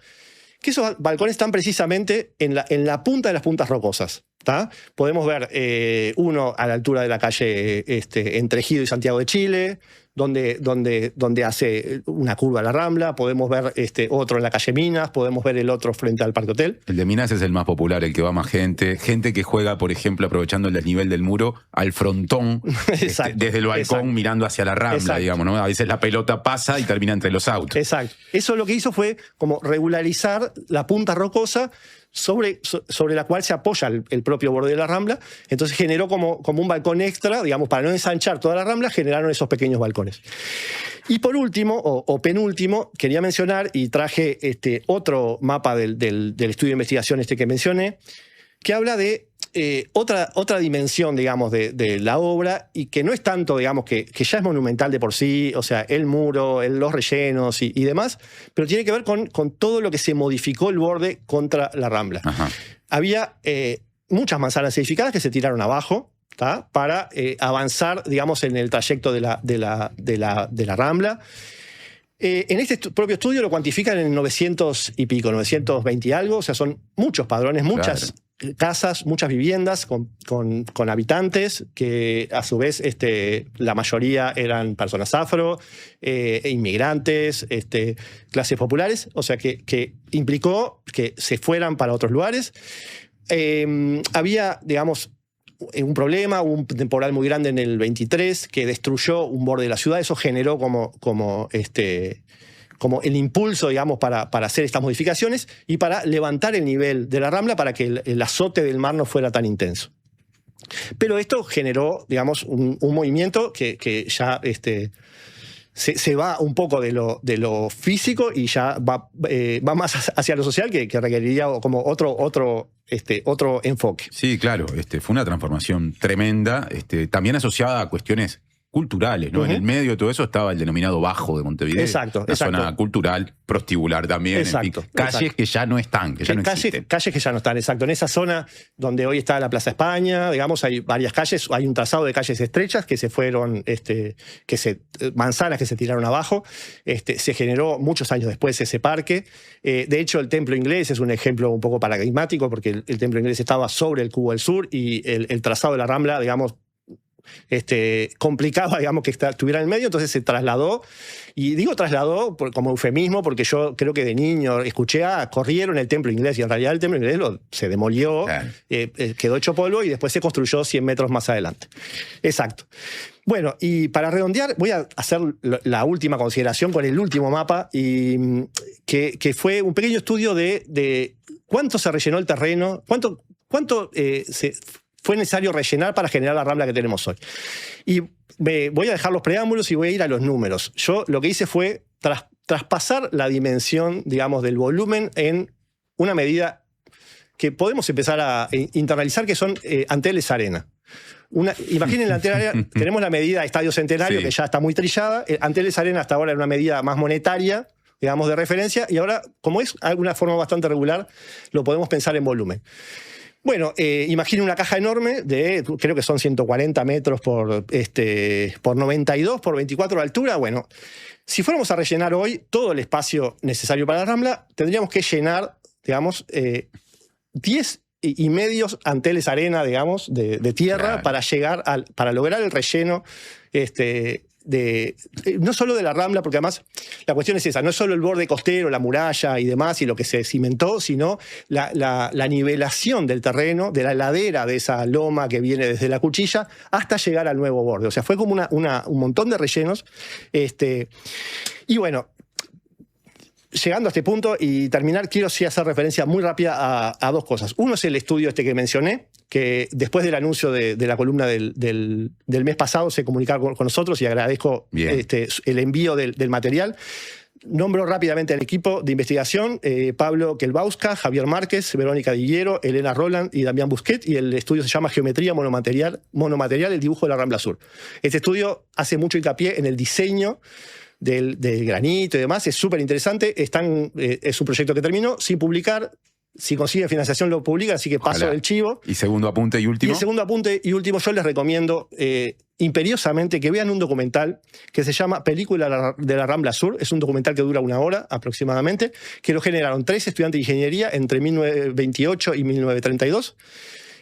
que esos balcones están precisamente en la punta de las puntas rocosas. Podemos ver uno a la altura de la calle entre Ejido y Santiago de Chile, donde hace una curva a la Rambla. Podemos ver otro en la calle Minas, podemos ver el otro frente al Parque Hotel. El de Minas es el más popular, el que va más gente que juega, por ejemplo, aprovechando el desnivel del muro, al frontón, desde el balcón mirando hacia la Rambla, digamos, ¿no? A veces la pelota pasa y termina entre los autos. Exacto. Eso lo que hizo fue como regularizar la punta rocosa sobre la cual se apoya el propio borde de la Rambla. Entonces generó como un balcón extra, digamos, para no ensanchar toda la Rambla, generaron esos pequeños balcones. Y por último, o penúltimo, quería mencionar, y traje otro mapa del estudio de investigación que mencioné, que habla de otra dimensión, digamos, de la obra, y que no es tanto, digamos, que ya es monumental de por sí, o sea, el muro, los rellenos y demás, pero tiene que ver con todo lo que se modificó el borde contra la Rambla. Había muchas manzanas edificadas que se tiraron abajo para avanzar, digamos, en el trayecto de la Rambla. En este propio estudio lo cuantifican en 900 y pico, 920 y algo, o sea, son muchos padrones, muchas casas, muchas viviendas con habitantes que a su vez la mayoría eran personas afro, inmigrantes, clases populares, o sea que implicó que se fueran para otros lugares. Había, digamos, un problema, hubo un temporal muy grande en el 23 que destruyó un borde de la ciudad. Eso generó como como el impulso, digamos, para hacer estas modificaciones y para levantar el nivel de la Rambla para que el azote del mar no fuera tan intenso. Pero esto generó, digamos, un movimiento que ya se va un poco de lo físico y ya va más hacia lo social, que requeriría como otro enfoque. Sí, claro, fue una transformación tremenda, también asociada a cuestiones culturales, ¿no? En el medio de todo eso estaba el denominado Bajo de Montevideo. Exacto. Zona cultural, prostíbular también. Exacto. En fin, calles que ya no están, que ya no existen. Calles que ya no están, exacto. En esa zona donde hoy está la Plaza España, digamos, hay varias calles, hay un trazado de calles estrechas que se fueron, manzanas que se tiraron abajo. Se generó muchos años después ese parque. De hecho, el Templo Inglés es un ejemplo un poco paradigmático, porque el Templo Inglés estaba sobre el Cubo del Sur y el trazado de la Rambla, digamos, complicaba, digamos, que estuviera en el medio, entonces se trasladó, y digo trasladó como eufemismo porque yo creo que de niño escuché corrieron el Templo Inglés, y en realidad el Templo Inglés se demolió, claro. Quedó hecho polvo y después se construyó 100 metros más adelante. Exacto. Bueno, y para redondear voy a hacer la última consideración con el último mapa, y que fue un pequeño estudio de cuánto se rellenó el terreno, cuánto fue necesario rellenar para generar la Rambla que tenemos hoy. Y voy a dejar los preámbulos y voy a ir a los números. Yo lo que hice fue traspasar la dimensión, digamos, del volumen en una medida que podemos empezar a internalizar, que son Anteles Arena. Imaginen la Anteles Arena, tenemos la medida de Estadio Centenario, sí, que ya está muy trillada. Anteles Arena hasta ahora era una medida más monetaria, digamos, de referencia, y ahora, como es alguna forma bastante regular, lo podemos pensar en volumen. Bueno, imaginen una caja enorme de, creo que son 140 metros por 92, por 24 de altura. Bueno, si fuéramos a rellenar hoy todo el espacio necesario para la Rambla, tendríamos que llenar, digamos, 10 y medios Anteles Arena, digamos, de tierra, claro, para lograr el relleno no solo de la Rambla, porque además la cuestión es esa, no es solo el borde costero, la muralla y demás, y lo que se cimentó, sino la nivelación del terreno, de la ladera de esa loma que viene desde la Cuchilla hasta llegar al nuevo borde. O sea, fue como un montón de rellenos. Y bueno, llegando a este punto y terminar, quiero sí hacer referencia muy rápida a dos cosas. Uno es el estudio que mencioné, que después del anuncio de la columna del mes pasado se comunicaron con nosotros, y agradezco el envío del material. Nombro rápidamente al equipo de investigación: Pablo Kelbauska, Javier Márquez, Verónica Diguiero, Elena Roland y Damián Busquet, y el estudio se llama Geometría Monomaterial, el dibujo de la Rambla Sur. Este estudio hace mucho hincapié en el diseño del granito y demás, es súper interesante. Es un proyecto que terminó sin publicar. Si consigue financiación lo publica, así que paso el chivo. ¿Y segundo apunte y último? Y el segundo apunte y último, yo les recomiendo imperiosamente que vean un documental que se llama Película de la Rambla Sur. Es un documental que dura 1 hora aproximadamente, que lo generaron 3 estudiantes de ingeniería entre 1928 y 1932,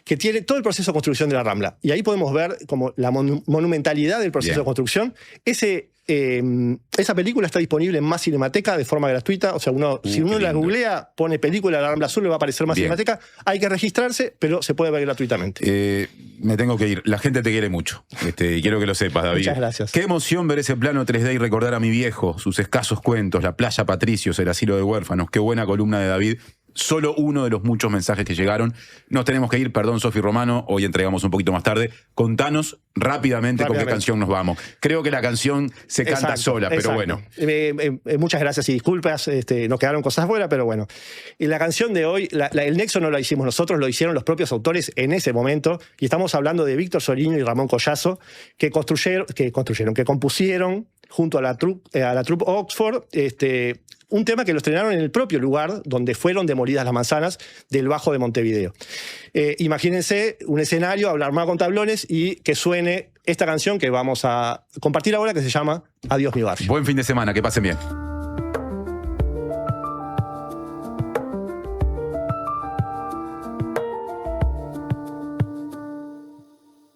que tiene todo el proceso de construcción de la Rambla. Y ahí podemos ver como la monumentalidad del proceso de construcción. Esa película está disponible en Más Cinemateca de forma gratuita. O sea, si uno la googlea, pone Película de la Rambla Sur, le va a aparecer Más Cinemateca. Hay que registrarse, pero se puede ver gratuitamente. Me tengo que ir. La gente te quiere mucho. Y quiero que lo sepas, David. Muchas gracias. Qué emoción ver ese plano 3D y recordar a mi viejo, sus escasos cuentos, la playa Patricios, el asilo de huérfanos. Qué buena columna de David. Solo uno de los muchos mensajes que llegaron. Nos tenemos que ir, perdón, Sofi Romano, hoy entregamos un poquito más tarde. Contanos rápidamente con qué canción nos vamos. Creo que la canción se canta sola, pero bueno. Muchas gracias y disculpas, nos quedaron cosas fuera, pero bueno. Y la canción de hoy, el nexo no lo hicimos nosotros, lo hicieron los propios autores en ese momento, y estamos hablando de Víctor Soriño y Ramón Collazo, que compusieron junto a la troupe Oxford, un tema que lo estrenaron en el propio lugar donde fueron demolidas las manzanas del Bajo de Montevideo. Imagínense un escenario, hablar más con tablones y que suene esta canción que vamos a compartir ahora, que se llama Adiós mi barrio. Buen fin de semana, que pasen bien.